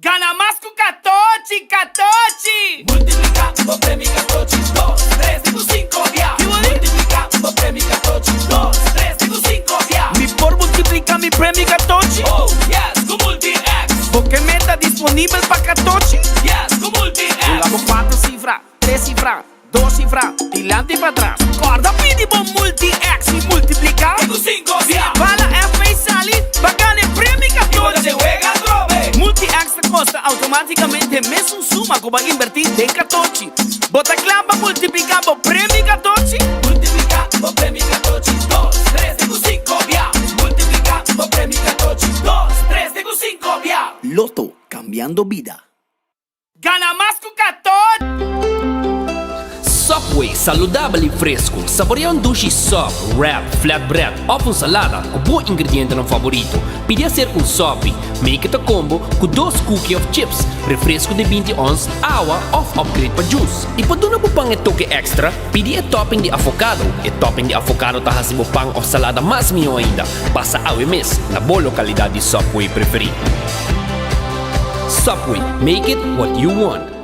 Gana más con Catochi, Catochi. Multiplicando premi Catochi, 2, 3, dico 5 via. Multiplicando premi Catochi, 2, 3, dico 5 via. Mi por multiplica mi premi Catochi. Oh, yes, con Multi-X. Porque meta disponible pa' Catochi. Yes, con Multi-X. Jugamos 4 cifras, 3 cifras, 2 cifras, dilante y para atrás. Guarda, pidi bon Multi-X y multiplica. Dico 5 via. Va la F y salir, bacán el premi Y cuando se Catochi. juega trove. Multi-X te costa automáticamente mes un suma que va a invertir en Catochi. Bota clava multiplicando premi Catochi. Multiplicando premi Catochi, 2, 3, dico 5 via. Multiplicando premi Catochi, 2, 3, dico 5 via. Loto, cambiando vida. Gana más con Catochi. Subway, saludable e fresco. Saboreia um duche sub, wrap, flatbread ou uma salada com bom ingrediente no favorito. Pide a ser um sop, make it a combo com 2 cookies of chips, refresco de 20 ons, água ou upgrade para juice. E para dar um pão e toque extra, pide a topping de avocado. E topping de avocado tá assim o pão ou salada mais melhor ainda. Passa ao mês na boa localidade de Subway preferido. Subway, make it what you want.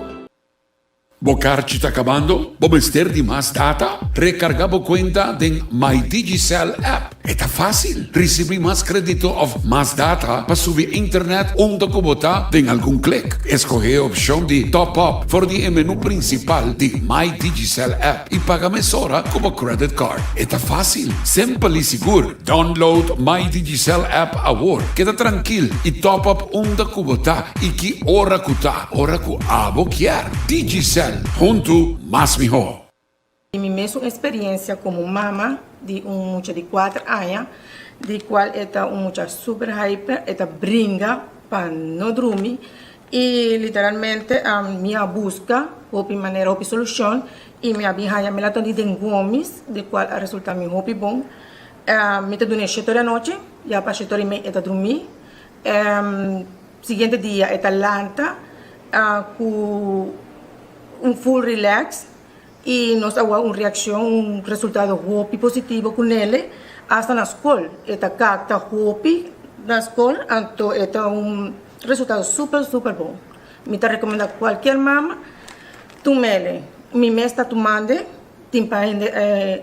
Bocarci está acabando? ¿Bomester de más data? Recarga tu cuenta en My Digicel app. Está fácil. Recibir más crédito of más data para subir internet onde kubota en algún clic. Escoge opción de top up por el menú principal de My Digicel app y paga mesora como credit card. Está fácil, simple y seguro. Download My Digicel app ahora. Queda tranquilo y top up onde kubota y que hora kuta, hora ku abo kier. Digicel. Junto más mejor. Mi mesma experiência como mama de muchacha de 4 anos, de qual é muchacha super hyper, brinca para não dormir e literalmente minha busca de maneira de solução e minha bihanha me latam de gomes, de qual a resulta me hopi bom. Me te dune 7 da noite, já para 7 e meia dormir. Seguinte dia lanta com full relax e nós temos reação, resultado positivo com ele, hasta na escola. Cacta hopi na escola, então é resultado super bom. Me recomendo a qualquer mama, tomele. Mi mês está tomando, tem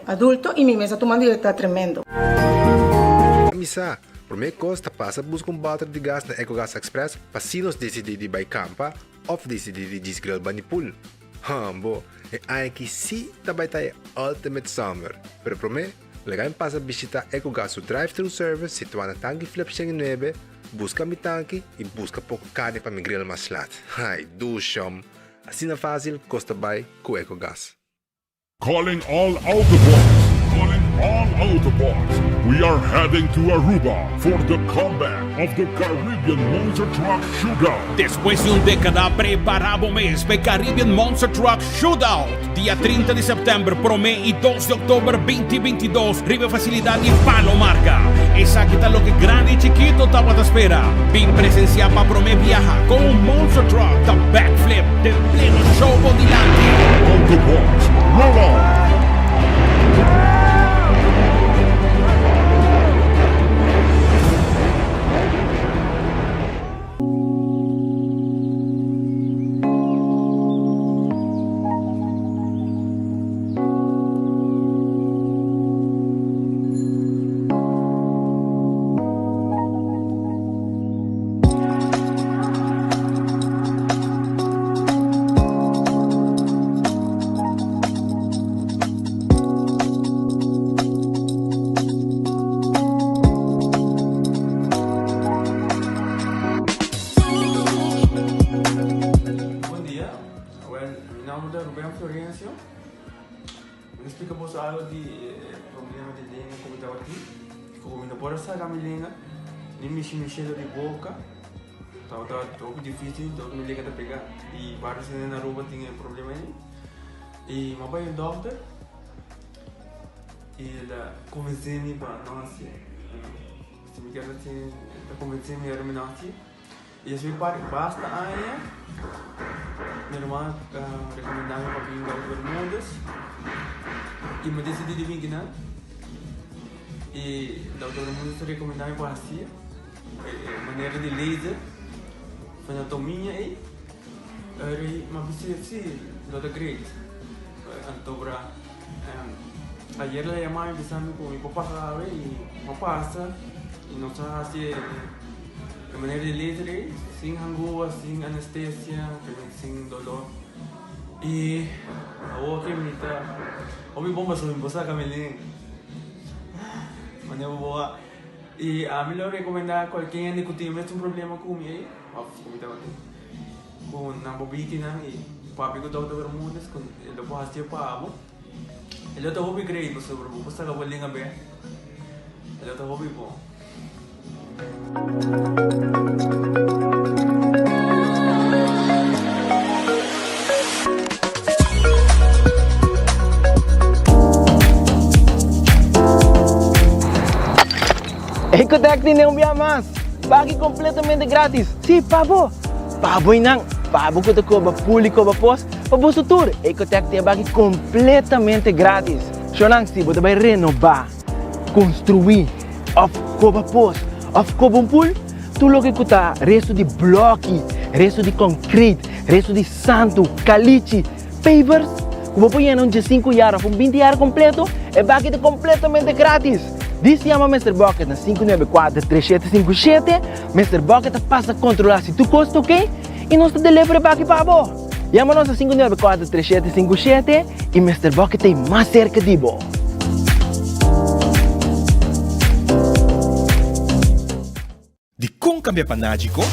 adulto, e mi mês está tomando e está tremendo. Misa, por mim costa passa busca bater de gás na EcoGas Express para se nos decidir de campa ou decidir de desgrill banipul. Bo, e aqui sim também tá Ultimate Summer. Pero por mim, legal passa visitar EcoGas o drive-thru service situado na tanque flip 9, busca mi tanque e busca pouco carne para mi grill mais lat. Ai, do chão. Assim é fácil, costa bem com EcoGas. Calling all Autobots! Calling all Autobots! We are heading to Aruba for the comeback of the Caribbean Monster Truck Shootout. Después de una década, preparamos mes para Caribbean Monster Truck Shootout. Día 30 de septiembre, Promé y 2 de octubre 2022, Rive Facilidad y Palo Marca. Esa que está lo que grande y chiquito estaba a espera. Vin presenciar para Promé viaja con un Monster Truck, the backflip del pleno show delante. Autobots, roll on! Explicamos algo de problema de língua, como estava aqui. Como não pode sair a minha língua, nem mexer de boca. Estava um pouco difícil, então minha língua está pegar. E vários na rua tinham problema aí. E meu pai é doutor. E ele convenceu-me para nós. Se me quer assim, convenceu-me a terminar assim. E assim basta aí. Minha irmã recomendava para vir para Bermudas. E me decidi de vir aqui, e a doutora Bermudas recomendava para assim, maneira de laser, anatomia aí. Mas você lo de great. Antobra. Ayer le llamaba empezando con mi papá sabe y no pasa y nos hace de manera libre, sin angustia, sin anestesia, sin dolor. Y ahora que me está, hoy bomba sobre mi esposa Camelín. Mañana boa. Y a mí lo recomendaba cualquier que tiene un problema con mi con una bobina y papi que todo el mundo con el dopo hasta pavo. El otro hobby creído sobre vos está la vuelta a ver. El otro hobby po. Ecotec tiene un día más. Pague completamente gratis. Sí, pavo. Pavo inang. Pavo que te cobra público para pos. Para vos tour. Ecotec te pague completamente gratis. Sonang si você vai renovar, construir, of cobra pos, of cobra pool. Tu lo que custa resto de bloque, resto de concreto, resto de santo, caliche, pavers. Como põe em 5 horas, 20 horas completo, é pague completamente grátis. Diz chama Mr. Bucket na 594-3757. Mr. Bucket passa a controlar se tu custa ok e nós te delivery para aqui para você. Chama-nos a 594-3757 e Mr. Bucket tem mais cerca de você. ¿De cómo cambia Panágico?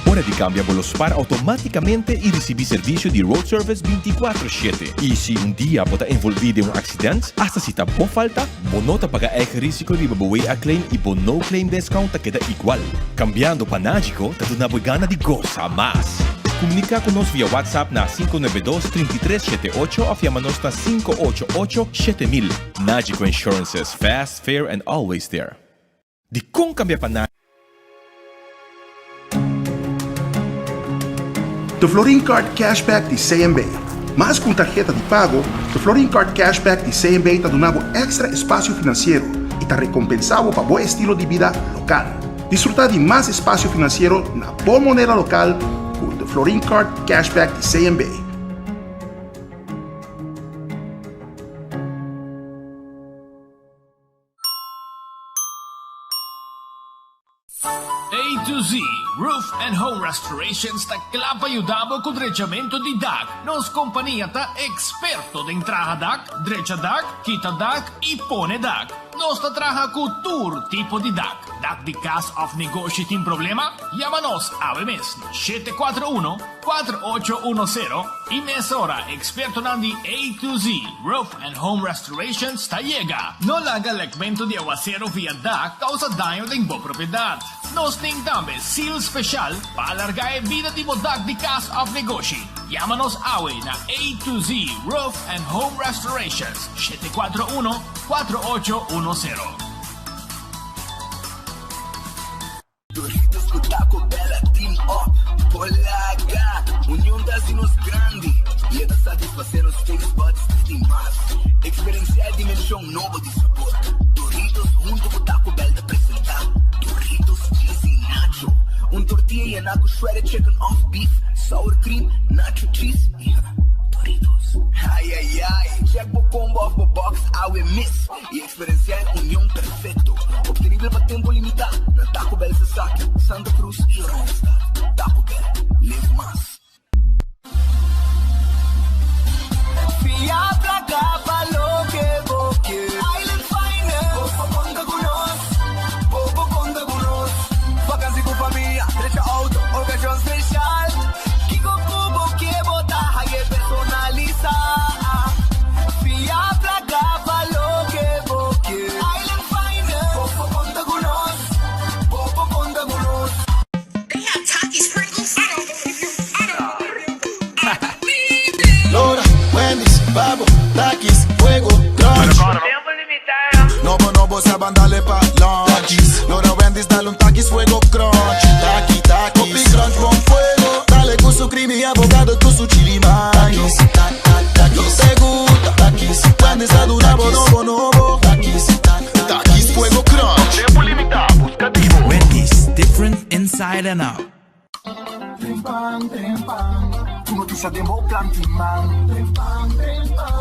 Hora de cambio bolos para automáticamente y recibir servicio de road service 24/7. Y si un día puede envolver en un accidente, hasta si está por falta, bono te paga el riesgo de beber a claim y bono claim discount te queda igual. Cambiando Panágico, te da una gana de gozar más. Comunica con nosotros vía WhatsApp na 592-3378 o llámanos na 588-7000. Nágico Insurances, fast, fair and always there. ¿De cómo cambia Panágico? The Florin Card Cashback de CMB. Mas com tarjeta de pago, the Florin Card Cashback de CMB te donava extra espaço financeiro e te recompensava para bom estilo de vida local. Disfrutar de mais espaço financeiro na boa moneda local com the Florin Card Cashback de CMB. A to Z Roof and Home Restorations ta klapa ayudabo con drechamento di DAC. Nos compagnia ta experto de entraja DAC, drecha DAC, quita DAC y pone DAC. Nos ta traja con tour tipo di DAC. DAC di cas of negosyo tin problema? Llámanos a mes 741-4810 y mesora experto nandi A to Z Roof and Home Restorations ta llega. No laga legmento di aguacero via DAC causa daño de bo propiedad. Nos ting tambe seal special para alargar vida de bodak di cas of negosyo. Llámanos awe na A to Z Roof and Home Restorations 741-4810. Doritos com Taco Bella Team Up, Polaga, união das dinos grande. E é da satisfazer os taste buds demais. Experienciar dimensão nova de sabor. Doritos junto com Taco Bell de apresentar. Doritos cheesy nacho. Tortilla e naco shredded chicken off beef. Sour cream, nacho cheese. Doritos. Ai, ai, ai. Check o combo of the box, I will miss. E experienciar união perfeito. Obtenível para tempo limitado. Na Taco Bell se saque, Santa Cruz e Ronstadt. Taco Bell, live más. Fia pra cá, falou que vou que Island Finance. Posso conta conosco, povo conta conosco. Vacancy com família, trecha auto, ocasião especial. Que com cubo que botar, aí é personalizar. Fia pra cá, falou que vou que Island Finance. Posso conta conosco, povo conta conosco. They have Taki sprinkles. Lora, Wendy's, Babo, Takis, Fuego, Crunch. No vos a darle pa' lunch. Lora, Wendy's, dale un Takis, Fuego, Crunch. Taki, Takis, Crunch con fuego. Dale con su creamy y abogado con su chili manis. Takis, te gusta. Takis, Wendy's, a dura bonobo. Takis, Takis, Fuego, Crunch. Tiempo limitado, buscativo. Wendy's, different inside and out. Tu noticia de mo plantiman.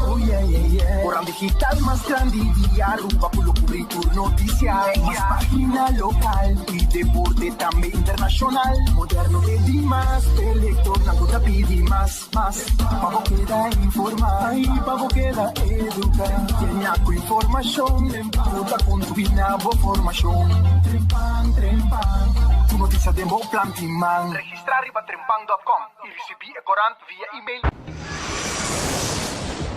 Oh yeah, yeah, yeah. Orang digital más grande y Aruba pulo cubrir tu noticia. Más página local y deporte también internacional. Moderno de Dimas, elector, naguta pidi más. Pavo queda informar, pavo queda educar. Tiene aku información, puta con tu binabo formación. Tu noticia de mo plantiman. Registrar riba trempang.com y recibir corant via email.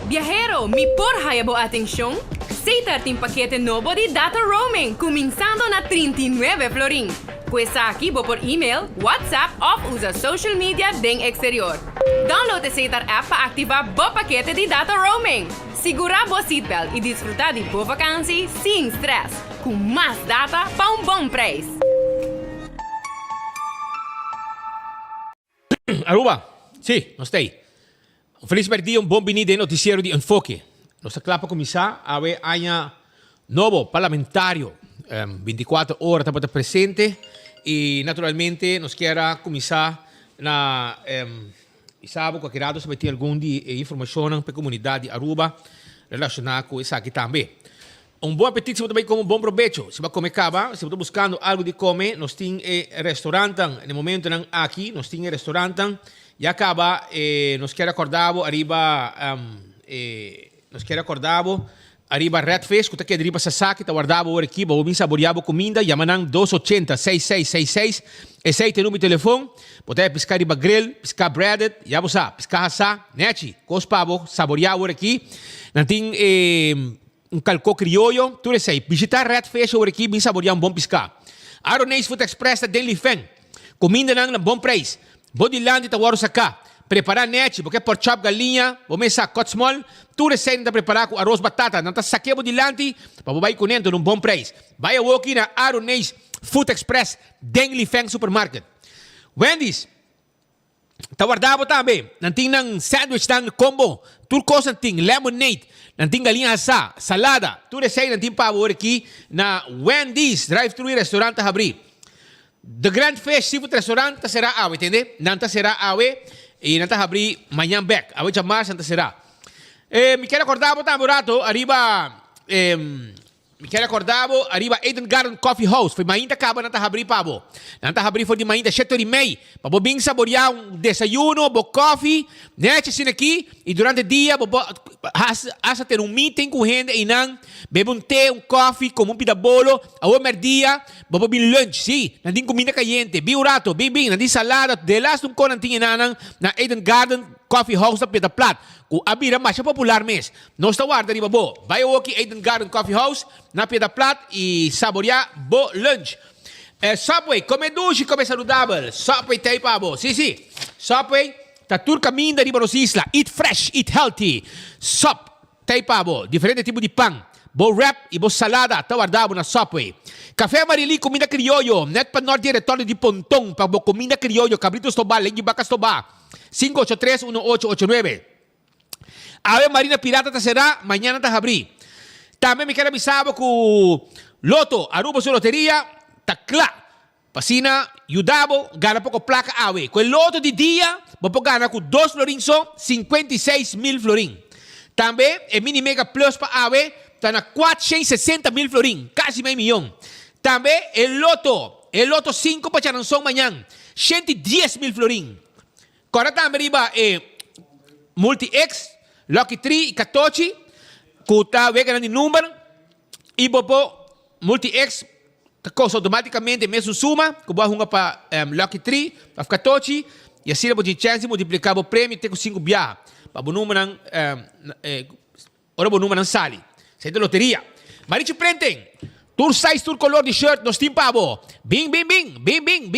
Viajero, mi porhaya bo ating siyong? Seitar ting paquete novo de data roaming, começando na 39 florin. Pues aqui bo por email, WhatsApp ou usa social media deng exterior. Download a Seitar app para ativar bo paquete de data roaming. Segura bo seatbelt e desfrutar de bo vakansie sem stress, com mais data para bom preço. Aruba, sì, non stai. Un feliz martedì, un buon venire del noticiero di Enfoque. Nostra clapa commissà ave agna nuovo parlamentario, 24 ore tapata presente e naturalmente nos chiara commissà na isabo qualche rado sapete alcuni informazioni per comunità di Aruba relacionada con essa aqui também. Un buon appetito também com un buon provecho. Se va come cava, se va buscando algo di come, nos tin restaurante nel momento nan aqui, nos tin restaurante e acaba nos quer acordavo arriba arriba Red Fish, que aqui arriba Sasaki, tá guardavo ora aqui, vou vir saborear comida, yamanang 280-6666, esse aí tem número de telefone, pode piscar riba grill, piscar breaded, já você piscar assá, neti, cospavo, saborear ora aqui, não tem um calco criollo, tudo isso aí, visitar Red Fish ora aqui, vir saborear bom piscar. Aronês Food Express da Daily Feng, comida nang bom preço. Bodilandi ta waro saka. Preparar net, porque por chop galinha, vou mesa cut small, tu recém preparar com arroz batata, não tá saque bodilandi, para vai com nento num bom preço. Vai aqui na Aronês Food Express, Deng Feng Supermarket. Wendy's, tá guardado também, não tem nang sandwich nang combo, tu coisa tem lemonade, não tem galinha assá, salada, tu recém não tem pavo aqui na Wendy's drive-thru restaurante abrir. The Grand Fish Seafood Restaurant será awe, entende? Nanta será awe e nanta abrir amanhã back. Awe chamar Santa será. Me quero acordar botar burato arriba me quero acordar arriba Eden Garden Coffee House. Foi mainda acaba nanta abrir pabo. Nanta abrir foi de mainda 7h30. Pabo bem saborear desayuno, bo coffee, nete sin aqui e durante o dia bo asa ter meeting com gente e não bebe té, coffee, como pida bolo, ao merdia, bo bin lunch, sim, nanding comida caliente, bi urato, bi nanding salada, de las ko nanding inanang na Eden Garden Coffee House na pida plat. Kung abira mas popular mes. Nos tawar dari bo. Bayo aqui Eden Garden Coffee House na pida plat e saborear bo lunch. Subway, come dushi, come saudável. Subway tay pabo. Sim. Subway, tá tur caminho dari nos isla. Eat fresh, eat healthy. Sub tay pabo. Diferente tipo de pão. Bo wrap e bo salada, tá guardado na Subway. Café Marili, comida criollo. Net pa norte retorno de Pontong. Pa bo comida criollo. Cabritos toba, lengue vacas toba. 583-1889. Ave Marina Pirata ta será mañana ta abrir. Também me quero avisar com Loto, Aruba sua loteria, tá claro. Pasina, Yudabo, gana pouco placa ave. Com o Loto de dia, vou ganhar com 2 florin só, 56.000 florin. Também, é Mini Mega Plus para ave, tá na 460.000 florin, quase meio milhão. Também, o Loto 5 para Charanzón amanhã, 110.000 florin. Agora também riba Multi-X, Lucky 3 e 14, que está vegano de número, e bobo Multi-X, que coisa automaticamente mesmo suma, que boa hunga para Lucky 3, para 14, e assim você tem chance de multiplicar o prêmio, tem com 5 biá, para o número ora o número não sale. Isso é de loteria. Mas te prendem. Tur size, tur color de shirt, nos timpabo. Bing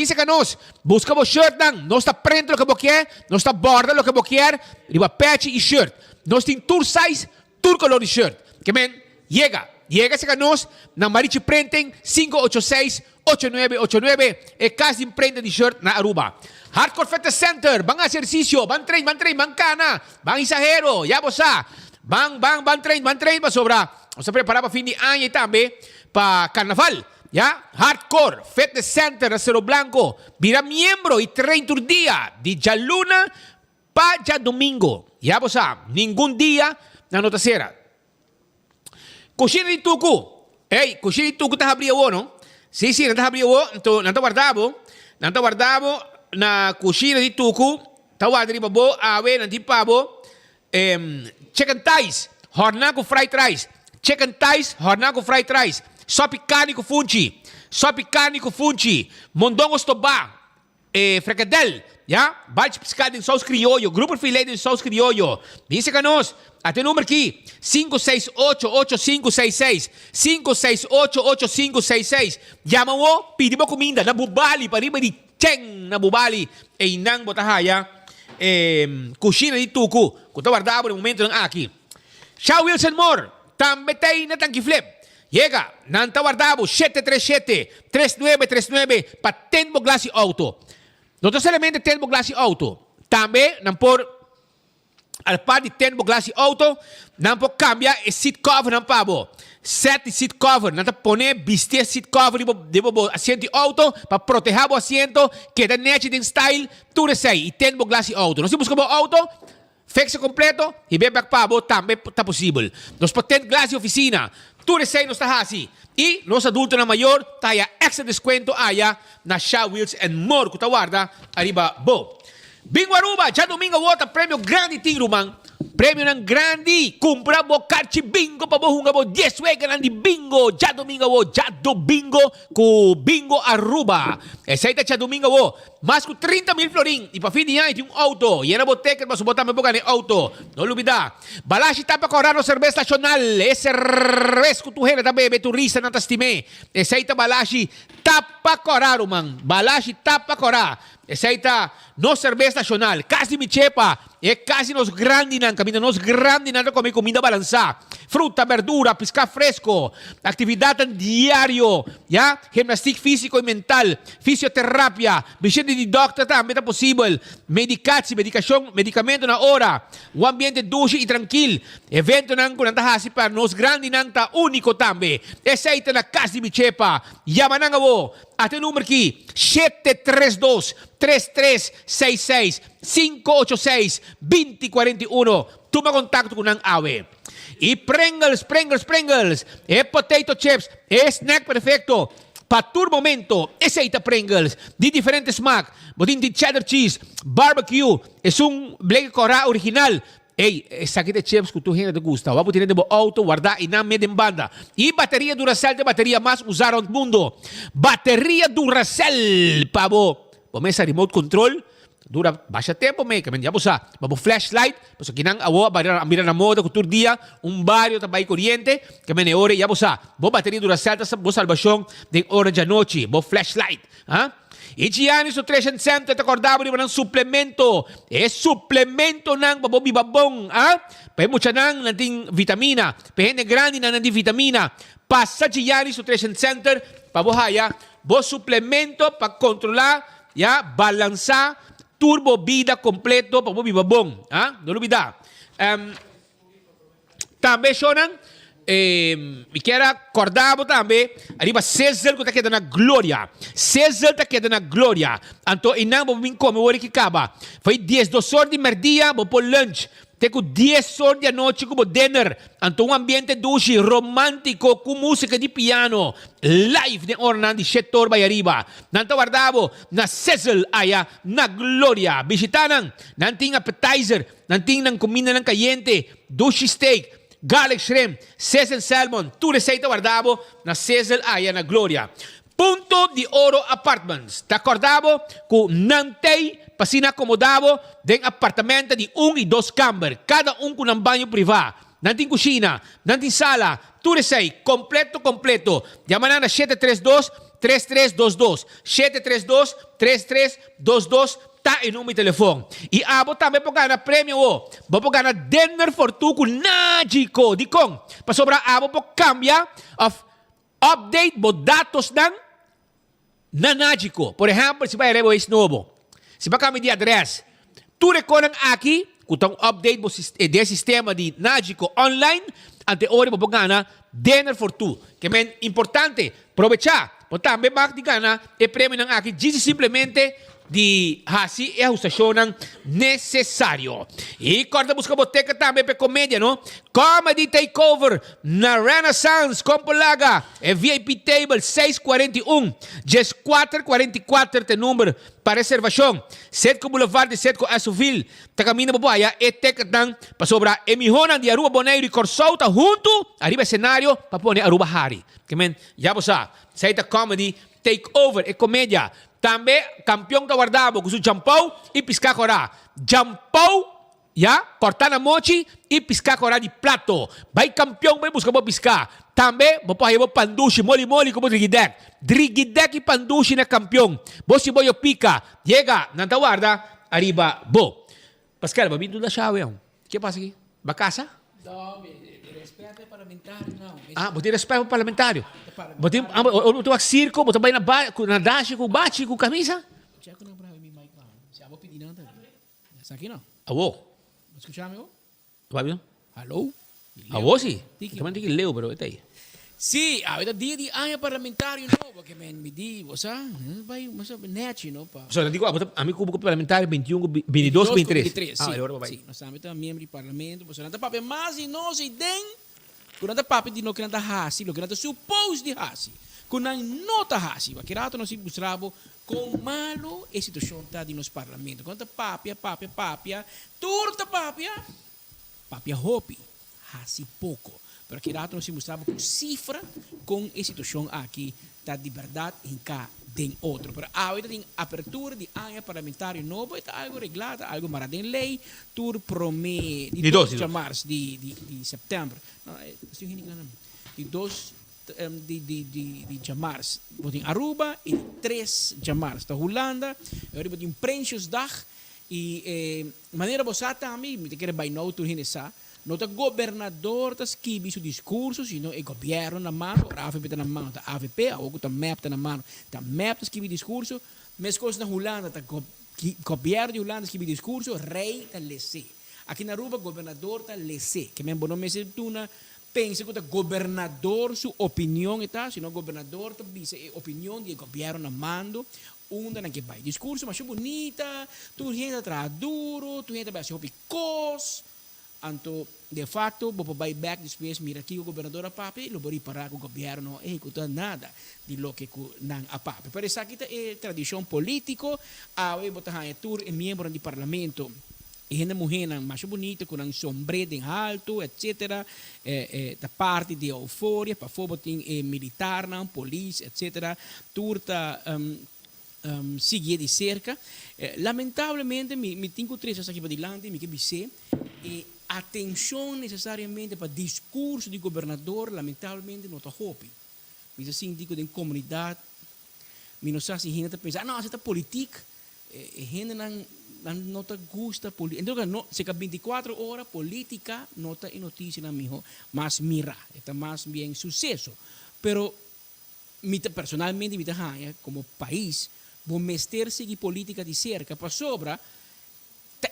sa canos. Busca o shirt nang. Nos está prende lo que você quer, nos está borda lo que você quer, riba patch e shirt. Nos tem tur size, tur color de shirt. Que men, llega sa canos, na Marichi prendem 586-8989. E casa de prenda de shirt na Aruba. Hardcore Fitness Center, bang exercício, bang train, bang cana, bang exagero, ya bosa. Bang train, pa sobra. Vamos preparar para fim de ano e também para carnaval. ya, Hardcore Fitness Center na Cerro Blanco. Bira miyembro y 30 día di ya luna pa ya domingo. Ya po sa, ningún día na notasera. Kusina di tuku. Kusina di tuku tahabriyawo, no? Sí, natahabriyawo, nanta guardabo na kusina di tuku, tawadri babo, awe, nanti pabo, chicken thighs, horna ko fried rice. Chicken thighs, horna ko fried rice. Sopi carne com funchi. Mondongos toba. Fricadel. Ya? Balde piscado em sauce criollo. Grupo filé de sauce criollo. Dice que nós. Até o número aqui. 568-8566. 568-8566. Llama mo. Pidi mo comida. Nabubali. Pariba di Cheng. Nabubali. E inang botahaya. Kusina di tuku. Kung tawardabo no momento ng aki. Shaw Wilson Moore. Tambetay na tangki flip. Llega, nanta guardavo 737-3939 pa Tenbo Glassy Auto. Non solamente Tenbo Glassy Auto, también nan por al par di Tenbo Glassy Auto, nan po cambia e seat cover nan pabo. Set di seat cover, nanta pone bistia seat cover di bo asiento auto pa proteger o asiento que da nece din style tu resei, i Tenbo Glassy Auto. Non si busca bo auto, fixe completo, e bebek pabo também tá possível. Nos potente Glassy Oficina. Tu resei nos tahasi. E nos adultos na maior, taya extra descuento aya na Shaw Wheels and More. Kutawarda, arriba bo. Bingo Aruba, já domingo wota prêmio grande tingruman. Prêmio ng grande. Kumpra bo karchi bingo pa bo hunga bo 10 wega nang di bingo. Já domingo wo, já do bingo ku Bingo Aruba. Essa já domingo wo. Mas com 30,000 florin. E pa fim de ano tem auto. E na boteca mas botar me boca ne auto. Não olvida. Balashi tapa corano cerveja nacional. Esse cerveja ku tuhera tabe beturista na tastime. Essa balashi tapa coraro man. Balashi tapa cora. Essa no cerveja nacional. Casi mi chepa. E casi nos grandi nan camino. Nos grandi nan come comida balança. Fruta, verdura, pescar fresco. Actividade diário. Ya? Gimnastic físico e mental. Fisioterapia. Visita di doctor também é possível. Medicamento na hora. Um ambiente dulce e tranquilo. Evento nang kunantahasi para nos grandi nang ta único também. Essa aí na casa de Michepa. Yaman nang avo. Até o número aqui. 732-3366-586-2041. Toma contato com nang awe. E Pringles. E potato chips. E snack perfecto. Pa tur momento, aceita Pringles de diferentes smack, botin de cheddar cheese, barbecue, es un blake cora original. Essa aqui de chips que tu ainda gusta. Vamos tirar de bo auto, guardar e na meia banda. E bateria Duracell de bateria mais usada no mundo. Bateria Duracell, pabo. Pomesa remote control. Dura baixa tempo, que men vamos a flashlight, pues aquí nang awo mira na moda cultur dia, barrio tabay corriente, que men ore ya bosa, bo bateria Duracell sa bo salvación de orange noche, bo flashlight, ha? E Gianni Nutrition Center te acordaba ni ng suplemento, suplemento nang babo bibabong, ha? Pay mucha nang nating vitamina, pehene grande na nating vitamina, pasa Gianni Nutrition Center, pabohaya, bo suplemento pa controlar, ya, balansa turbo vida completo para bibabong. No olvida. Também chonan me quero acordar também arriba César que está quedando na glória. César está quedando na glória. Então inang bo min come ori que acaba. Foi 10 horas de merdia bo por lunch. Tenho 10 horas de noite como dinner. Então ambiente dulce, romântico, com música de piano. Live de ornan de setor by arriba. Nanto guardavo na Cecil aya na Gloria. Bisitanan, nanting appetizer, nanting ng comida ng kayente, dulce steak, garlic shrimp, Cecil salmon. Tu receita guardavo na Cecil aya na Gloria. Punto de Oro Apartments. Te acordavo com nantay pasina acomodado de apartamento de 1 e 2 camber, cada com um banho privado. Nanting kusina, nanting sala, tudo isso aí, completo. Llama na 732-3322. 732-3322, tá em número de telefone. E abo também po gana prêmio o. Bo po gana dinner for two com Nagico. Di kong, pasobra abo po cambia of update bo datos ng Nagico. Por exemplo, se vai rebo is novo. Se vai kami de address, tu reconang aqui, kutang update mo de sistema de Nagico online, ante ori mo gana dinner for two. Que men importante, aprovechar, po também mag di gana e prêmio ng aki disse simplesmente di hasi e ajustação ng necessário. E corta busca boteca também pe comédia, no? Comedy Takeover na Renaissance Compolaga e VIP Table 641 just 444 te número para reservação. Setco Boulevard de Setco Asoville. Ta caminho babuaya e teca tang pasobra emihona de Aruba Bonaire e Corsouta junto arriba cenário para pôr Aruba Hari. Que men, já você saita Comedy Takeover e comédia. Também campeão da guardabo com o jampau e piscacorá. Jampau, ya, cortar na mochi e piscacorá de prato. Vai campeão, vai buscar piscar. Também, vou pôr pandushi, moli como drigidek. Drigidek e pandushi na campeão. Você boyo pica, chega, na guarda, arriba, bo. Pascal, vai vir da chave, o que passa aqui? Vai casa? Não, respeito parlamentar, não. Ah, você respeito parlamentário. Você vai circo, você vai na dash com bate com camisa? Checo na brava mi mic lá. Se abo pedir nada. Essa aqui não. Alô? Escuchar meu? Vai bien? Alô? Alô sim. Também tem que ler, pero está aí. Sim, ahorita dia de ano parlamentário não, porque me di, você vai, você net, não, pa. Só digo, a mim como parlamentário 21, 22, 23. Sim, sim. Nós estamos membro do parlamento, você não está papel mais e nós e den, quando está papel de não que não hasi, lo que não supposed de hasi, quando não nota hasi, porque rato nós buscamos com malo a situação tá de nos parlamento, quando papia, turta papia hopi, hasi pouco. Porque rato nós mostramos com cifra com a situação aqui tá de verdade em cá tem outro. Pero agora tem abertura de ano parlamentário novo, está algo reglado, algo marado em lei, tur promete de 2 de março de setembro. Não, de 2 de março, tem Aruba e 3 de março, da Holanda, agora tem Prinsjesdag e maneira você também, me quer vai não tur hinesa. Não o governador está escrevendo seu discurso, sino o governo na mão, a AVP está na mão, a AVP, a MEP está na mão, a MEP está escrevendo discurso, mas coisas na Holanda, o governo de Holanda escreve discurso, rei está lese. Aqui na Aruba, governador está lese. Que mesmo não me se tuna, pensa que o governador, sua opinião está, sino o governador está diz a opinião do governo na mão, onda na que vai discurso, mas é bonita, tu gente atrás duro, tu gente vai ser picos. Anto, de facto, vou vai back depois, mira aqui o governador a papi, lo bori para o governo executar nada de lo que não a papi. Pero essa aqui é tradição político, a botar a tour e membro do parlamento, e gente mulher mais bonita, com um sombrero em alto, etc. Da parte de euforia, para fora tem militar, polícia, etc. Turta seguir de cerca. Lamentavelmente, me tenho três aqui para dilante, me que dizer, atenção necessariamente para discurso do governador, lamentavelmente não está hopi. Mas assim, digo, de comunidade, me não sabe se a gente está pensando, não, você está política, a gente não está gosta política. Então, se 24 horas, política, não está em notícia na minha, mas mira, está mais bem sucesso. Pero, personalmente, como país, vou mestre-se política de cerca, para sobra,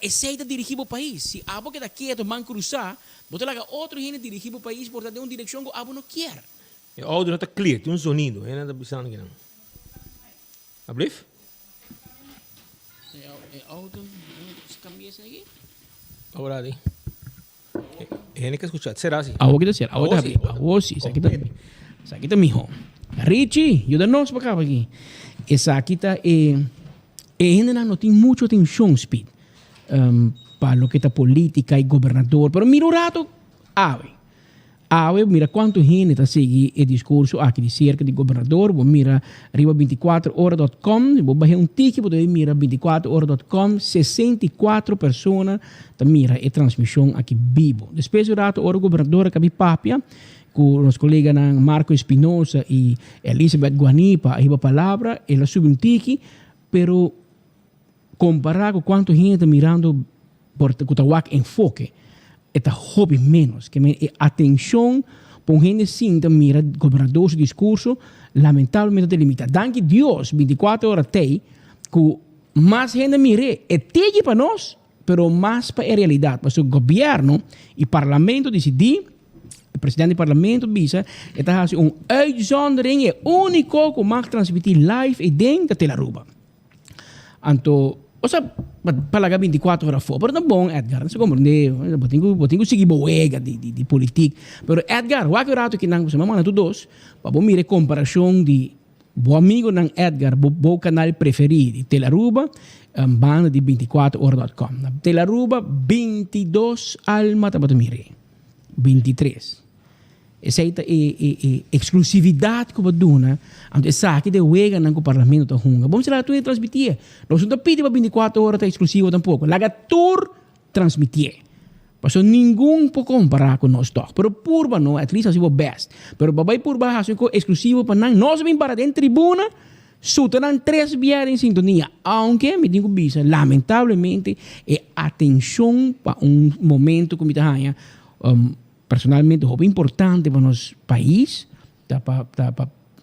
esse é dirigir o país. Se a boca está quieto, man cruzar, você laga outro gente dirigir o país, por dar uma direção que a não quer. O áudio não está clear, tem sonido, não está pensando aqui não. Abriu? O áudio, cambia isso aqui? Agora aí. Tem que escuchar, será assim? A boca está certo, a boca está bem. Isso aqui está mijo. Richie, ajuda-nos para cá aqui. Essa aqui está ainda não tem muita atenção, Speed, para o que está política e governador. Pero mira o rato, mira quanto gente está seguindo o discurso aqui de cerca de governador. Vou mira arriba 24horas.com, vou baixar ticket, vou mira 24horas.com, 64 pessoas tá mira a transmissão aqui vivo. Depois do rato, o governador aqui papia, com os colegas Marco Espinosa e Elizabeth Guanipa, a palavra, ela sube um tique, pero comparar com quanto gente está mirando por o enfoque, está hobby menos, que atenção, por gente sim, mira governador seu discurso, lamentavelmente está limitado. Danke Deus, 24 horas tem, que mais gente mire, é tege para nós, pero mais para a realidade, para o governo e parlamento decidir, presidente do parlamento bisa, eta hasi uitzondering único que mag transmitir live e dentro da Telaruba. Anto, palaga 24 horas fora. Pero tá bom, Edgar, não se compreende. Botinho seguir boega de política. Pero Edgar, o que rato que não, você manda tu dois, para bom mire comparação de bom amigo ng Edgar, bom canal preferido, Telaruba, banda de 24horas.com. Telaruba, 22 alma, tá para mire. 23. Essa é a exclusividade que eu dou, né? Então, essa aqui de wega no parlamento da Hunga. Vamos lá, tu transmitir. Nós não pedimos para 24 horas tá exclusivo tampouco. Laga tour transmitir. Porque ninguém pode comparar com nós dois. Pero purba não, at least assim o best. Pero babai purba assim com exclusivo para nós vem para dentro tribuna. Sutenan 3 viagens em sintonia. Aunque me digo bisa, lamentavelmente é atenção para momento como está aí. Personalmente, é importante para o nosso país.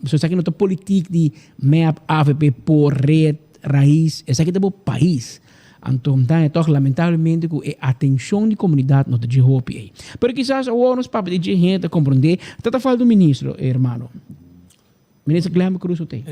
Você sabe que não tem política de MEP, AVP, por rede, raiz. Essa aqui é o país. Então, lamentavelmente, a atenção da comunidade não está de roupa aí. Mas, quizás, o nosso papo de gente compreender. Está falando do ministro, irmão. Ministro Guilherme Cruz, o tem.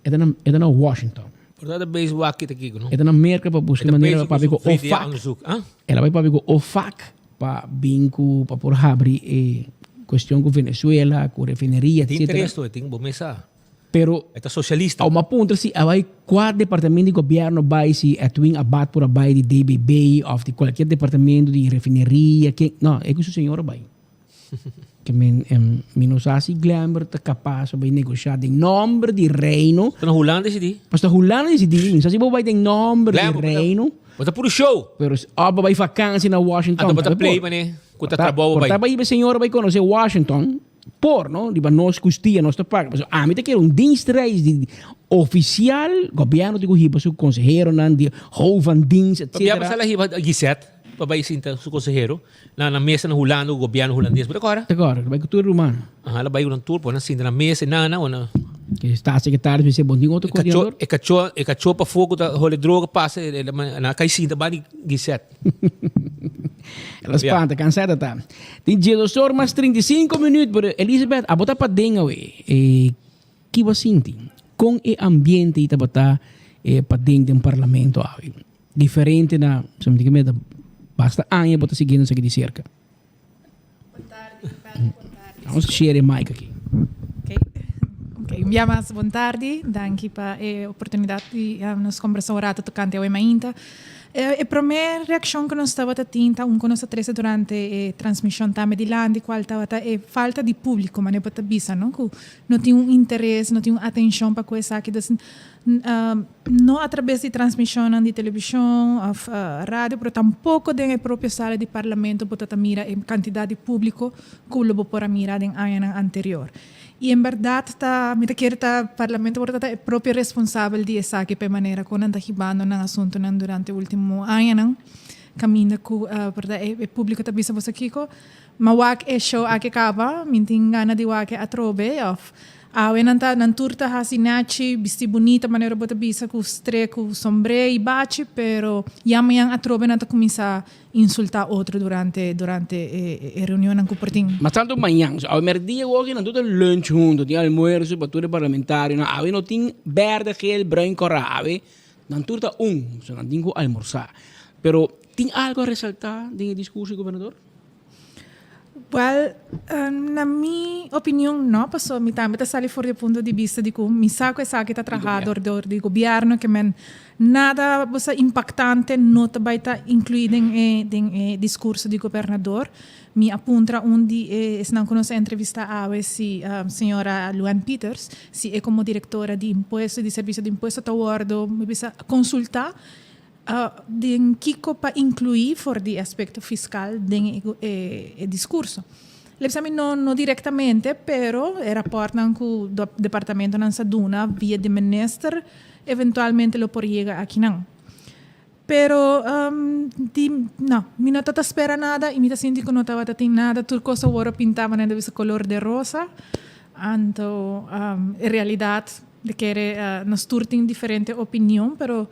É na Washington. Portanto, base aqui aqui, não? É na América para buscar maneira para ver o OFAC. Ela vai para ver o OFAC. Para binco, para por abrir questão com Venezuela, com refineria, etc. Tem interesse, tem bom mesa. Pero é socialista. Ao uma ponta se vai 4 departamentos de governo vai se atuem abat por abai de DBB ou de qualquer departamento de refineria que não é que o senhor vai. Que menos assim Glamour tá capaz de negociar em nome de reino. Está na Holanda esse dia. Está na Holanda esse dia. Se você vai em nome de reino. Bota puro show. Pero vai vacância na Washington. Bota play, mané. Quanto trabalho vai. Portanto, a senhora vai conhecer Washington. Por, não? Diba, nós custia, nós paga. Mas a mim te quer dienst de oficial, governo de Guhiba, su consejero, de hovan dienst, etc. Pabiya pa sa lahiba, Gisette, pabay sinta su consejero, na mesa na Holanda, o gobyerno holandês. Pero agora? Agora, vai com tudo romano. Labay ko ng tour po, na sinta na mesa, na, o na... Que está secretário, você bom dia outro coordenador. E cachou para fogo da role droga passa na caicinha ba ni Gisette. Ela espanta, cansada tá. Tem dia do senhor mais 35 minutos, por Elizabeth, a botar para dentro que você sente com o ambiente e tabata para dentro do parlamento diferente na, se me diga, basta anos botar seguindo isso aqui de cerca. Boa tarde. Vamos share mic aqui. Okay, mas boa tarde, danke para a oportunidade de nos conversar um rato tocante ao ainda. A primeira reação que nós estava tendo, que nós trouxe durante a transmissão também de lá, de qual estava a falta de público, mas não pode bisa, não? Que não tinha interesse, não tinha atenção para coisa aqui, não através de transmissão de televisão, rádio, mas tampouco da própria sala de parlamento pode mirar a quantidade de público que o por mirar em ano anterior. E em verdade, o parlamento é o próprio responsável de essa que para maneira como anda ribando no assunto durante o último ano, caminho que o público está bisa você aqui, mas o show aqui acaba, minting gana de o que atrobe, nan turta hasinachi, bisti bonita maneira bota bisa com stre com sombre e bate, pero yang atrobe nanta começa a insultar outro durante a reunião com o partido. Mas tanto manhã, ao merdia hoje não tudo lunch junto, tinha almoço, batura parlamentar, não, ave não tinha verde, gel, branco, ave, nan turta so não tinha almoçar. Pero tem algo a ressaltar do discurso do governador? Well, na minha opinião, não, passou me também está fora do ponto de vista de que me saco essa que está trabalhador do governo que nada impactante não vai estar incluído em discurso do governador. Me apunta onde não conhece a entrevista a senhora Luan Peters, se é como diretora de imposto de serviço de imposto, está me precisa consultar de Kiko para incluir for de aspecto fiscal do discurso. Lepsami não diretamente, pero rapportam com o departamento não saduna via de minister, eventualmente lo por chegar aqui não. Pero não, me não tá espera nada e me tá sentindo que não tava tem nada, tudo coisa agora pintava na desse color de rosa. Então, em realidade, de que nós turtem diferente opinião, pero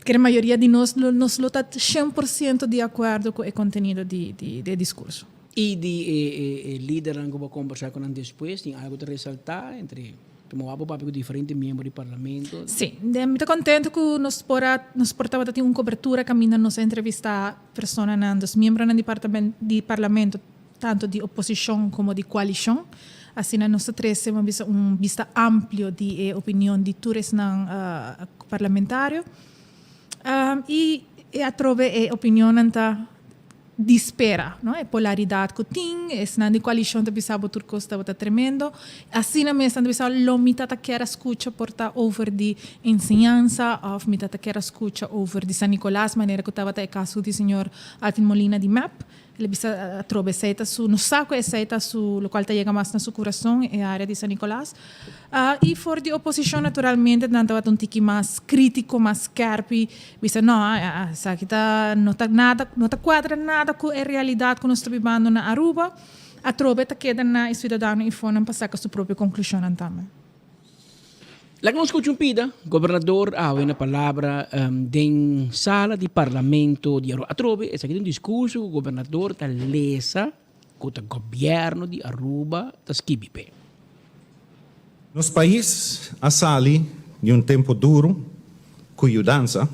que a maioria de nós está 100% de acordo com o conteúdo de discurso. E de líder que vou conversar com ele depois, tem algo a ressaltar entre como papo com diferentes membros do parlamento? Sim, muito contente que nos portava ter uma cobertura caminho nos entrevistar pessoas dos membros do parlamento, tanto de oposição como de coalição. Assim, nós temos uma vista ampla de opinião de todos os parlamentários. E a trove a opinião dispera, não é? Polaridade que tem, essa de coalição também sabe que turco estava tremendo. Assim mesmo também sabe lo mitad que era escuta porta over de ensinança, ou mitad que era escuta over de San Nicolás, maneira que estava até caso do senhor Alvin Molina de MAP. Ele bisa trove aceita su no saco aceita su lo qual chega mais na su coração é a área de San Nicolás. E for de oposição naturalmente não um tiki mais crítico, mais carpi, bisa não, essa aqui tá não tá nada, não tá quadra nada com a realidade que nós estamos vivendo na Aruba. A trove tá queda na cidadão e foram passar com sua própria conclusão também. Lá que nós escutamos, governador, na palavra da sala de parlamento de Aruba. Atrobe, esse aqui é um discurso que o governador está lesa contra o governo de Aruba, está esquibipe. Nosso país ha sali de um tempo duro, com mudança,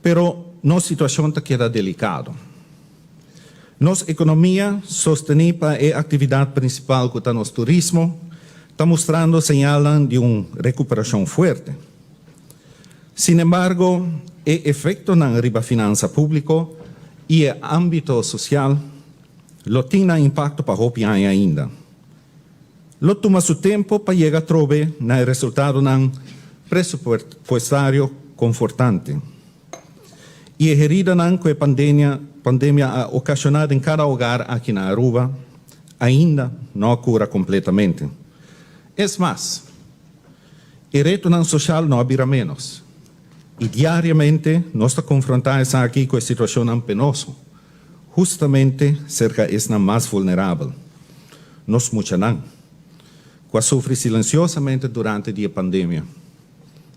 pero nossa situação está queda delicada. Nossa economia sostenida é a atividade principal que está no turismo, está mostrando señales de una recuperación fuerte. Sin embargo, el efecto en la finanza pública y el ámbito social lo tiene impacto para o año ainda. Lo toma su tiempo para llegar a trobe na resultado ng presupuestario confortante. Y a herida ng que pandemia ocasionada en cada hogar aquí en Aruba ainda no cura completamente. Es más, el reto social no habría menos. Y diariamente nos confrontamos aquí con situación penosa, justamente cerca de la más vulnerable. Nos muchanan, que sufre silenciosamente durante la pandemia.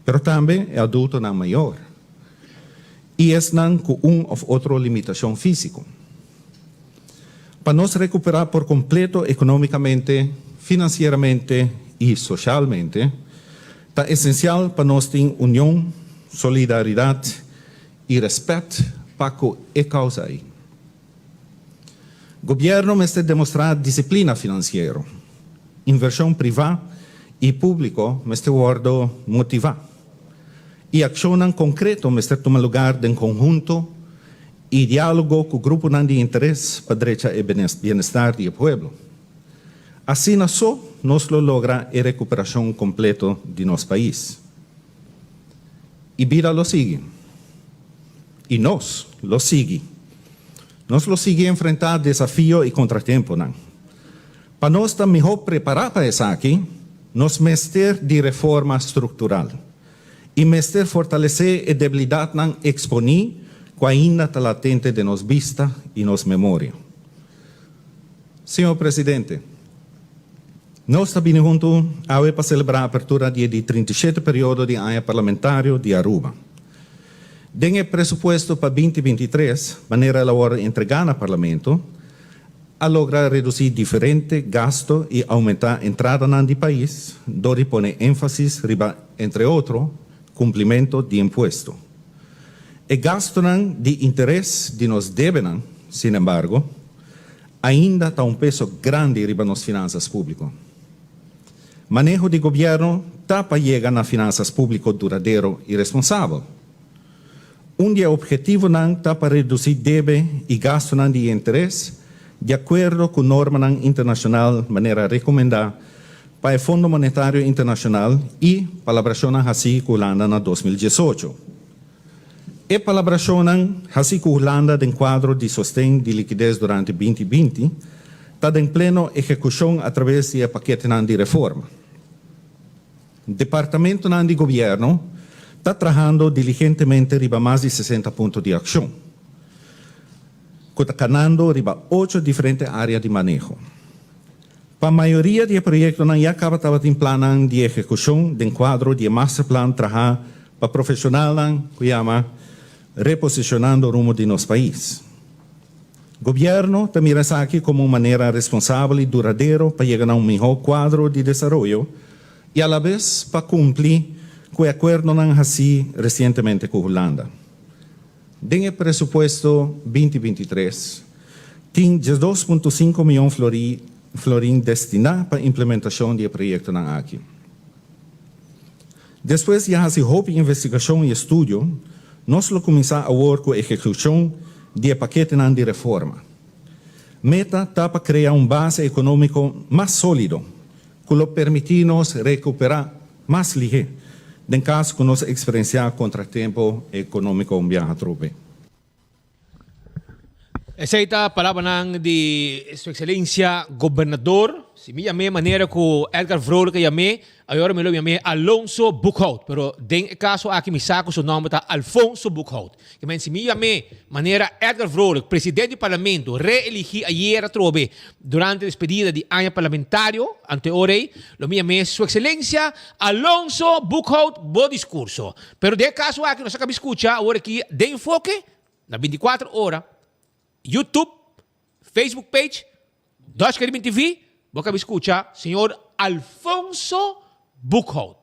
Pero también el adulto no mayor. Y es con un o otro limitación física. Para nos recuperar por completo económicamente, financieramente y socialmente, es esencial para nós ter união, solidariedade e respeito para a causa aí. O governo deve demonstrar disciplina financeira, inversão privada e pública deve motivar, e ação concreta deve tomar lugar em conjunto e diálogo com o grupo de interesse para direita e bem-estar do povo. Assim só nos logra a recuperação completa de nosso país. E vida lo sigue. E nós lo sigue. Nós lo sigue enfrentar desafio e contratempo. Para nós estar melhor preparados para isso aqui, nós mester de reforma estrutural. E mester fortalecer a debilidade exponível que ainda está latente de nos vista e nos memória. Senhor Presidente, nós estamos juntos para celebrar a abertura de 37 período de ano parlamentário de Aruba. Tem o presupuesto para 2023, maneira ela entregar ao parlamento, a lograr reduzir diferentes gastos e aumentar a entrada no país, onde põe ênfase, entre outros, cumprimento de imposto. E gasto de interesse de nos devem, sin embargo, ainda está peso grande riba nas finanças públicas. Manejo de governo está para chegar nas finanças públicas duradouro e responsável. Objetivo está para reduzir deve e gasto de interesse de acordo com a norma internacional maneira recomendada para o Fundo Monetário Internacional e palabração assim com Holanda na 2018. E palabração assim com Holanda em quadro de sustento de liquidez durante 2020 está em pleno execução através do paquete de reforma. O Departamento de Governo está trabalhando diligentemente riba mais de 60 pontos de ação, canando riba 8 diferentes áreas de manejo. Para a maioria dos projetos, já acaba em plano de execução de quadro de master plan trabalhar para profissional que chama reposicionando o rumo de nosso país. Gobierno te mira aquí como una manera responsable y duradera para llegar a un mejor cuadro de desarrollo y a la vez para cumplir con el acuerdo así recientemente con Holanda. En el presupuesto 2023, tiene 2,5 millones florín destinados para implementación del proyecto aquí. Después de hacer investigación y estudio, nos lo comenzamos a ver con ejecución del paquete de reforma. Meta está para crear un base económico más sólido, que lo permitimos recuperar más ligero, en caso que nos experienciar contratiempo económico un viaje a trope. Essa é a palavra de Sua Excelência Governador. Se me chamei maneira que Edgar Vrolijk chamei, agora me chamei Alonso Buchhout. Pero em caso aqui me saco seu nome tá Alfonso Buchhout. Que se me chamei maneira Edgar Vrolijk, presidente do Parlamento, reelegi ayer a trobe durante a despedida de ano parlamentário anteorei, lo me chamei Sua Excelência Alonso Buchhout, bom discurso. Pero de caso aqui nós acabamos de escutar agora aqui de enfoque na 24 horas. YouTube, Facebook page, Dutch Caribbean TV, boca me escucha, senhor Alfonso Buchhout,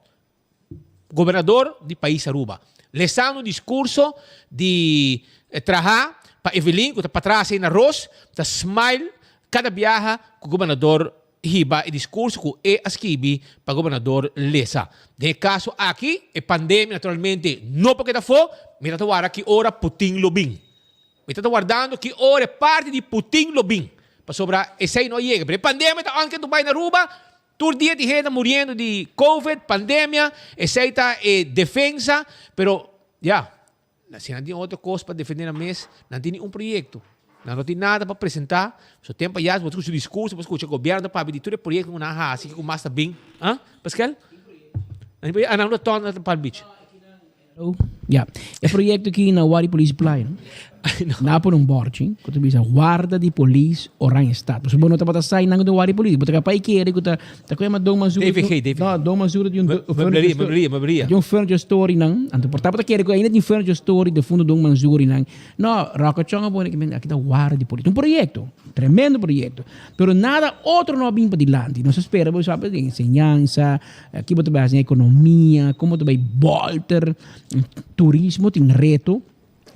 governador do país Aruba. Lesando o discurso de trabalhar para Evelyn, que está para trás aí na arroz, está smile, cada viaja com o governador Hiba e discurso que é asquibi para o governador Lesa. De caso aqui, é pandemia, naturalmente, não porque está for, me está agora aqui ora Putin Lubin. Me está guardando que ora é parte de Putin Lobin. Para sobrar, esse aí não chega. Porque pandemia está anche tu vai na Aruba, todo dia de gente morrendo de Covid, pandemia, esse aí está defesa, pero, se não tem outra coisa para defender a mesa, não tem nenhum projeto. Não tem nada para apresentar. Só tempo já, você escuta o discurso, você escuta o governo para abrir todo o projeto com uma assim que mais está bem. Hã? Pascal? Não torna para o bicho. É projeto aqui na Wari Police Play, na por um boarding, que tu bisa guarda de polícia Orange Estado. Se você não está sair na Wari Police, você vai querer que tá com uma doma azul. Não, doma azul de um furniture store não. Então portanto querer que ainda tem furniture store de fundo de um azul não. Não, Rockachonga bom que aqui tá guarda de polícia. Um projeto, tremendo projeto. Pero nada outro não vem para dilante. Nós espera você sabe de ensinança, aqui você vai fazer economia, como você vai voltar, turismo tem reto.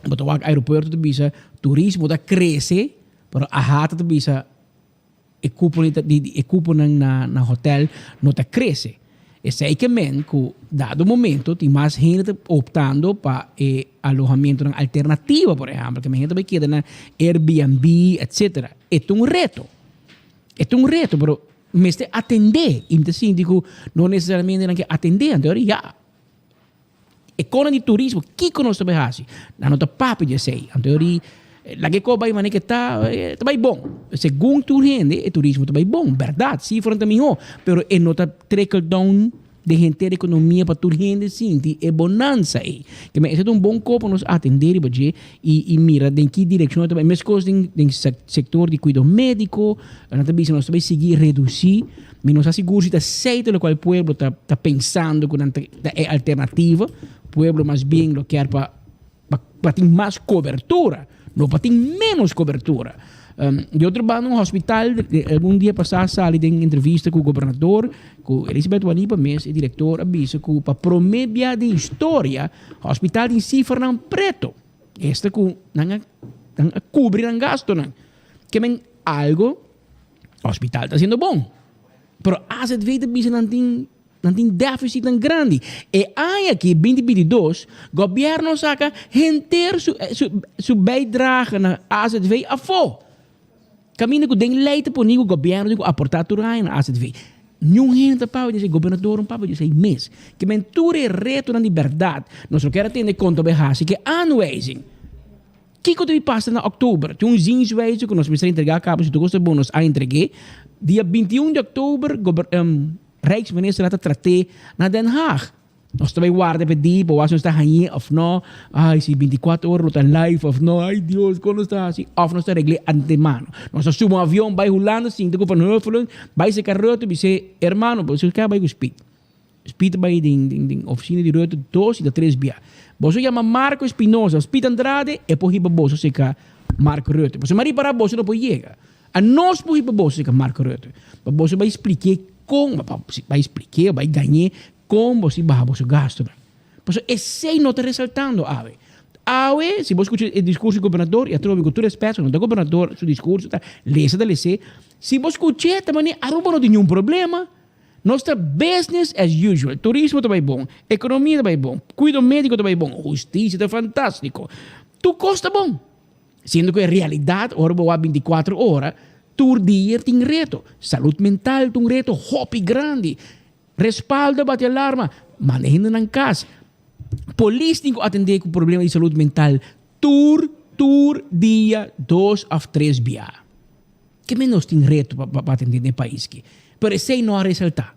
But o aeroporto bisa turismo da cresce, pero a hata bisa equipo na hotel não tá cresce. E sei que dado momento tem mais gente optando para alojamento alternativa, por exemplo, que a gente vai quedar na Airbnb, etc. É um reto. Pero me está atender, então síndico não necessariamente tem que atender, então economia de turismo, que conosco também faz? Não está papo de sei. Então, lá que vai maneira que está bem bom. Segundo tu rende, o turismo está bem bom, verdade? Sim, foram também bom. Pero não está trickle down de gente da economia para tu rende, sim, é bonança aí. Que é um bom copo nos atender e mira em que direção também. Mesmo coisa no setor de cuidado médico, nós também seguir reduzir. Mas não se seguro se está certo o qual o povo está pensando que é alternativa. O povo mais bem lo quer para ter mais cobertura, não para ter menos cobertura. Eu trabalho num hospital, algum dia passado, sali em entrevista com o governador, com Elizabeth Wanipa, mesmo, diretor, aviso que para promédia de história, o hospital em si, Fernando Preto, este que não cobre o gasto, que é algo, o hospital está sendo bom. Pero as het weten bisa não tem déficit tão grande. E aí aqui, 2022, o governo saca render sua bijdrage na AZV a fora. Caminho que tem leite por o governo de aportar tudo na AZV. Nenhum gente para dizer governador, para dizer mês. Que mentura é reto na liberdade. Nós não queremos ter conta de que aanwijzing. O que passa na outubro? Tem um zinswijze que nós precisamos entregar a cabo, se tu gosta bom, nós a entreguei. Dia 21 de outubro, Rijksminister laat het traté na Den Haag. Nós também guarda pedir, para nós está ganhando ou não. Ai, se 24 horas está live ou não. Ai, Deus, quando está assim, ou não está regle antemano. Nós subimos um avião, vai rolando, assim, com Van Huffelen, vai se carroto, e dizer, hermano, você quer vai com speed. Speed vai de oficina de roto 2 e 3 via. Você chama Marco Espinosa, Speed Andrade, e por riba você quer Marco Rutte. Você Maria para você não pode chegar. A nós pode para você que Marco Rutte. Para você vai explicar como, vai ganhar como você vai você gasto. Porque esse não está ressaltando, ave. Se você escuta o discurso do governador, eu trovo que tu respeita, não tem governador, seu discurso, lê. Se você escuta, também, Aruba não tem nenhum problema. Nossa business as usual. Turismo também bom, economia também bom, cuidado médico também bom, justiça é fantástico. Tu custa bom. Sendo que a realidade, Aruba 24 horas, tu dia tem reto. Saúde mental tem reto, hobby grande. Respaldo, bate alarma, manejando na casa. Polícia tem que atender com problema de saúde mental. Tur, dia 2 a 3 dias. Que menos tem reto para atender no país aqui. Pero esse não ressalta.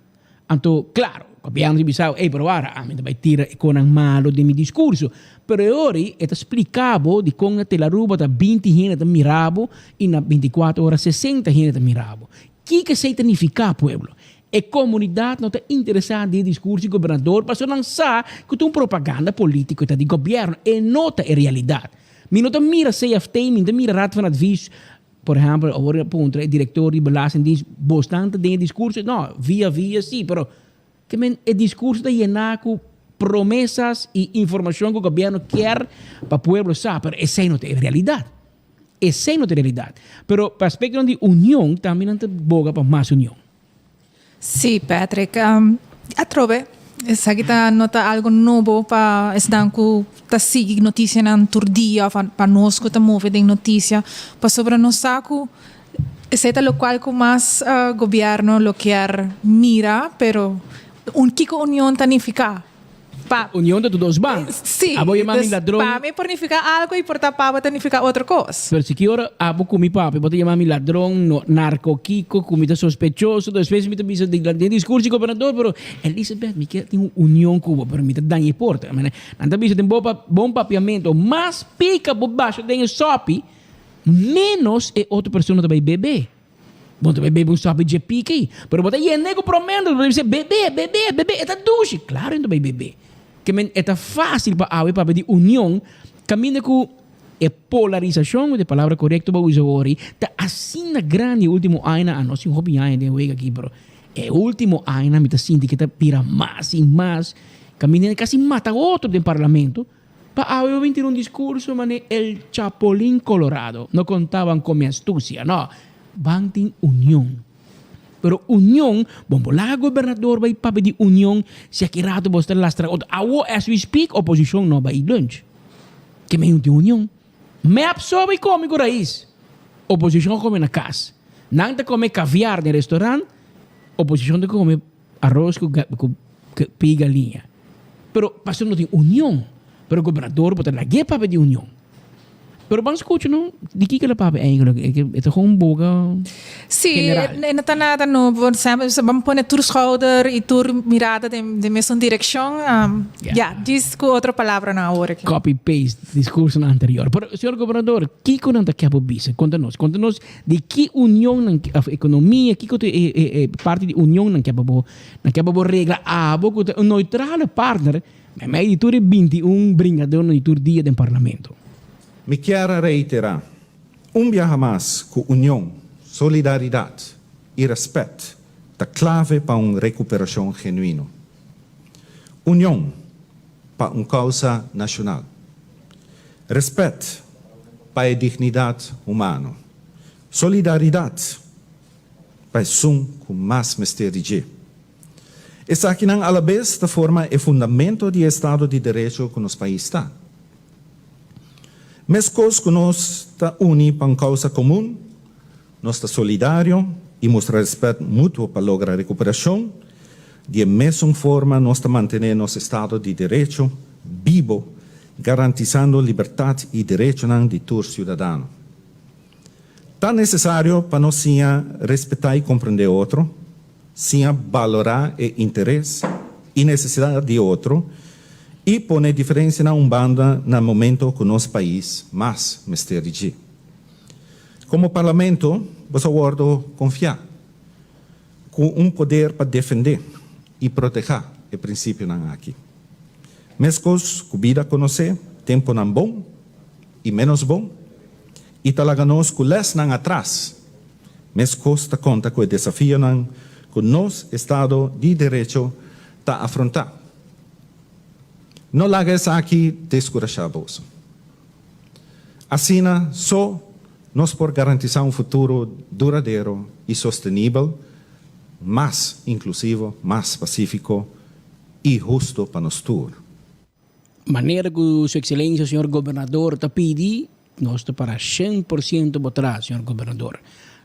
Então, claro, o governo de Bissau, pero agora, a gente vai tirar com um malo de meu discurso. Pero ora, é explicado de como a Telaruba está 20 gente mirabo e na 24 horas 60 gente mirabo. O que significa, pueblo? A comunidade não está interessada no discurso do governador para lançar que tem propaganda política do governo. E não é a realidade. Me não mira CFT, me não mira Raad van Advies. Por exemplo, agora ponto, o diretor de belasting diz bastante de discurso. Não, via, sim, pero que o discurso da IENACO promessas e informação que o governo quer para o povo saber, pero essa não é a realidade. Essa não é a realidade. Pero para aspecto de união, também não tem boga para mais união. Sim, Patrick. Eu trovo essa kita nota algo novo para estar com ta seguir notícia na turdia para nós que estamos movendo notícia para sobre nós saco esse é o qual com mais governo lo quer mira, pero kiko união tanifica. União de todos os bancos. Sim. Para mim planificar algo e por tapar planificar outra coisa. Pero se que ora abo com mi papi, pode chamar mi ladrão, narco kiko, comida sospechoso, depois me bisa de discurso governador, pero Elizabeth me quer tem uma união com pero me dá em porta, anda bisa tem bom papiamento, mas pica por baixo tem sopi, menos é outra pessoa também bebê. Bom, também bebe um sopi de pique, pero bota e nego promendo, você bebê, é tá duche, claro, ainda vai beber. Que é fácil para pedir união, caminha com a polarização, de palavra correta para usar hoje, tá assim na grande último ano, a nossa hobby ano de hoje aqui, bro. É o último ano, me tá sentindo que tá pira mais e mais, caminha quase mata outro do parlamento, para eu vir um discurso, mas el Chapulín Colorado, não contavam com minha astúcia, não, vão ter união. Pero união, bom, lá governador vai para pedir união, se aqui rato você lastra outro. As we speak, oposição não vai lunch. Que meio de união. Me absorbe comigo raiz. Oposição come na casa. Não te come caviar no restaurante, oposição te come arroz com galinha. Pero passou não tem união. Pero governador pode lá para pedir união. Pero bang escucho, não? De que ela papo é gewoon een boga. Sim, não está nada novo. Vamos pôr tur schouder e tur mirada de mesma direção. Diz com outra palavra na hora. Copy-paste, discurso na anterior. Pero, senhor governador, que não está quer bisa? Conta-nos de que união na economia, que é parte de união na quer regra, um neutral partner, mas de tur 21 bringador no tur dia do parlamento. Me quero reiterar, dia mais com união, solidariedade e respeito da clave para uma recuperação genuína. União para uma causa nacional. Respeito para a dignidade humana. Solidariedade para o com mais mistério. Essa aqui não a vez da forma é fundamento do Estado de Direito que nosso país está. Mas coisa que nós está unidos para uma causa comum, nós está solidário e mostra respeito mútuo para lograr a recuperação, de mesma forma nós está mantendo nosso Estado de Direito vivo, garantizando liberdade e direito de todo cidadão. Tá necessário para nós respeitar e compreender outro, valorar o interesse e necessidade de outro, e pôr diferença na banda no momento que o nosso país mais mistério. Como parlamento, você pode confiar com poder para defender e proteger o princípio aqui. Mas coisas que vida conhecer, tempo não bom e menos bom, E talaga nós com les nang atrás. Mas costa conta com o desafio nang que o nosso Estado de Direito está a afrontar. Não laga essa aqui descurachar a bolsa. Assim, só nós por garantizar um futuro duradouro e sustentável, mais inclusivo, mais pacífico e justo para nós todos. Maneira que Sua Excelência, o senhor governador, está pedindo, nós estamos para 100% votar, senhor governador.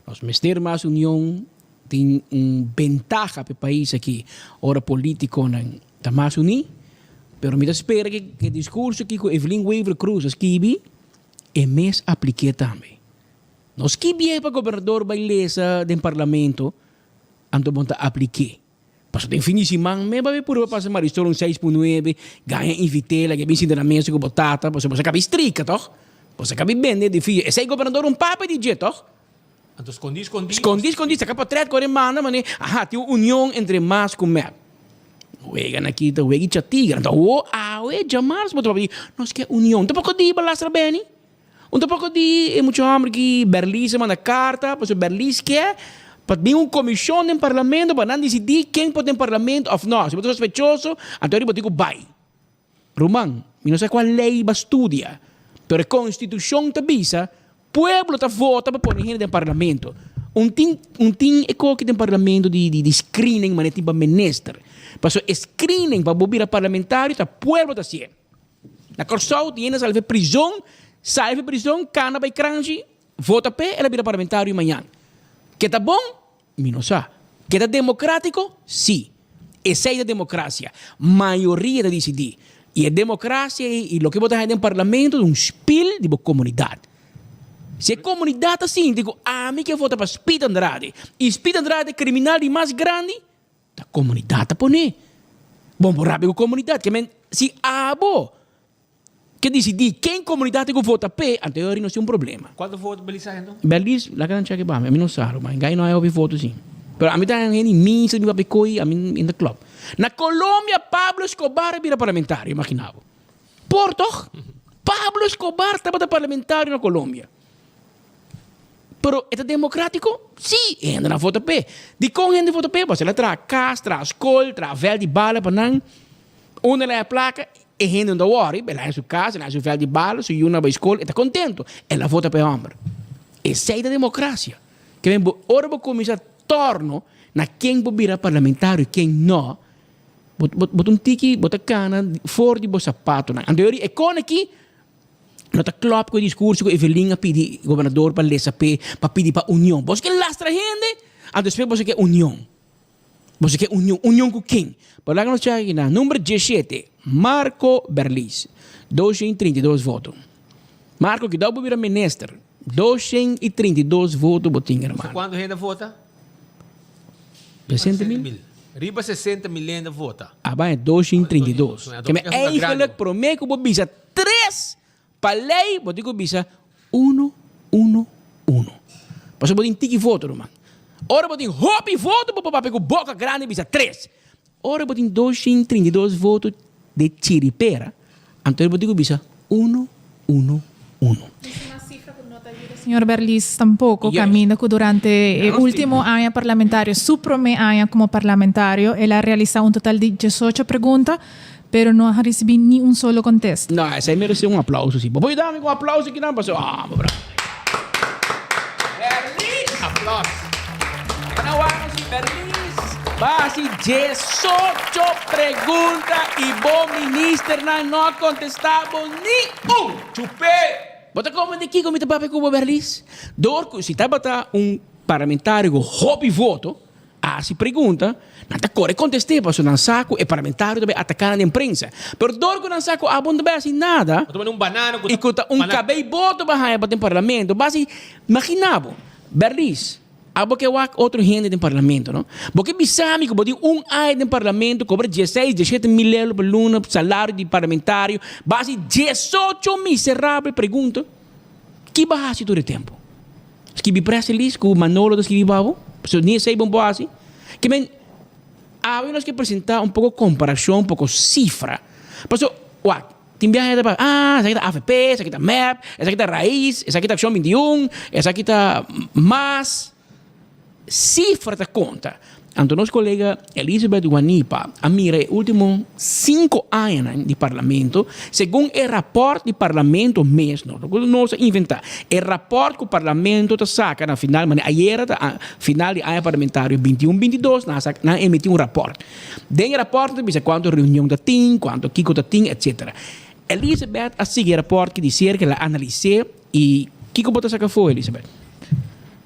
Nós mestre mais união tem ventaja para o país aqui. Ora político está mais unido, mas me espera que o discurso que o Evelyn Weaver Cruz escreve é mais aplique também. Nós que vier para o governador bailesa do parlamento, então vamos aplicar. Mas tem finíssimo, me vai por passar mais história 6.9, ganha em vitela, que é bem na mesa com batata, você acaba estrica, toh? Você acaba bem, de filho. Esse é o governador papo de jeito, toh? Então escondi. Escondi, acaba três com mana, mas tem uma união entre mais com mer. Uega aqui, uega chatiga, então jamais vou trabalhar. Nós que união, então pouco de balastra bem. Pouco de muito homem que Berlim se manda carta, porque Berlim quer para ter uma comissão no parlamento para não decidir quem pode no parlamento ou não. Se você é sospechoso, então eu digo vai. Román, não sei qual lei vai estudar, mas a Constituição te avisa, o povo está vota para pôr gente no parlamento. Tem que no parlamento de screening, mas tipo ministro. Para screening para bobir parlamentário, o povo está assim. Na Corsol, tem salve prisão, cana vai cranji, vota para ela vira parlamentário amanhã. Que está bom? Não sabe. Que está democrático? Sim. Essa é a democracia. Maioria de decidir. E a democracia e o que votar no parlamento é um spill de comunidade. Se a comunidade assim, digo, mim que vota para Speed Andrade. E Speed Andrade é criminal mais grande, a comunidade põe. Bom, rápido a comunidade. Que se que decidir quem comunidade que vota para, anterior não é um problema. Quando vota Belize então? Belize, lá que não chega para mim não sabe, mas ganho não é ouvir voto sim. Mas a mim tá em missa, me vai coi, a mim in the club. Na Colômbia, Pablo Escobar vira parlamentário, imaginava. Porto, Pablo Escobar estava parlamentário na Colômbia. Pero é democrático? Sim, ainda não vota para. De com gente vota para, você lá traz casa, traz escola, traz velho de bala para não. Uma é a placa. E gente não worry, ela em sua casa, ela em seu velho de bala, se uma vai escola, está contento. Ela vota para o homem. Essa é a democracia. Que vem, ora vou começar a torno na quem vou virar parlamentário e quem não. Bota tiki, bota cana, fora de bo sapato. Anterior, e com aqui, não está claro com o discurso que Evelyn pedi governador para ler para pedir para união. Você quer lastra gente, depois você quer união. Você quer união com quem? Para lá que nós chegamos na número 17, Marco Berlis, 232 votos. Marco, que dá para virar ministro, 232 votos, botinha, irmão. Quando a gente vota? 60 mil? Riba 60 mil vota. Vai, 232. Que me eigenlijk pro me que vou bisa 3 para lei, vou dizer bisa 1, 1, 1. Passou botin tiki voto, irmão. Ora botin hobby voto para papel com boca grande bisa 3. Ora botin 232 votos de chiripera. Então eu digo bisa 1, 1, 1. Señor Berlis tampoco camina que durante el último año parlamentario, su primer año como parlamentario, él ha realizado un total de 18 preguntas, pero no ha recibido ni un solo contesto. No, ese merece un aplauso, sí. Voy a darme un aplauso aquí, no pasó. Bravo. Berlis, aplauso. No vamos, Berlis. Basi 18 preguntas y vos, ministro, no contestamos ni un. Chupé. Bota como de aqui, como papai com o Berlis. Dorco, se está parlamentário com hobby voto, se pergunta, não está corre contestar, porque não saco é parlamentário também atacar na imprensa. Pero dorco não saco, bom também assim nada. Tomando banana, e conta cabelo voto para o parlamento. Basi, imaginava, Berlis, porque outro gente no parlamento, não? Porque bisami que pode ano no parlamento cobra 16, 17 mil euros por ano, salário de parlamentário, base 18 miserável pergunta, que base todo o tempo? Que me presta ali, que o Manolo das que vivava, se nem sei bom assim, que men, nós que apresentar pouco comparação, pouco cifra, porque timbihan kita esa kita AVP, esa kita MEP, esa kita Raiz, esa kita Action 21, esa kita MAS. Cifra ta conta. Anto nosso colega Elizabeth Wanipa, a mira último 5 anos de parlamento, segundo o rapporto de parlamento mesmo, não se inventar. O rapporto que o parlamento ta saca na final, mas ayer ta final de ano parlamentário 21-22, na emitiu rapporto. Den rapporto bisa quanto reunião da tem, quanto Kiko da tem, etc. Elizabeth a seguir rapporto que dizer que ela analisou e Kiko bota saca foi Elizabeth.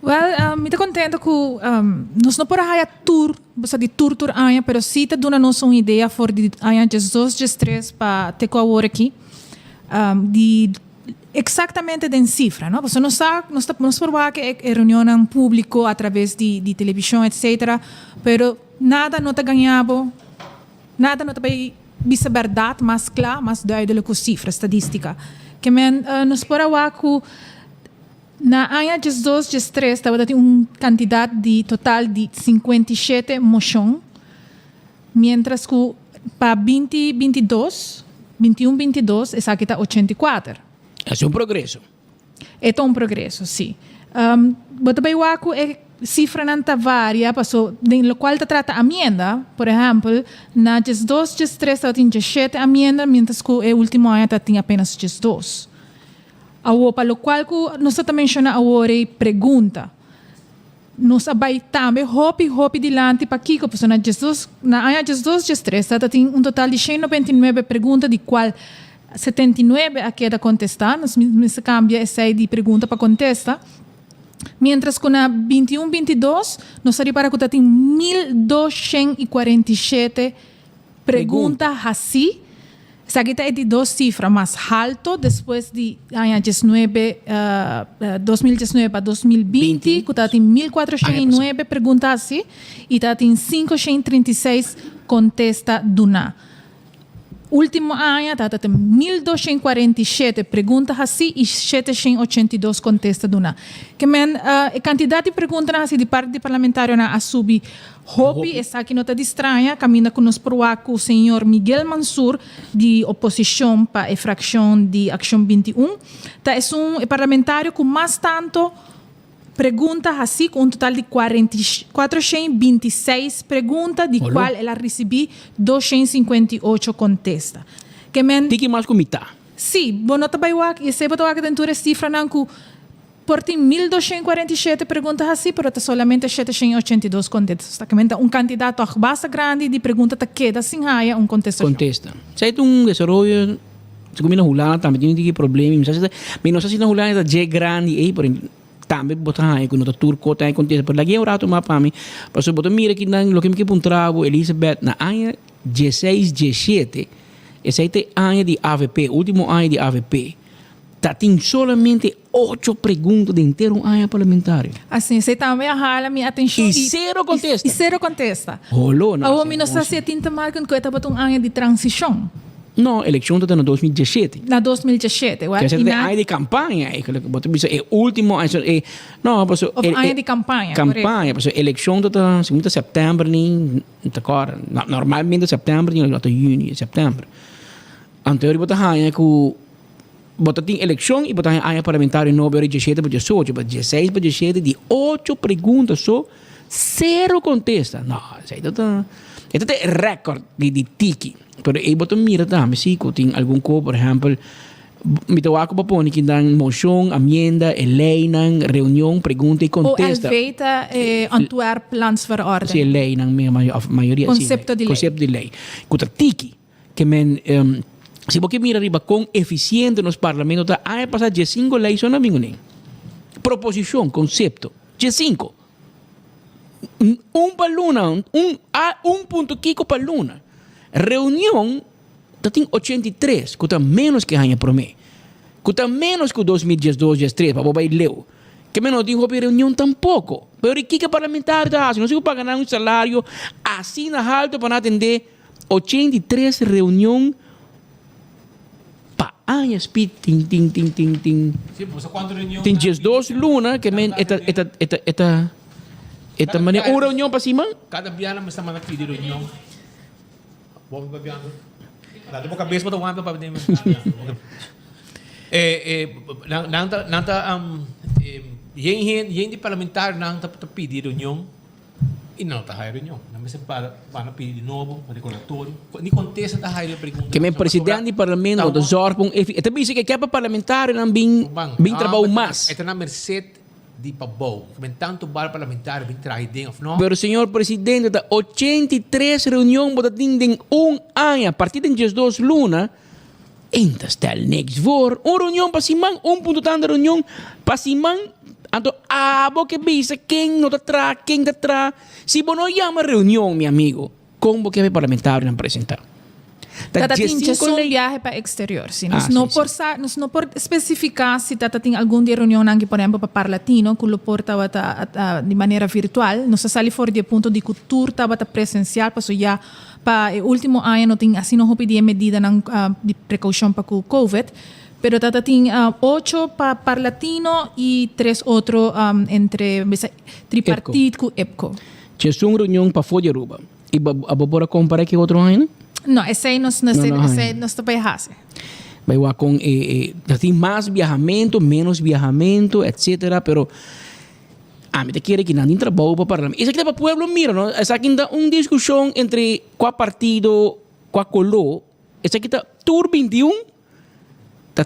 Well, me contento que nós não podemos fazer tour, basta de tour aia, pero sim te dá nos uma ideia for de aia just 2, just 3 para ter com a hora aqui, de exatamente de cifra, não? Você não sabe, nós por que é reunião público através de televisão, etc. Pero nada não te ganhava, nada não te vai bisa verdade, mais clara, mais duidelijk com cifra, estadística. Que nós por que na área de 2, de 3, estava tendo quantidade de total de 57 moções, mientras que para 2022, 21-22, essa aqui está 84. É um progresso. É um progresso, sim. Mas também o é cifra não está varia, no qual se trata amenda, por exemplo, na 2, 3 está tendo 17 amenda, mientras que o último ano está tendo apenas 2. Para o qual nós também mencionamos agora pergunta. Nós vai também hopi dilante para Kiko, porque na área de 2, de 3, tem total de 199 perguntas, de qual 79 a queda contestar, nós cambia essa de pergunta para contestar. Mientras que na 21-22, nós para que tem 1.247 perguntas assim. Essa aqui é de 2 cifras mais alto, depois de 2019 para 2020, que tem 1.409 perguntas assim, e tem 536 contestas do na. Último ano, tem 1.247 perguntas assim e 782 contestas do na. Que a quantidade de perguntas assim de parte do parlamentário a subir. Hopi, essa aqui não está estranha, caminha conosco o senhor Miguel Mansur, de oposição para a fração de Action 21. É parlamentário com mais tanto perguntas assim, com um total de 426 perguntas, de qual ela recebeu 258 contestas. Tem mais com metade. Sim, bom, não está bem, e se botar a dentro cifra, não, por tem 1.247 perguntas assim, pero solamente 782 contestas. Candidato bastante grande de perguntas que queda sem raia contestação. Contesta. Se é desenvolvimento, se combina hulana também tem problema, mas não sei se na hulana é grande aí, por também botar aí quando o turco tem contesta, por lá que é o rato mais para mim. Mas se botar mira que não, o que me pontravo Elizabeth na área 16, 17, esse aí tem área de AVP, último área de AVP. Tem solamente 8 perguntas de inteiro área parlamentar. Assim, você também arrala minha atenção. E zero contesta. E zero contesta. Rolou, não. Ou não sei se tinta marca que estava uma área de transição. Não, a eleição está na 2017. Na 2017. Que essa é a área de campanha. É o último. Não, mas área de campanha. Campanha. Mas a eleição está em setembro, normalmente setembro, até junho, setembro. Anterior, botar a área que botar tem eleição e botar a área parlamentar não vai 17 para 18, para 16 para 17 de 8 perguntas só, zero contesta. Não, isso aí é recorde de tiki. Pero aí botar mira também, se tem algum coisa, por exemplo, me dá o para pôr que dá moção, amenda, lei, reunião, pergunta e contesta. Ou feita Antwerp plans voor orde. Sim, lei, a maioria. Conceito de lei. Conceito de lei. Contra tiki, que se você mira arriba com eficiente nos parlamentos, há passar de 5 leis só não vinho nem. Proposição, conceito, de 5. Para luna, ponto quico para luna. Reunião, tem 83, que está menos que a promê. Que está menos que o 2012, 2013, para bobar leu. Que menos tem reunião tampouco. Pero o que parlamentar dá? Se não se pagar um salário, assim na alta para atender 83 reuniões. Ai, speed, ting. Tem 12 luna, que esta maneira, uma reunião para cima? Cada biana me está mandando pedir reunião. Dati mo kabis mo ito, wala pa din. Yung di parlamentar nang tapidi rin yung inaltahay rin yung. Namisan para pidi di novo, recolatorio. Ni contesta tahay rin pergunta. Que may presidente do parlamento, do zorpong ito bisi que pa parlamentar nang bing trabalho mas. Ito na merced di pabaw. Kung tanto bar parlamentar bing trading of no. Pero senhor presidente, da 83 reunião botating ding ano, a partir de 2 luna, ainda está el next vor. Reunião pasimang, ponto tanda reunião pasimang, anto abo que bisa quem não tá quem tá. Se bono llama reunião, meu amigo, como que é parlamentar não apresentar. Tatating um viaje para exterior. Si nos no por especificar si tatating algum de reunião aqui, por exemplo, para Parlatino, que lo porta de maneira virtual, nos sali fora de ponto de cultura estava presencial, passo já para o último ano não tem assim não pedir medida de precaução para o COVID. Pero tatating 8 para Parlatino e 3 outros entre tripartite com EPCO. Tinha uma reunião para fora de Aruba. E a bora comparar que outro ano? Não, esse aí não está para errar. Vai lá com tem mais viajamento, menos viajamento, etc. Pero a mim te quer que não trabalho para parlamento. Isso aqui é para o pueblo mira, não? Essa aqui é uma discussão entre qual partido, qual color. Essa aqui é Tour 21.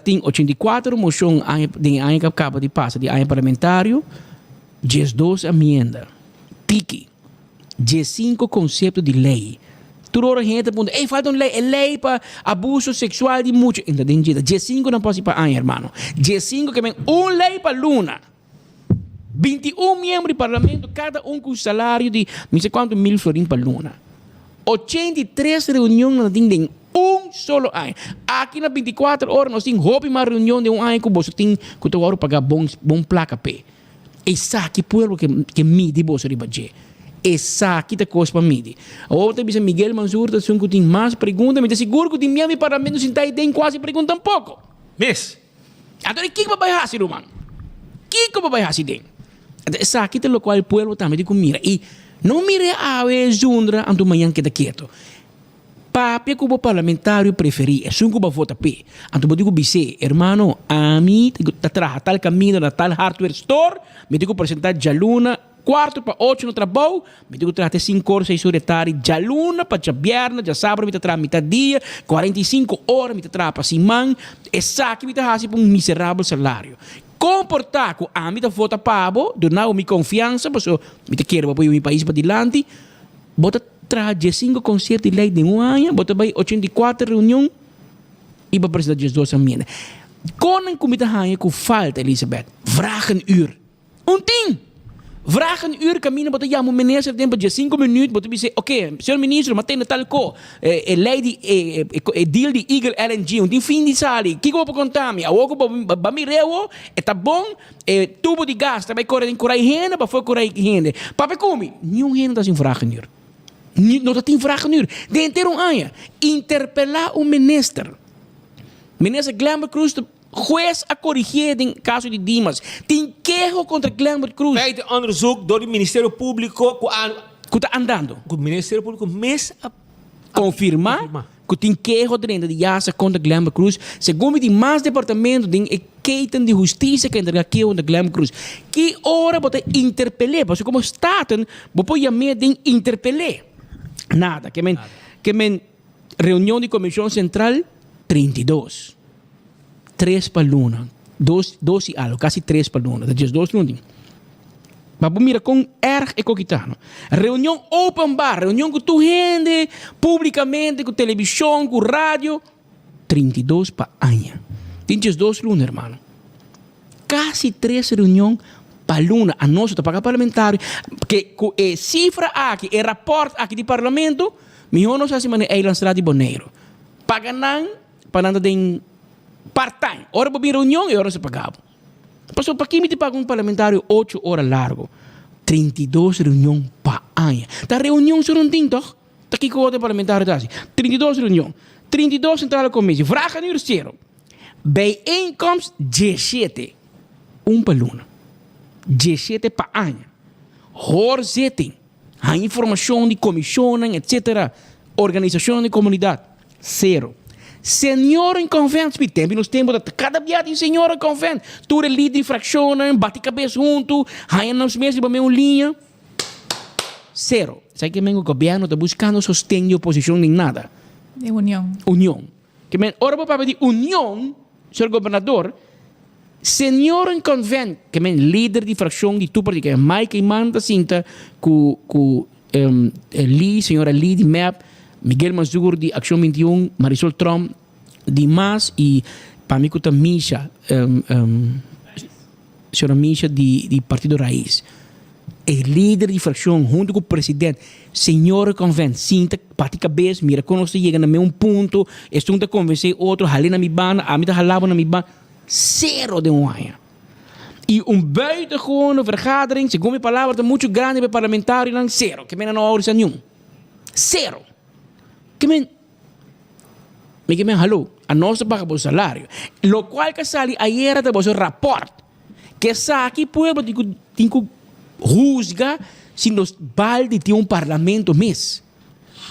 Tem 84 moção de ano que acaba de passar, de ano parlamentário, 12 emenda, tiki, 15 conceito de lei. Toda a gente pergunta, falta uma lei, é lei para abuso sexual de muitos. Então, tem jeito, 15 não pode ir para ano, irmão. 15 que vem uma lei para luna. 21 membros do parlamento, cada com salário de não sei quanto mil florins para luna. 83 reuniões não tem solo ano. Aqui na 24 horas nós temos uma reunião de ano que você tem que tu agora pagar bom placa P. Essa aqui pueblo que mide você ribaje. Essa aqui tá coisa para midi. Outra vez Miguel Mansur tá que tem mais perguntas, mas seguro que tem meu parlamento sem tá tem quase pergunta um pouco. Miss. Agora que vai baixar se Roman? Que vai baixar se tem? Essa aqui tá o qual o pueblo também digo mira e não mire a Zundra anto manhã que tá quieto. Papi como parlamentário preferi é só que vota P. Anto digo bise, hermano, a mim tá tal caminho na tal hardware store, me digo apresentar Jaluna 4 para 8 no trabalho, me digo tratar 5 horas, 6 horas de tarde, Jaluna para já viernes, já sábado, me tratar mitad dia, 45 horas, me tratar para semana, essa aqui me tratar para miserável salário. Comportar com a mim vota pabo, donar minha confiança, porque me quero para o meu país para dilante, bota trazer 5 concertos de lei de ano, bota vai 84 reuniões e para apresentar 12 emendas. Quando a comida hanha com falta, Elisabeth, vragen uur. Ting! Vragen uur caminho, bota já, o ministro tem para 5 minutos, bota dizer, ok, senhor ministro, mas tem tal co, lei de deal de Eagle LNG, tem fim de sali, que eu vou contar me, a oco para me rewo, tá bom, tubo de gás, vai correr em correr renda, para foi correr renda, papai come, nenhum renda tá sem vragen uur. Não tem vragen uur. De inteiro ano, interpelar o ministro. Ministro Glamber Cruz, juez a corrigir em caso de Dimas. Tem queijo contra Glamber Cruz. Feito onderzoek door o Ministério Público que está andando. O Ministério Público mês a confirmar que tem queijo dentro de Yasa contra Glamber Cruz. Segundo de mais departamento de Keitan de Justiça que entrega queijo contra Glamber Cruz. Que hora você interpelar? Porque como Staten, você pode chamar de interpelar. Nada. Que men reunião de Comissão Central, 32. 3 para luna. 2 e algo, quase 3 para luna. Das 2 lunas. Mas mira, com erg ecoquitano. Reunião open bar, reunião com tu gente, publicamente, com televisão, com rádio. 32 para ano. Tem 2 lunas, irmão. Quase 3 reuniões para luna. A nós, para pagar parlamentário, que cifra aqui, e rapport aqui do parlamento, melhor não se assim, é lançar de Boneiro. Paganan, para nada de part-time. Ora, para reunião, e ora se pagava. Passou para quem me paga parlamentário 8 horas largo. 32 reuniões para ano. Da reunião só não tem, toch? Tá aqui com o parlamentário, tá assim. 32 reuniões. 32 central comissão. Vragen uur zero. Bijeenkomst 17. Para luna. 17 para ano. Hoorzitting. A informação de comissão, etc. Organização de comunidade. 0. Senhor em convento, tempo nos tempos da cada dia de senhor em convento, tu é líder de fracciona, bate cabeça junto, aí nos meses para minha linha. Zero. Sabe que o governo está buscando sustento e oposição nem nada. De união. União. Que ora para de união, senhor governador, senhor em convento, que líder de fração de tu partido, que é Mike e Manda Cinta, com Lee, senhora Lee de MEP, Miguel Mazur de Ação 21, Marisol Trump de MAS e para mim que Misha, senhora Misha de Partido Raiz. É líder de fração junto com o presidente. Senhor convento, sinta, bate cabeça, mira quando você chega no mesmo ponto, estou a convencer outro, halei na minha banda, a minha halava na minha banda. Zero de um ano. E buitengewone vergadering, segundo minha palavra, é muito grande para parlamentario, não zero. Que não há nenhum. Zero. Que hallo, a nossa paga o salário. Lo qual que sali ayer de vosso rapport, que sa aqui pueblo tem que juzgar se nos balde de parlamento mês.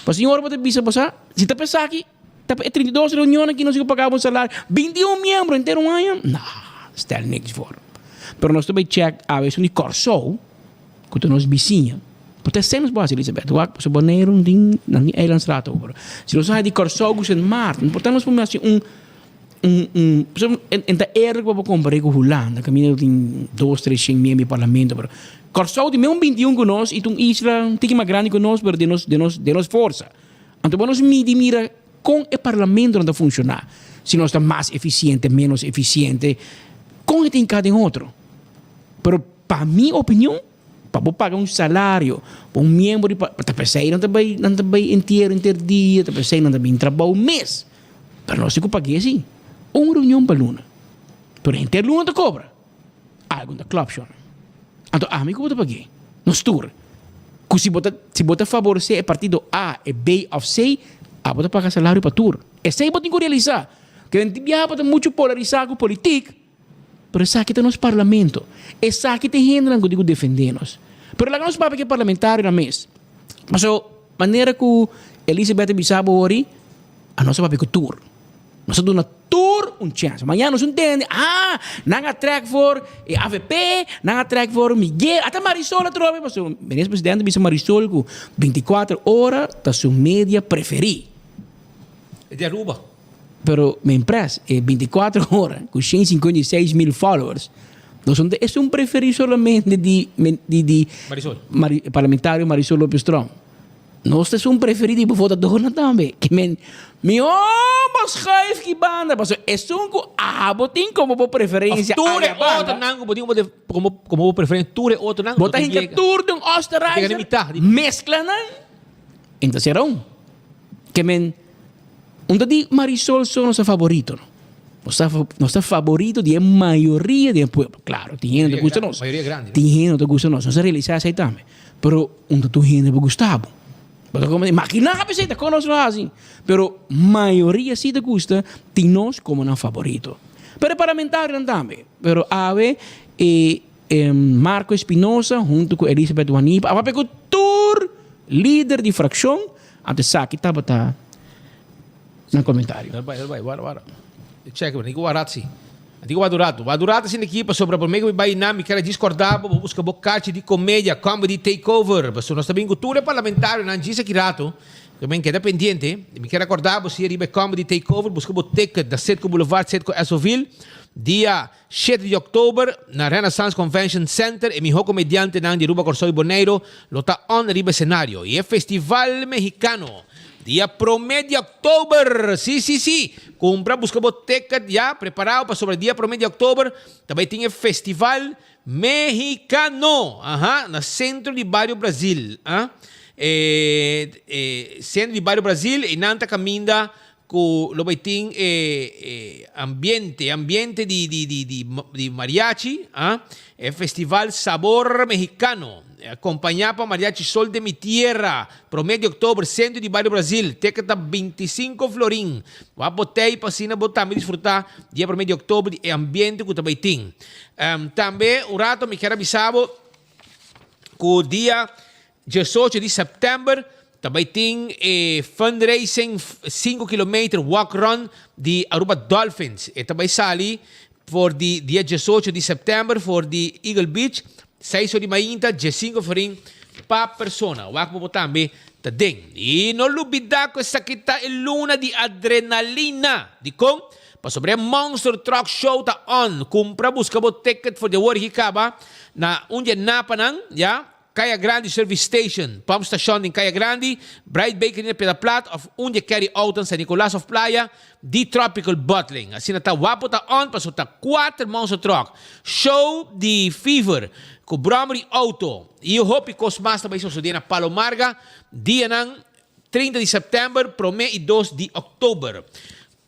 Mas senhor, você pensa, se está pensando aqui, 32 reuniões aqui, nós pagamos salário, 21 membros inteiro um ano? Não, está niks voor. Pero nós também check a vez de Corsou, que nós vizinha. Porque sem nos boas, Elizabeth, o que você boneiro não tem na Eilandsstraat over. Se nós de Corsou, que é Maarten, portanto nós podemos assim en da erg wat we comprar com Holanda, caminho tem 2, 3 100 membros do parlamento, pero Corsou de mesmo 21 conosco e um Isla um tique mais grande conosco, pero de nos força. Então nós mira com o parlamento não funcionar. Se nós está mais eficiente, menos eficiente, com tem cada outro. Pero para minha opinião, para pagar salário para membro de para pensar não também inteiro dia, para pensar não também trabalho mês. Para nós que paguei assim, reunião para luna. Pero inteiro luna te cobra. Algo da club show. Então a mim como te paguei? Nos tour. Que se bota favorecer o partido A e B of C, a bota pagar salário para tour. Esse aí bota realizar. Que a gente viaja muito polarizado com política. Pero essa aqui está no parlamento. Essa aqui tem gente que digo defender-nos. Pero lá nos papéis que parlamentário na mesa. Mas a maneira que Elizabeth Bissabo ori, a nossa papel que tour. Nós damos uma tour chance. Amanhã nós entendemos, não há track for AVP, não há track for Miguel, até Marisol trove, mas o ministro presidente disse Marisol com 24 horas da sua média preferida. É de Aruba. Pero minha empresa é 24 horas, com 156 mil followers. Então, é um preferido solamente de Marisol. Parlamentário Marisol Lopes Trump. Nós temos um preferido de votador também. Que mas raiva que banda. Mas é um tem como preferência. Tudo é outro não, como preferência. Tudo é outro não. Bota gente tudo de Oostenrijker. Mescla não. Então será que onde de Marisol são nosso favorito. Nosso favorito de maioria do povo. Claro, tem gente que gosta de nós. Maioria grande. Tem gente que gosta de nós. Não se realiza isso aí também. Pero onde tu gente que Gustavo. Imagina que você conosco assim. Pero maioria sim te gusta, tem nós como não favorito. Pero parlamentário também. Pero ave Marco Espinosa junto com Elizabeth Wanipa, a pegou tour líder de fração, até aqui estava no comentário. Bora. Check, digo Waratsi. Digo Wadurato sin equipa sobre por meio vai na me quer discordar, vou buscar bocate de comédia, comedy takeover, mas nós também cultura parlamentar, não diz aqui rato. Também queda pendiente, me quer acordar, você ir comedy takeover, buscar o ticket da Setco Boulevard, Setco Esoville, dia 7 de outubro, na Renaissance Convention Center, e mi comediante na de Ruba Corsou e Boneiro, lota on riba cenário, e é festival mexicano. Dia 1 de outubro, sim. Compra, busca boteca já preparado para sobre dia 1 de outubro. Também tem festival mexicano, no centro de Bairro Brasil. Centro de Bairro Brasil e nanta caminda com lo vai ter ambiente de mariachi. É festival Sabor Mexicano. Acompanhar para Mariachi Sol de Mi Tierra, 1 de outubro, centro de Bairro Brasil, teca 25 florim. Vai botar e passina, botar, me desfrutar, dia 1 de outubro, é ambiente que também tem. Também, o rato, me quero avisar, que o dia 18 de setembro, Também tem fundraising 5 km walk run de Aruba Dolphins. E também sali for the dia 18 de setembro for the Eagle Beach. 6 de mainta, 15 forin pa persona. Wak mo também tá ding. E não lubida ko sa kita iluna di adrenalina. Di kong pa sobre Monster Truck Show ta on. Kumpra busca mo ticket for the war hikaba na unja napa nang, ya. Kaya Grande Service Station, pump station in Kaya Grande, Bright Bakery in Pedaplat of Unja Carry Out San Nicolas of Playa, di Tropical Bottling. Assim na wapo ta on, paso ta 4 Monster Truck. Show the Fever, com Bromley Auto. E eu hope que os mais também suceder na Palomarga, dia ng 30 de setembro, pro mês e 2 de outubro.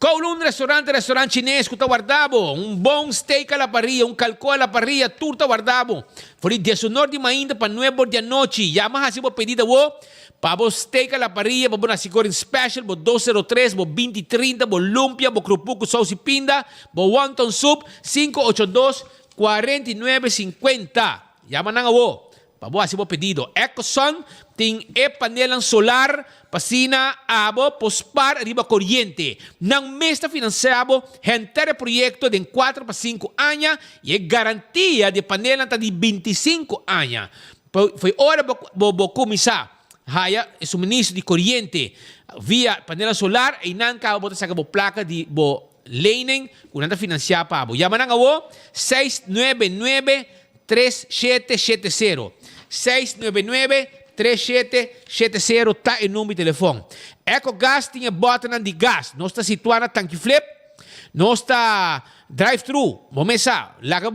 Kowloon restaurante chinês, kuta guardabo, bom steak à la parrilla, calco à la parrilla, turta guardabo. Por el 19 de mainda para 9 de noche, llama así por pedida wo, pavo steak à la parrilla, bo nasi goreng special, bo 203, bo 2030, bo lumpia, bo krupuku sauce pinda, bo wonton soup, 582-4950. Llama nang wo. Pabo así por pedido. Ecoson ting panelang solar pasina abo pospar riba corriente. Nang mesta financiado hentere proyecto de 4 para 5 años y garantía de panelang de 25 años. Foi hora bo kumisa haya suministro de corriente via panela solar e nan ka bo sa placa de bo lening kunanta financiar pa abo. Yaman ang awo 699-3770. 699-3770 tá em número de telefone. EcoGas tinha bota de gás. Nós está situado na tanque flip. Nós está drive-thru. Momesa, lá que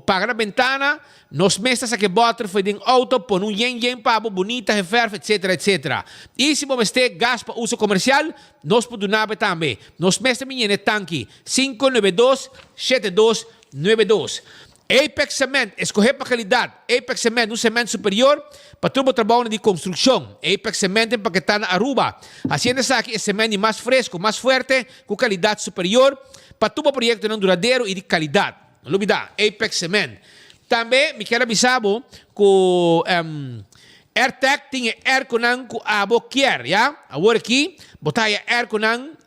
paga na ventana. Nós mestas aqui bota foi de auto, por yen pabo bonita, referve, etc. E se você tem gás para uso comercial, nós podemos também. Nós mestas minha tanque 592-7292. Apex Cement, escolher para qualidade. Apex Cement, um cimento superior para todo o trabalho de construção. Apex Cement em Paquetá, Aruba. Hacienda aqui é cimento mais fresco, mais forte, com qualidade superior para todo o projeto não duradouro e de qualidade. Não olvidar, Apex Cement. Também, me quero avisar que AirTech tinha air com abo kier, ya? Agora aqui, botar air com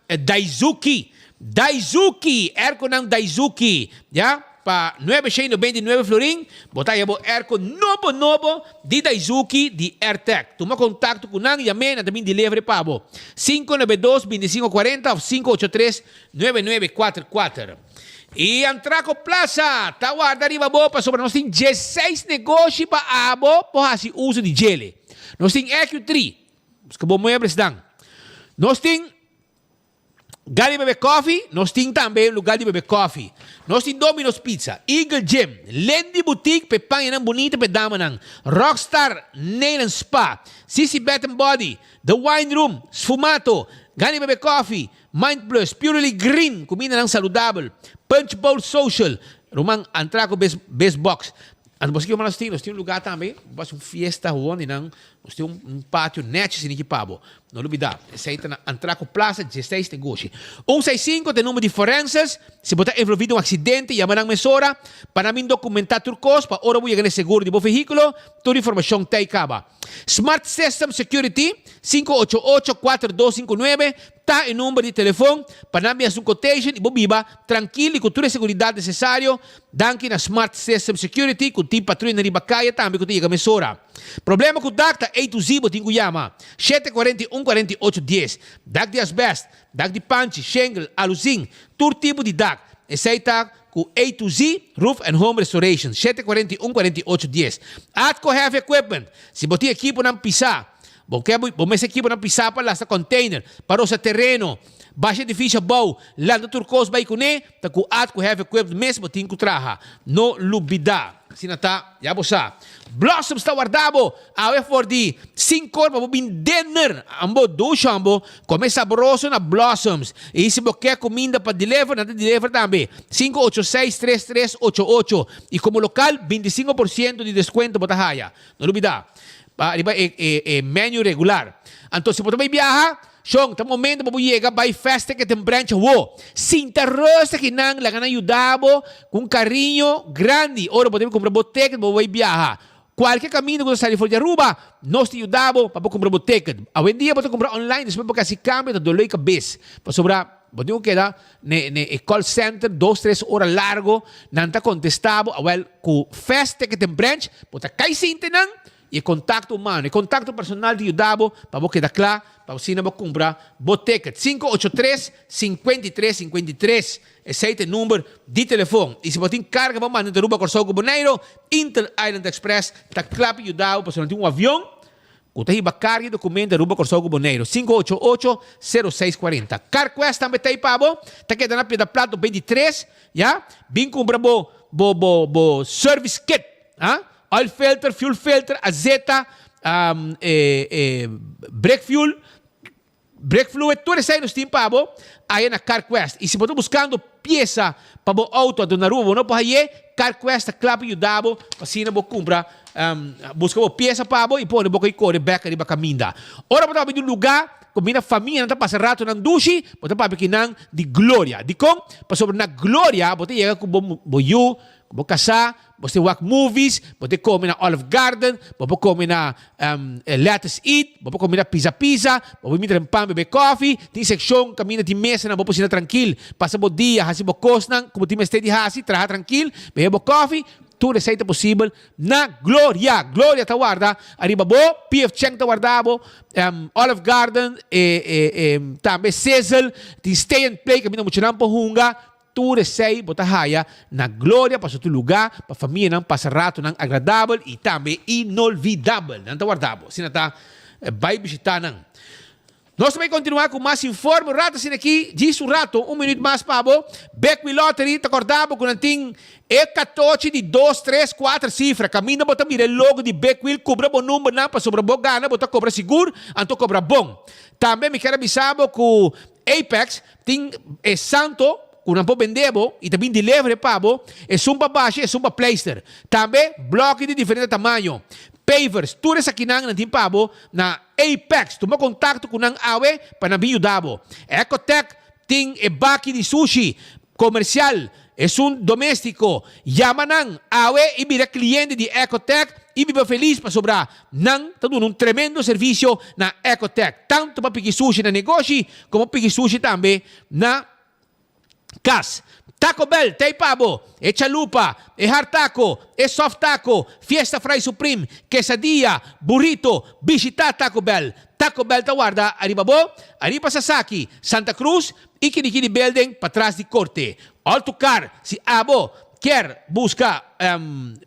Daisuki. Air com Daisuki, ya? Pa 999 florin, botar yabo aircon novo di Daisuki di AirTech. Toma contato com nang yamen na também delivery pa abo. 592-2540 ou 583-9944. E Antraco Plaza, tawar dari babo pa sobre nós tem 16 negócios pa abo po hasi uso de gele. Nós tem EQ3, os que bom muebles dang. Nós tem Gali Bebe Coffee, nós temos também lugar de beber coffee. Nós temos Domino's Pizza, Eagle Gym, Lendi Boutique, pepang yan bonita pe dama nang Rockstar Nail and Spa, CC Bath and Body, The Wine Room, Sfumato, Gali Bebe Coffee, Mind Plus, Purely Green, comida nang saludable, Punch Bowl Social, Rumang Antraco Best Box. Ano ba nós temos um lugar também, nós temos fiesta onde nós temos pátio net sin equipado. Não olvidar, esse aí na Antraco Plaza, 16 negócio. 165 tem número de forenses, se botar envolvido um acidente, yaman ang mesora, para mim documentar turcos, para ora buya ganhar seguro de bo veículo, toda informação te acaba. Smart System Security, 588-4259, tá em número de telefone, para enviar um quotation e bobiba, tranquilo, com toda a segurança necessária, danke na Smart System Security, com team patrulha na Ribacaya, também com tiga mesora. Problema com dacta, A to Z, botinho yama, 741-4810, DAC de asbest, DAC de panche, shingle, alucin, todo tipo de DAC, aceita com A to Z, Roof and Home Restoration, 741-4810. Atco Heavy Equipment, se botinho equipo não pisar, bom esse equipo não pisar para lá sa container, para o sa terreno, baixa edifício bom, lá no turcos vai com tá com Atco Heavy Equipment mesmo tem que traha, no lubida. Sinata, ya bosa. Blossoms ta guardabo, awe for di 5 para bin dinner, ambo do chambo, come saboroso na Blossoms. E se você quer comida para deliver, nada deliver também. 586-3388. E como local, 25% de desconto para haya. Não olvida. É menu regular. Então, se você vai viajar, Shong, ta momento pa buyega by festa que tem branch wo. Sinta rosa que nang lagan ayudabo com carinho grande. Ora podemos comprar boteca, bo vai viajar. qualquer caminho que você sai fora de Aruba, nós te ajudamos para comprar o ticket. Hoje em dia, você comprar online, depois você se cambia, tá dolor de cabeça. Para sobrar, você queda no call center, 2-3 horas largo, não está contestado, com fast ticket em branch, você cai sinta não, e contato humano, e contato personal de ajudamos, para você quedar claro, para você não comprar o ticket. 583-5353. Esse é o número de telefone. E se você encarga, vamos mandar Aruba Corsogo Bonaire, Inter Island Express, está claro para ajudar, para você não tem um avião, você tem carga e documento Aruba Corsogo Bonaire. 588-0640. CarQuest também está aí, Pabo. Está quedando na pia da Plato 23, já? Vim comprar o service kit, oil filter, fuel filter, azeta, brake fluid, tudo isso aí nos tem, Pabo, aí na CarQuest. E se você está buscando peça para o auto do Aruba, não pode ir, CarQuest, claro, ajudar, para assim não comprar, busca uma peça, Pabo, e põe boca e corre, beca, riba caminda. Ora, você vai um lugar, com minha família, não está passando rato na dushi, você vai aqui de glória. De como? Para sobre na glória, você chega com o you, com o casar, você watch movies, você come na Olive Garden, você come na Lettuce Eat, você come na Pizza, você mitra pão, bebe coffee, tem seção, caminha de mesa, você pode tranquilo, passa o dia, hasi o cosnan, como tem este de hasi, traja tranquilo, bebe coffee, tudo receita possível na Glória. Glória está guarda, arriba bo, PF Cheng está guardado, Olive Garden, também Cecil, tem Stay and Play, caminha muito não pohunga, tudo sei, bota raia na glória para seu lugar, para a família não passar rato não agradável e também inolvidável, não está guardável. Se não está, vai visitar não. Nós também continuar com mais informe, rato assim aqui, diz um rato, minuto mais, Pabo. Beckwith Lottery, está acordado com um E14 de 2, 3, 4 cifras. Caminha, bota mira logo de Beckwith, cobra bom número, não, para sobrar bom gana, bota cobra seguro, então cobra bom. Também me quero avisar com Apex, tem santo, que não pode vender, e também de livre, Pabo, é um para baixo, é um para pleister. Também, bloco de diferente tamanho. Pavers, tudo isso aqui não tem, Pabo, na Apex. Toma contato com a AWE para não ajudar. Ecotech tem baki de sushi comercial, é doméstico. Llama não AWE e vira cliente de Ecotech e vive feliz para sobrar. Não, está dando tremendo serviço na Ecotech. Tanto para pedir sushi na negócio, como pedir sushi também na Cas. Taco Bell, tem Pabo, e chalupa, e hard taco, e soft taco, Fiesta Fry Supreme, quesadilla, burrito, visita Taco Bell. Taco Bell ta guarda, arriba bo, arriba Sasaki, Santa Cruz, e Kinikini Building, para trás de corte. Alto car, si abo, quer busca,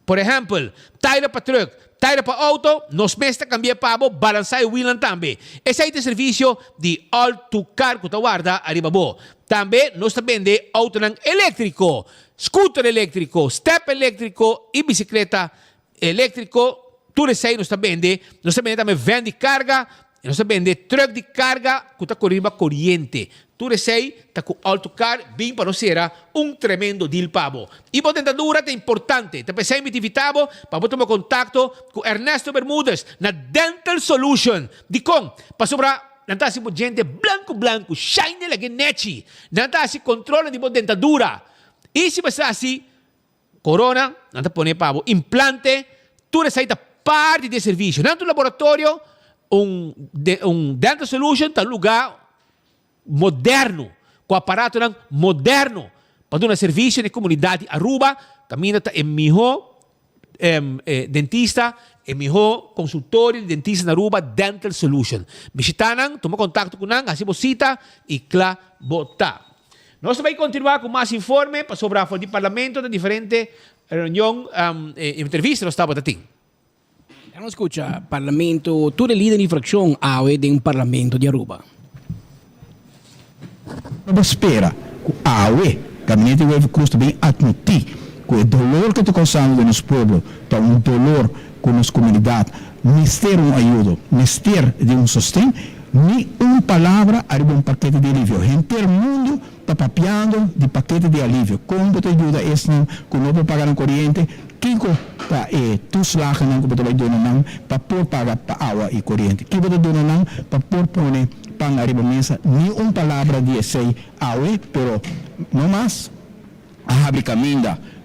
por exemplo, tire para truck, tire para auto, nos mesta cambia Pabo, balançar o wheel também. Esse é o serviço de Alto car que ta guarda, arriba bo. Também nós vendemos auto elétrico, scooter elétrico, step elétrico e bicicleta elétrico. Tudo isso aí nós vendemos. Nós também vende carga, nós vendemos truck de carga que está correndo corrente. Tudo isso aí está com autocar, bem para nós ser tremendo deal, Pabo. E a tentadura é importante. Também se invitado para tomar contato com Ernesto Bermúdez na Dental Solution. De com, para sobrar não está gente branco, shiny like nechi. Não está controla de dentadura. E se você assim, corona, não está poner Pabo, implante, tudo isso aí está parte de serviço. Não é um laboratório, dental solution, está lugar moderno, com aparato moderno, para dar um serviço na comunidade Aruba, também está melhor dentista, é melhor consultório de dentista na Aruba Dental Solution. Visitaram, toma contato com nang, assim cita e claro, botar. Nós vamos continuar com mais informe sobre o parlamento de diferentes reuniões, entrevistas no estado de Tatim. Não escuta, parlamento, tu é líder de fração AWE de parlamento de Aruba. Mas espera, a AWE, gabinete wave custa bem admitir que o dolor que está causando nos pueblos, é um dolor com as comunidades, mister ajuda, mister de sostén, ni uma palavra arriba um paquete de alívio. Gente do mundo está papeando de paquete de alívio. Como te ajuda esse com não pagar a corrente, Kiko tá tu slagen não que vai donar não para por pagar para água e corrente. Que vai donar não para por pôr pão arriba mesa, ni uma palavra de esse AWE, pero não mais a abre caminho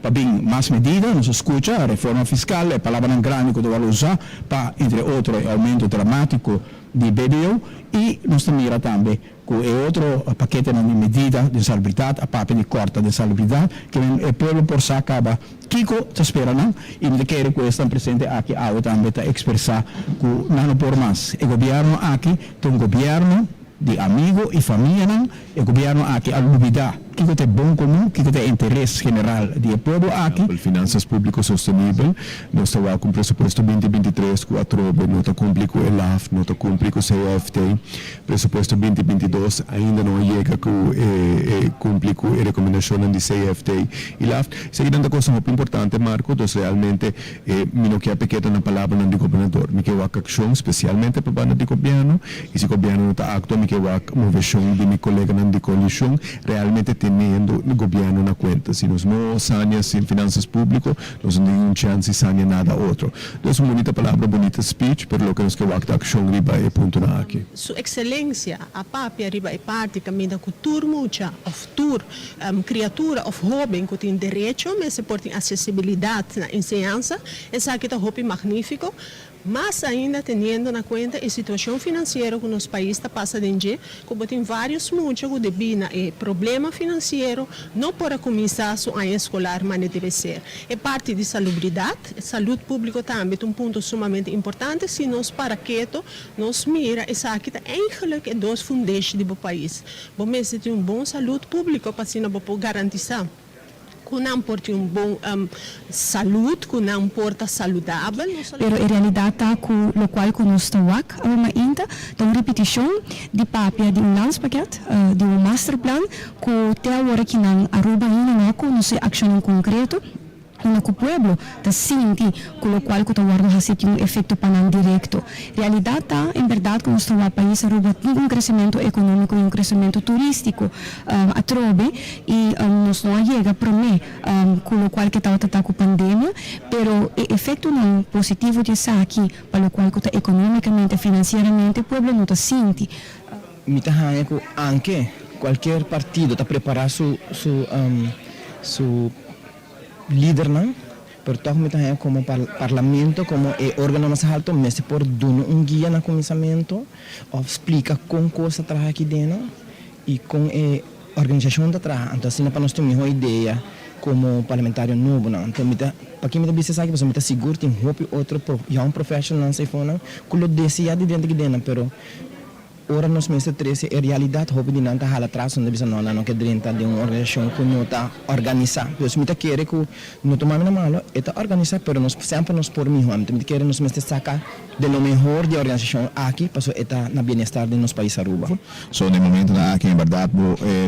para bien más medidas, nos escucha, reforma fiscal, la palabra grande que va a usar para, entre otros, aumento dramático de BBO e nos mira também com outro paquete de medidas de salubridade, a parte de corta de salubridade, que o povo por sa acaba Kiko te espera não e me quer que estão presente aqui ao também para expressar que não por mais o governo aqui tem um governo de amigo e família não o governo aqui a lubida que tem bom comum que tem interesse general do povo aqui finanças públicas sustentáveis nós estamos com o pressuposto 2023 que atrobe não está cumprir com o ELAF não está cumprir com o CFT pressuposto 2022 ainda não chega com cumprir com a recomendação do CFT e ELAF seguida uma coisa muito importante Marco então realmente me não quer pequena na palavra do governador me quer uma ação especialmente para o do governo e se o governo não está actuando me quer uma moção de meu colega de coalição realmente teniendo o governo na conta. Se nós não saneamos em finanças públicas, nós não temos chance de sanear nada outro. Então, é uma bonita palavra, bonita speech, pero lo que nos quer a ação riba é ponto na aqui. Sua Excelência, a papia riba é parte caminho com turmucha, of tur, criatura, of jovem que tem direito, mas por tem acessibilidade na ensinança, essa aqui é um magnífico. Mas ainda tendo na conta a situação financeira que nosso país está passando, como tem vários muitos que devem problema financeiro, não para começar a ano escolar, mas deve ser. É parte de salubridade, saúde pública também é um ponto sumamente importante, se nós para quieto, nós mira essa aqui é eigenlijk dois fundamentos do país. Bom, mas tem bom saúde pública para se não garantizar. Que não porta bom saúde, que não porta saudável. Pero em realidade está com o qual que nós estamos aqui, ainda tem uma repetição de papel de landspakket, de masterplan, que até agora que não Aruba ainda não sei ação concreta. No pueblo está sinti com o qual que está guardando um efeito panam direto. Realidade está, em verdade, que nós estamos país Aruba tem crescimento econômico e crescimento turístico a trobe e nós não chega para mim com o qual que está com a pandemia, pero o efeito não positivo de essa aqui para o qual que está economicamente, financeiramente, o pueblo não está sinti. Me está que anche qualquer partido está preparado su líder não, pero também está como parlamento, como órgão mais alto, mas por dar guia no começamento, ou explica com coisa atrás aqui dentro e com a organização de atrás. Então, assim, para nós ter uma ideia como parlamentário novo, não. Então, para quem me dá aqui, você me está seguro, tem outro young professional, se for não, que lo deseja de dentro aqui dentro, pero ora nos meses 13 é realidade houve de não estar atrás onde bisa não que dentro de uma organização que não está organizada. Então se me quer que não tomamos na mão está organizada, pero nós sempre nos por mim, me quer nos meses sacar de lo mejor de organização aqui para está na bem-estar de nosso país Aruba. So no momento aqui em verdade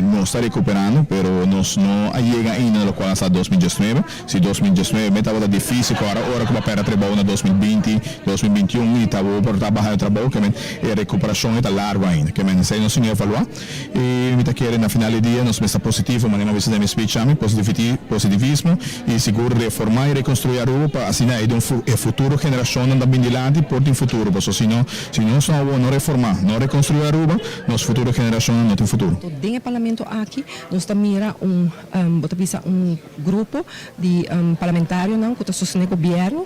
não está recuperando, pero nós não chega ainda no qual está 2019. Se 2019 me estava difícil agora que vai para trabalhar na 2020, 2021 e estava por trabalhar trabalho que a recuperação está largo ainda, que men sei não se evaluar e me quer na final do dia nós está positivo, mas não vai ser meu speech positivismo e seguro reformar e reconstruir Aruba assim é um futuro geração da bindilante em futuro, porque se não não reformar, não reconstruir Aruba, nosso futuro geração não tem futuro. Dentro do parlamento aqui, nós mira um grupo de parlamentários não que está sustentando o governo,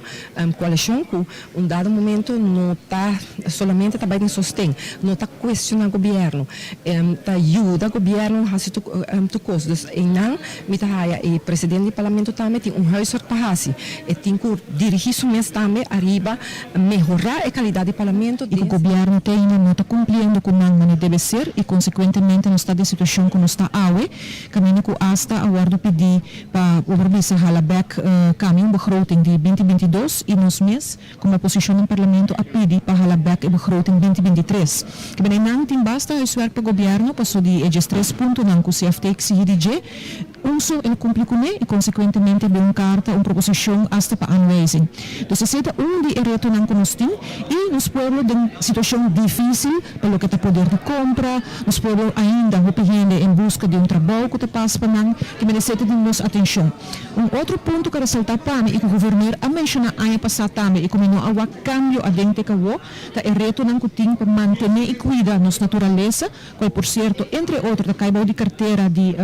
coalição que dado momento não está somente também em sustento, não está questionando o governo, está ajuda o governo a fazer tu coisas. E não, o presidente do parlamento também tem huis para fazer, e tem que dirigir o mês também arriba melhorar a qualidade do parlamento. E o governo não está cumprindo com o que deve ser e, consequentemente, não está em situação que não está awe. Caminho que hasta agora pedir para o província Halabek caminho begroting de 2022 e nos mês, como a posição do parlamento a pedir para Halabek begroting 2023. Que bem não tem basta o para o governo passou de 3 pontos não que o CFT exige de uso ele cumpre com ele e, consequentemente, bem carta uma proposição hasta para unraising. Então, se de reto não que nós temos e nos pueblos de situação difícil pelo que está poder de compra, nos pueblos ainda em busca de trabalho que está passando que merece de nossa atenção. Outro ponto que ressaltar para mim e que o governo a mencionar ano passado também e como não há cambio adentro que o é reto não que tem para manter e cuidar nossa natureza, qual por certo entre outros da caiba de carteira de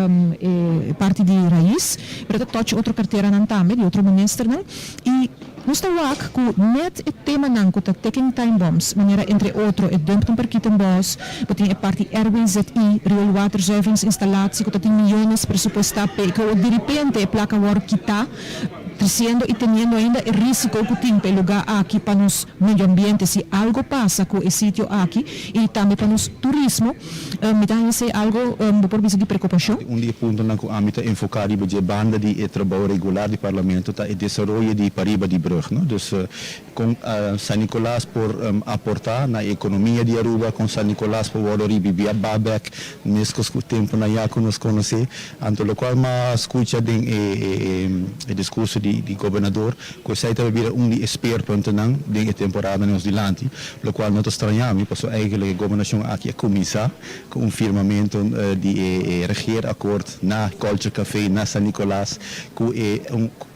parte de raiz, pero touch outra carteira nan também, de outro minister nan, e nós estamos com net o tema nan, com taking time bombs, maneira entre outro, é dump per kitten boss, tem a parte RWZI, real water zuiveringsinstallatie, com tem milhões presupuestado, que de repente a placa war quitar, crescendo e tendo ainda o risco que tem para lugar aqui para nos meio ambiente se algo passa com esse sítio aqui e também para nos turismo me dá esse algo por vista de preocupação. Dia ponto na que a mita enfocado de banda de trabalho regular do parlamento tá e desenvolvimento de pariba de brug, no? Dus com San Nicolás por aportar na economia de Aruba, com San Nicolás por valori via Babek, nesco tempo na já nos conhecer, anto lo qual ma escuta de discurso de governador, que sai também de esperto então de temporada nos dilante, lo qual nós estranhamos, porque eigenlijk a governação aqui começa com firmamento de regeerakkoord na Culture Café na San Nicolás, que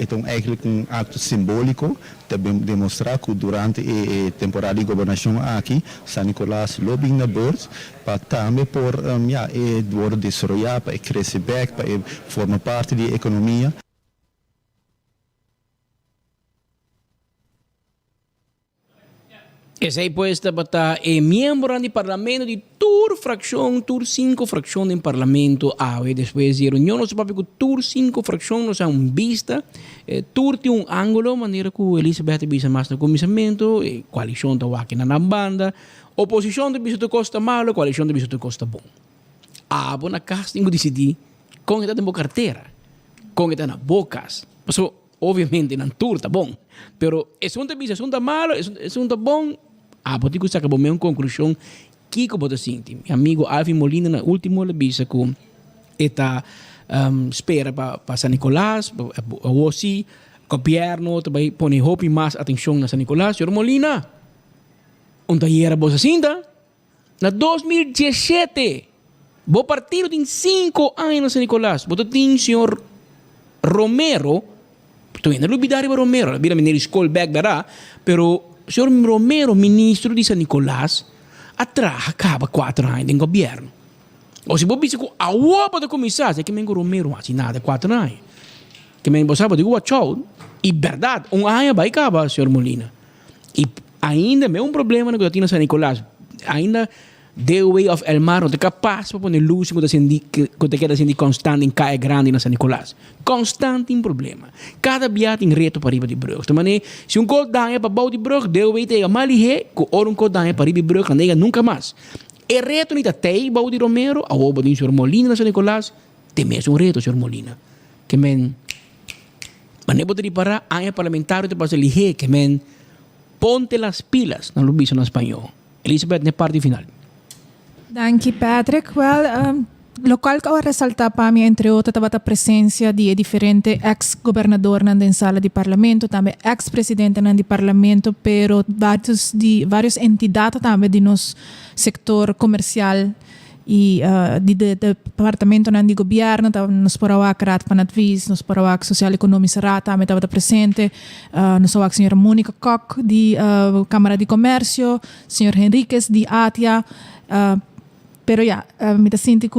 é eigenlijk acto simbólico também demonstrar que durante a temporada de governação aqui, San Nicolás lobbying na beurt, para também por worden desenvolver, para crescer, para formar parte da economia. Essa aí puesta para miembro do parlamento de tur 5 fracción do parlamento e depois de reunião nós papi com tur 5 fracción nós vista tur tem ângulo maneira que Elizabeth bisa mais no comissamento coalição tá aqui na banda oposição de bisa costa malo coalição de bisa costa bom na casting decidir com esta tem carteira com esta na bocas so obviamente na tur tá bom pero assunto bisa assunto malo assunto bom pode que saca bom uma conclusão que eu boto assim meu amigo Alvin Molina na última vez que está espera para San Nicolás o assim governo também põe hope mais atenção na San Nicolás senhor Molina onde era boa assim na 2017 o partido tem 5 anos na San Nicolás boto tem senhor Romero tu ainda não olvidar o Romero vira menino school back dará pero senhor Romero, ministro de San Nicolás, acaba 4 anos em governo. Ou se você diz a roupa do comissário, é que mengo Romero assim nada 4 anos. Que mengo sabe de show e verdade, ano vai acabar, senhor Molina. E ainda é problema que eu tenho na San Nicolás. Ainda the way of El Mar, não é capaz para pôr luz quando queda sendo constante em Caia Grande na San Nicolás. Constante em problema. Cada dia tem reto para riba de brug. Então, se um cor danha para bau de brug, deu way ter malihé, que or um cor danha para riba de brug, não nunca mais. E reto nem tem bau de Romero, a oba de senhor Molina na San Nicolás, tem mesmo um reto, senhor Molina. Que men, mas nem pode parar, a parlamentar te passa lihé, que men, ponte las pilas, não lo bicho na espanhol. Elizabeth, na parte final. Thank you, Patrick. Well, lo qual que resalta para mim, entre outras, a presença de diferentes ex-governadores na sala de parlamento, também ex-presidente na de parlamento, pero várias entidades também de nosso setor comercial e de departamento de governo, nos porawak Rat Panatvis, nos porawak Social Econômico Rat, também estava presente, nos porawak senhora Mônica Koch, de Câmara de Comércio, senhor Henriquez, de ATIA, pero me sinto que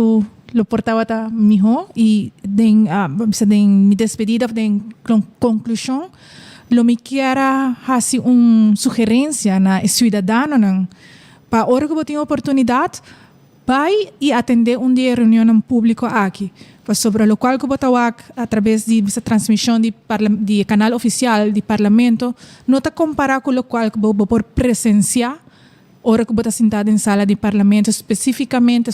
lo portava ta mijo e den mi despedida den conclusão lo me quiera hacer sugerência na cidadano nan para hora que eu tenho oportunidade vai e atender dia reunião público aqui sobre o qual que eu através de essa transmissão de canal oficial de parlamento não está comparar com o qual que eu vou presenciar ora que você está sentado em sala de parlamento, especialmente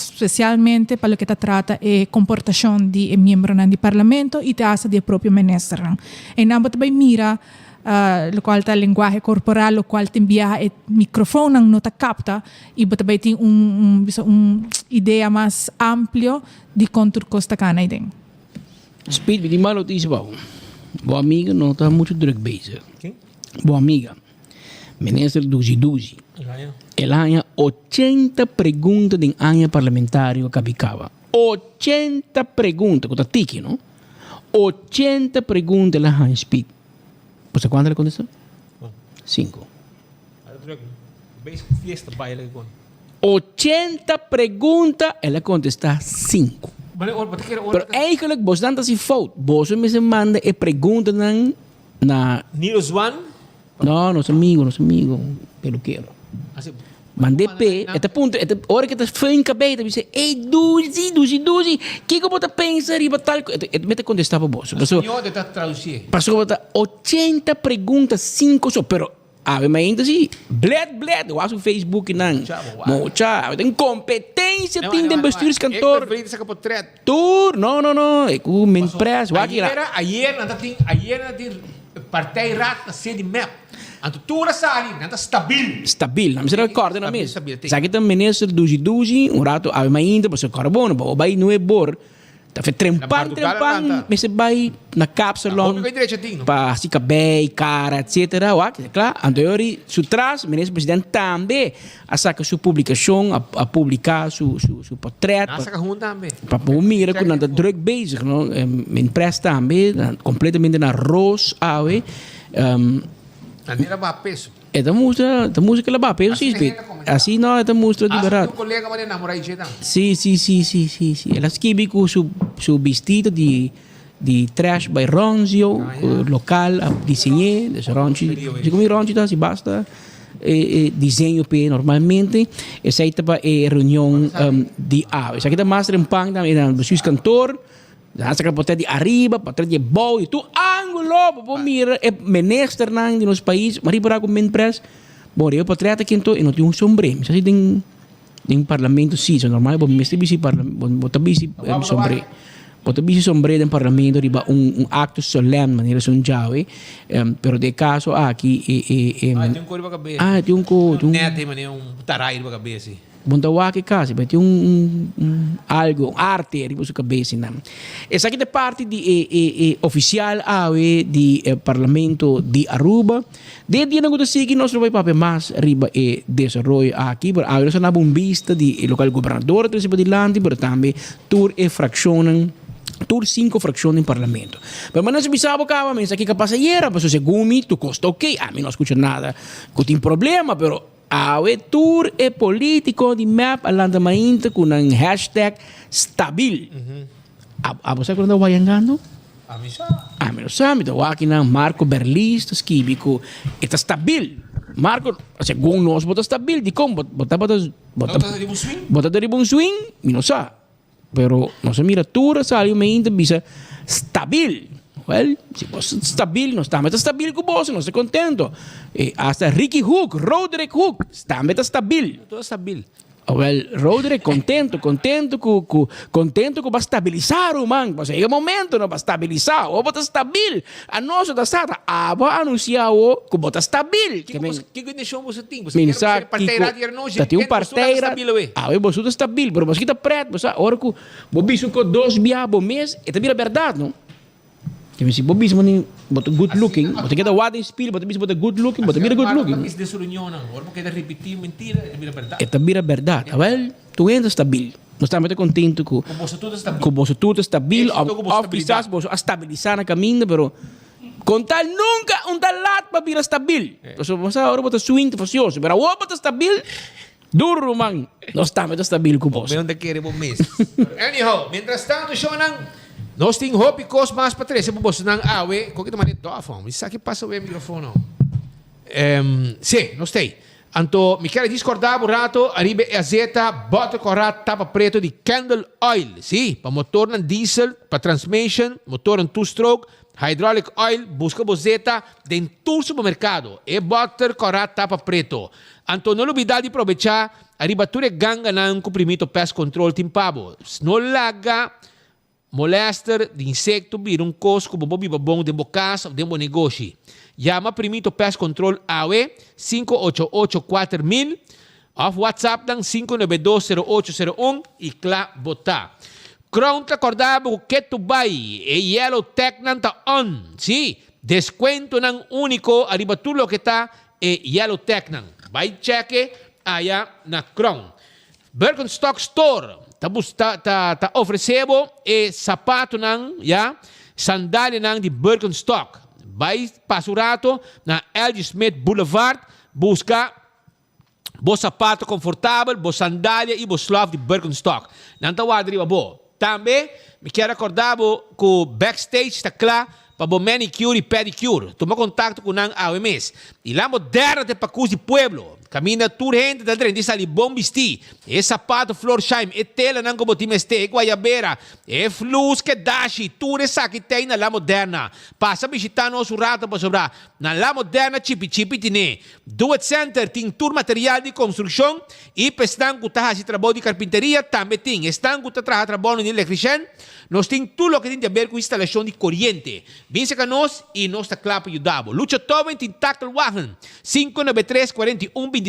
para o que trata a comportação de membro do parlamento e da de próprio ministro. E não você mira o qual está a linguagem corporal, o qual tem o microfone não está capta e você tem ideia mais ampla de contour costa cana aí. Speed, de mal notícia, boa amiga, não está muito drug base. Boa amiga, ministro Duzi. Ela tinha 80 perguntas em ano parlamentário que ficava. 80 perguntas, que tiki, não? 80 perguntas ela tinha speed. Você quanto ela contestou? 5. 80 perguntas ela contestou 5. Pero eigenlijk, bos dan is fout. Bos me se manda e pergunta na Nilo Swan? No, nosso amigo, peluqueiro. Mandei P, até ponto, até hora que tá feio cabeça, me disse, ei, Duzi, que eu vou pensar riba tal, me te contestava boss. Passou. Senhor, de traduzir. Passou 80 perguntas, 5 só, pero ave mas ainda assim, bled, eu acho o Facebook não. Mocha, tem competência, tem de investir esse cantor. Tour, não, é com me impress, Ayer tem partij raad na CD map. Anto tura sali, nanta stabil. Não me recorda na mesa. Sabe que tem ministro Duzi, rato ave mas ainda, você carbono, vai no é bor. Tá fe trempang, mas vai na cápsula para se caber, cara, etc. Claro, anteriori su trás, o ministro presidente também a saca sua publicação, a publicar seu portrait. Nasa kahun também. Para mira com nada drug bezig, não? Me empresta também, completamente na roos, ave. Anira ba peso. Esta música lá peso sim, assim não, esta música de barato. Um colega vai namorar e jetar. Sim. Ela escreve com seu vestido de trash by Ronzio, local, desenhei, desse Ronzio. Se como Ronzio tá, se basta. Desenho pe normalmente essa aí tava reunião de essa aqui tá mais rempang também o cantor essa que pode de arriba pode de boa e tu ângulo para mira é minister nang de nos país mas para com menpress bom eu portreta aqui então e não tem um sombrero se tem parlamento sim é normal bom mestre bisi bota bisi sombrero bota bisi sombrero no parlamento riba um acto solene maneira são jawe pero de caso aqui tem um cor para cabeça tem um cor tem maneira tarai para cabeça Bondawaki kasi, mas tem algo, arte riba sua cabeça não. Essa aqui é parte de oficial AWE de Parlamento de Aruba. De dia não consegui nós vai papel mais riba e desenvolver aqui, por agora só na vista de local governador de Landi, pero também tour e fraccionam tur 5 frazioni in Parlamento. Per me non si pensava che aveva che passagliera, per se gumi, tu costa ok, a me non scusa nada, con un problema, però awe tour e politico di map all'andamento con un hashtag stabil. A você quando vai andando? A me lo sa, mi da waki na Marco Berlista skibico, eta stabil. Marco, secondo nós bota stabil, di como bota de ribon swing, mi non sa. Pero nossa miratura saiu ainda bisa stabil. Well, se você stabil, nós estamos stabil com você, nós estamos contentes. Hasta Ricky Hook, Roderick Hook, estamos stabil. Todo stabil. Well, Roderick contento com para estabilizar o man. Mas é o momento não para estabilizar, ou para stabil. A nossa da sata, aba anunciar o que bota stabil. Que condição você tem? Você quer parteira de nós? Tem um parteira. Ah, eu você stabil, mas você está preto, você ora que vou bicho com 2 biabo mês, é também a verdade, não? Que se bobis mani bota good looking, bota que da wada inspira, bota bota good looking, bota mira good looking. Is desunião não, agora porque repetir mentira, é a verdade. É também a verdade. Well, tu entra stabil. Nós estamos muito contentes com você tudo stabil, ou quizás você estabilizar na caminho, pero com tal nunca tal lat para vir stabil. Então você agora bota swing facioso, pero o bota stabil. Duro man, nós estamos stabil com você. Onde quer bom mês. Anyhow, mientras tanto, Shonan nós temos hope cos mais para três, se você não awe, qualquer maneira do afom. Isso aqui passa o microfone. Sim, nós temos. Anto, me quero discordar por rato, arriba a zeta, bota correto, tapa preto de Candle Oil, sim, para motor na diesel, para transmission, motor em two-stroke, hydraulic oil, busca bozeta dentro do supermercado. E bota correto, tapa preto. Anto, não olvidar de aproveitar, arriba tudo é ganga na comprimido pest control timpabo. Não laga molester de insecto vir um cosco bobi bom de bocas de bom negócio. Llama primito pest control AWE 5884000 of WhatsApp dan 5920801 e cla bota. Crown ta acordava o que tu vai e Yellow Tech nan ta on. Si, descuento nan único arriba tudo que tá e Yellow Tech nan. Vai cheque aya na Crown. Birkenstock Store ta oferecebo e sapato nang sandália nang de Birkenstock. Vai pasurato na L.G. Smith Boulevard, busca bo sapato confortável, bo sandália e bo slove de Birkenstock. Nang tawad riba bo. Também, me quero acordar que o backstage está claro para o manicure e pedicure. Toma contato com o AOMS. E lá moderna de Pacus de Pueblo. Camina tour gente da dentro, diz ali, bom vestir. E sapato Florsheim, e tela não como timeste, e guaiabeira, e flus que dashi, tudo essa que tem na lá moderna. Passa a visitar nosso rato para sobrar. Na lá moderna, chipi tine. Do It Center, tem tour material de construção, e pestan que tá de trabalho de carpinteria, também tem. Estão que tá trabalho de eletrician, nós tem tudo o que tem a ver com instalação de corrente. Vem se nós e nós está claro para ajudar. Lucha Tobin tem Tactile Wagen, 593-4125.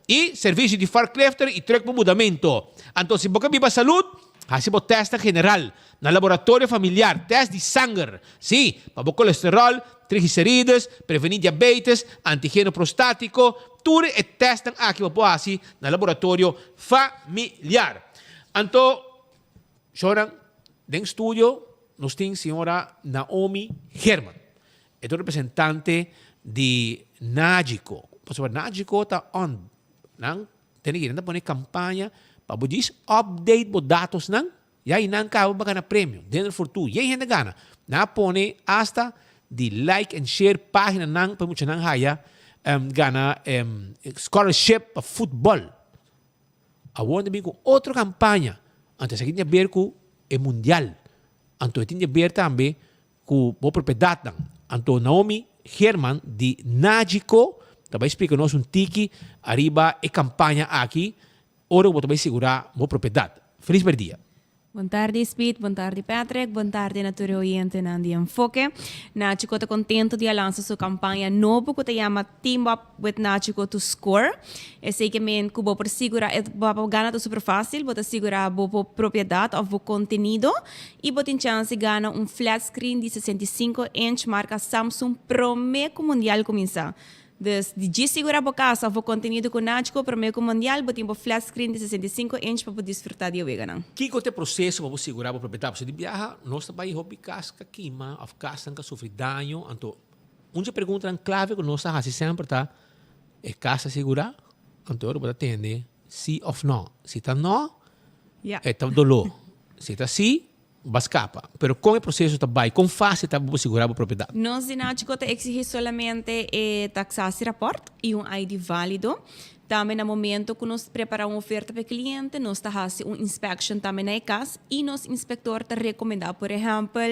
E serviço de forklift e truck para mudamento. Então, se você viva saúde, hacemos teste general na laboratório familiar, teste de sangue, sim, para o colesterol, triglicéridos, prevenir diabetes, antígeno prostático, tudo é testam aqui para na laboratório familiar. Então, choram, dentro do estúdio, nós temos a senhora Naomi Herman, é o representante de Nagico. Pastor Nagico está on. Tem que poner campanha para diz update os dados nang. E aí não cabe para ganhar prêmio dentro do futuro. E aí gente gana. Na pone hasta de like and share página nang para muita nang haya gana scholarship para futebol. Agora também com outra campanha. Antes aqui tinha ver com o mundial. Anto tinha ver também com a propriedade. Anto Naomi Herman de Nagico também explica-nos tiki arriba e campanha aqui. Ora, vou também segurar a propriedade. Feliz dia. Boa tarde, Speed. Boa tarde, Patrick. Boa tarde, Nature Oriente, Nandi Enfoque. Nachico está contento de lançar sua campanha nova que se chama Team Up with Nachico to Score. É segmento que vou segurar, vou ganhar super fácil, vou segurar a propriedade ou o conteúdo e vou ter chance de ganhar flat screen de 65-inch marca Samsung Promeco Mundial começar. De segurar a casa, o conteúdo com Nachico, Promeco Mundial, vou ter flat screen de 65-inch para desfrutar de o que é o processo para segurar a propriedade? Você viaja, nós também hobby casca queima, a casa que sofre dano. Então, uma pergunta clave que nós fazemos sempre tá, é casa segurar? Então, eu vou atender sim ou não. Se está não, é tão dolor. Se está sim, vai escapar. Pero com o processo também, com fácil para segurar a propriedade. Nós de Nachico exigimos somente taxação rapport e ID válido. Também no momento que nós preparamos uma oferta para o cliente, nós fazemos uma inspeção também na casa e nosso inspector te recomenda, por exemplo,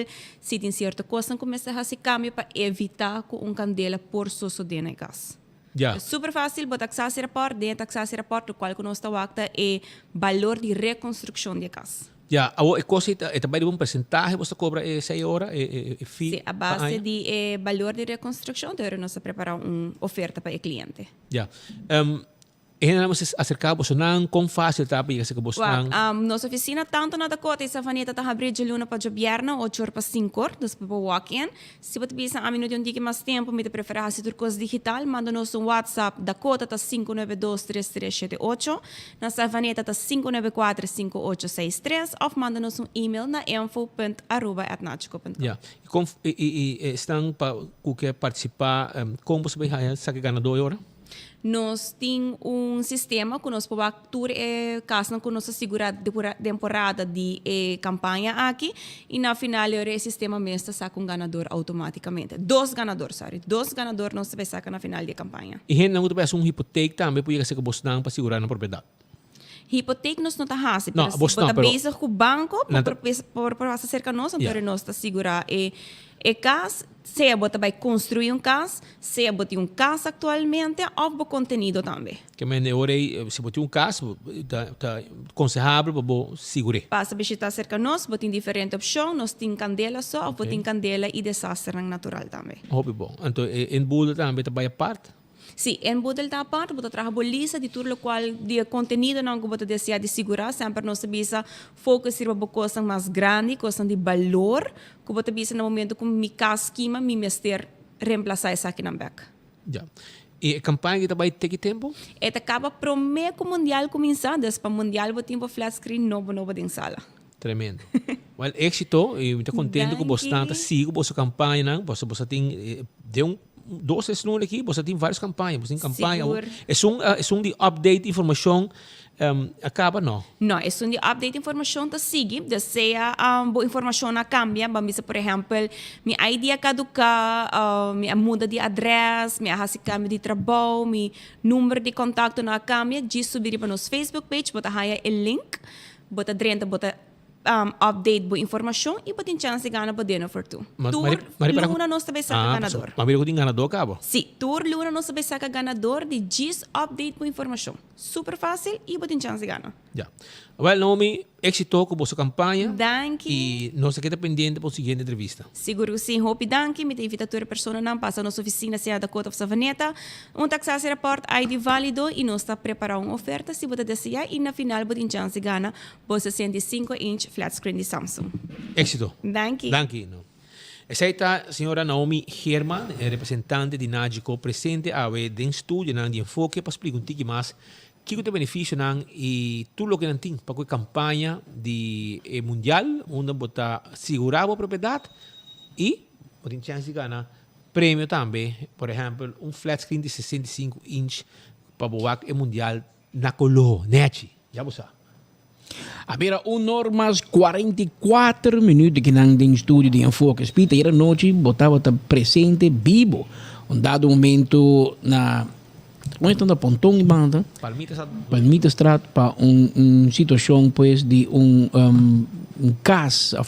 se tem certa coisa, começa a fazer câmbio para evitar que candela por sosso dentro da casa. É super fácil, vou taxar esse rapport, dentro taxar esse rapport, o qual nós estamos é valor de reconstrução da casa. A coisa é também um percentagem, você cobra 6 horas, FII? Sim, a base de valor de reconstrução, então nós preparamos uma oferta para o cliente. Nós acercamos com fácil para que você nossa oficina, tanto na Dakota, essa vaneta está abrindo de luna para o viernes, 8 horas para 5 horas, depois para walk-in. Se você precisa a minuto de mais tempo, me preferir fazer coisa digital, manda-nos um WhatsApp, Dakota está 592-3378, nossa vaneta está 594-5863, ou manda-nos um e-mail na info.arroba@nachico.com. E estão para qualquer participar, como você vai saber ganhador agora? Nós temos sistema que nós podemos atuar caso que nós segura temporada de campanha aqui e na final o sistema mesmo saca ganador automaticamente. Dois ganadores nós vai sacar na final de campanha. E gente não vai fazer hipoteca também porque você pode para segurar na propriedade. Hipoteca nós não está fácil, mas está base com o banco por fazer cerca nós, então nós está segurar casa, se você vai construir casa, se você tem casa atualmente, ou o conteúdo também. Que se você tem casa, está aconselhável para segurar. Passa a visitar cerca de nós, você tem diferentes opções, nós temos candela só, ou você tem candela e desastre natural também. Bom. Então, em Buda também está a parte? Sim, em Buda está a parte, você trabalha a lista de tudo o qual de conteúdo não que você deseja de segurar, sempre nós precisa focar em coisas mais grandes, coisas de valor, que você precisa no momento que me casquima, me mestre reemplaçar essa aqui na beca. E a campanha vai ter que tempo? Acaba para o Promeco Mundial começar, depois para o Mundial você tem flat screen novo em sala. Tremendo. Well, éxito, e muito contente com você tanto sigo você campanha, você tem de 12 anos aqui, você tem várias campanhas, você tem campanha, é um de update informação acaba não. Não, é só de update informação tá sigue, de seja boa informação na cambia, vamos por exemplo, minha ID caduca, minha muda de endereço, minha hasi cambio de trabalho, meu número de contato na cambia, diz subir para nos Facebook page, bota haya o link, bota drenta, bota update boa informação e bota chance de ganhar para dentro for tu. Tour Luna não sabe sacar ganador. Mas eu tenho ganador, cabo? Sim, Tour Luna não sabe sacar ganador de GIS update boa informação. Super fácil e bota chance de ganhar. Já. Well, Naomi, éxito com a sua campanha. Danke. E nós queda pendente para a seguinte entrevista. Seguro que sim, hope danke. Me invita a toda pessoa não passa nossa oficina se da Cota of Savaneta. Taxasse report ID válido e nós está preparando uma oferta se você desejar e na final botin chance de ganhar você 65-inch flat screen de Samsung. Éxito. Danke. Danke. No. Essa é a senhora Naomi Herman, representante de Nagico, presente a em estúdio de enfoque para explicar um pouco mais que o benefício não e tudo o que não tem para a campanha de mundial onde botar segurar a propriedade e tem chance de ganhar prêmio também, por exemplo, flat screen de 65 inch para boar o mundial na colô, net. Já você. Abera 1h44 minutos que não tem estúdio de enfoque. Spita, era noite, botava presente, vivo. Dado momento na onde está Pontão e Banda, Palmita Strat, para situação pues, de casa,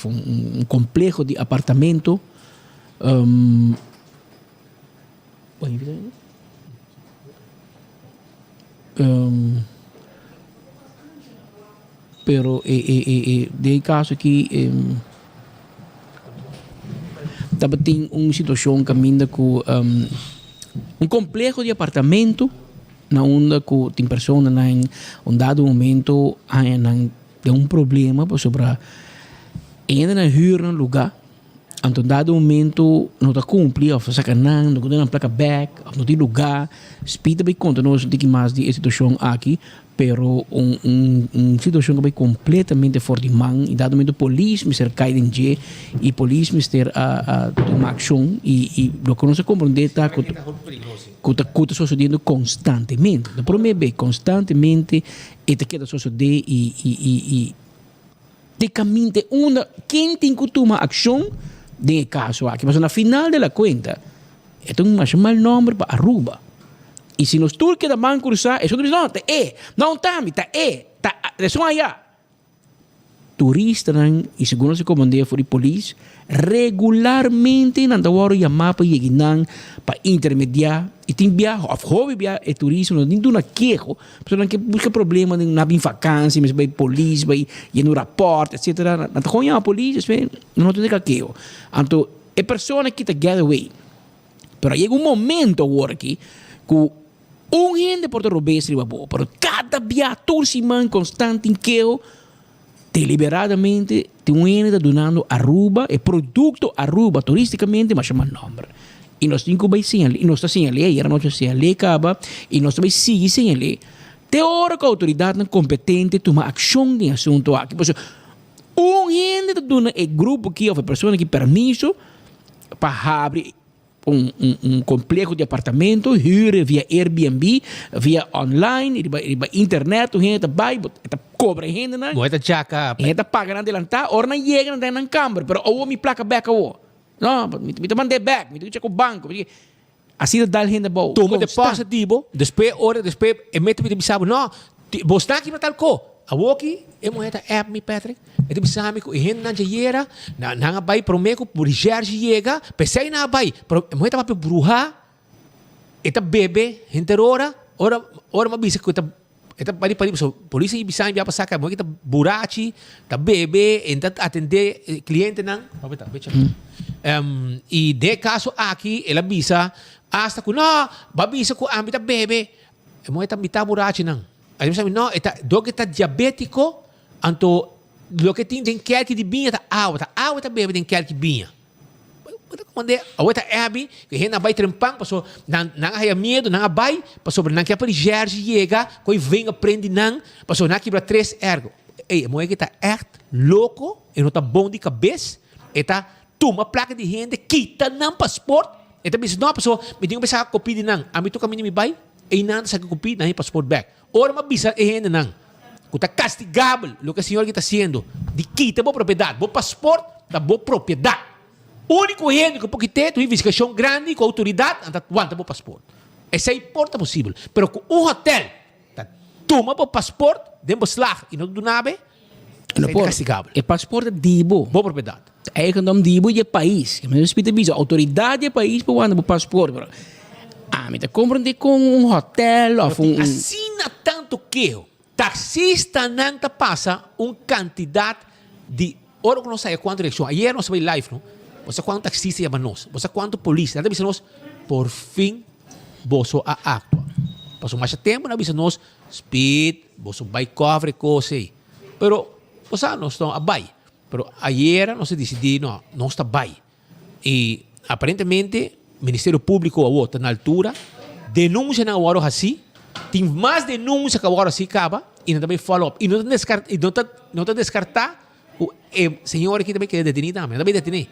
complexo de apartamento. Pero de caso aqui também tem situação que ainda com complexo de apartamento na onda que tem pessoas em dado momento tem problema sobre ainda na huur lugar então dado momento não está cumprir ou sacanagem não tem placa back não tem lugar speed bem conta nós tem que mais de situação aqui pero situação que vai completamente fora de mão e dado momento a polícia me ser caído em G e a polícia me ter a tomar ação e lo que não se compreende está que está sucedendo constantemente no primeiro constantemente e te queda suceder e de caminho de quem tem que tomar ação de caso aqui mas na final da conta é um mal nome para Aruba. E se nos turcos da mão cruzar, isso não está só allá. Turistas e segundo se comandante for polícia regularmente não dá hora chamar para chegar para intermediar e tem viagem, hobby viagem é turismo, não tem uma queixa, pessoa que busca problema na vacância, mas vai polícia, vai ir no rapport, etc. Não está com a polícia, não tem que queixa. Então, é pessoa que está getaway. Pero chega momento agora aqui que gente pode roubar esse babo, pero cada viatura se man constante em que deliberadamente tem gente donando Aruba e produto Aruba turisticamente mas chama nome e nós temos que vai sem ali e nós está sem ali e era noite sem ali acaba e nós também seguir sem ali te hora que a autoridade competente toma ação de assunto aqui porque gente dona é grupo que oferece pessoa que permisso para abrir complexo de apartamento, huur via Airbnb, via online, via internet, a gente vai, cobra a gente, né? Moeda jaca. A gente paga na delantar, ora não chega na câmara, pero ou me placa back ou não, me te mandei back, me te checo o banco, porque assim dá a gente boa. Toma depósito, depois emete me bisabo, não, você está aqui para tal co. Awoki, moeda app mi Patrick. Ito bisami ko ihin na jayera na bay promeko por Jorge llega, pesay na bay. Moeda pa bruha. Ita bebe, hinterora, ora mabisa ko ita pari so polisi bisami biya pasaka mo kita burachi, ta bebe, enta atende cliente nang. E de caso aqui ela bisa hasta ko no, babisa ko ambita bebe. Moeda mita burachi nang. Aí você não, do que está diabético, então do que tem que de binha tá água bebe tem que binha. Quando a outra Abby, que rena vai trempang, passou não há medo, não há vai, passou não quer para Jorge chega, coi vem aprende não, passou não quebra 3 ergo. Ei, moe que tá echt louco, e não tá bom de cabeça, e tá toma placa de renda, quita não passaporte, e tá pensando não passou, me tem que pensar copia de não, a mim tu caminho me vai, e não sa copia não passaporte back. Ora mabisa e renda não. que está castigável o que o senhor está haciendo. De quita a propriedade, o passaporte da boa propriedade. O único gente que pode ter uma investigação grande com a autoridade, anda aguenta o passaporte. Isso é importa possível. Mas com um hotel, toma o passaporte, demos slag e não do nada, é castigável. O passaporte dibo. Boa propriedade. É que não dibo de país. Mas respeita a autoridade do país para o passaporte. Ah, me compreende com um hotel ou Assina tanto que taxista não passa quantidade de hora que não sai quanto eleição. Ayer nós veio live, não? Você quanto taxista chama nós? Você quanto polícia? Nada nós por fim você a actua. Passou mais tempo, nós nós speed, você vai cover coisa aí. Pero você não está a vai. Pero ayer nós decidimos não está vai. E aparentemente o Ministério Público está na altura, denuncia na hora assim, tem mais denúncia que a hora assim acaba, e não também follow-up. E não está descartar o senhor que também quer detenir também detenir.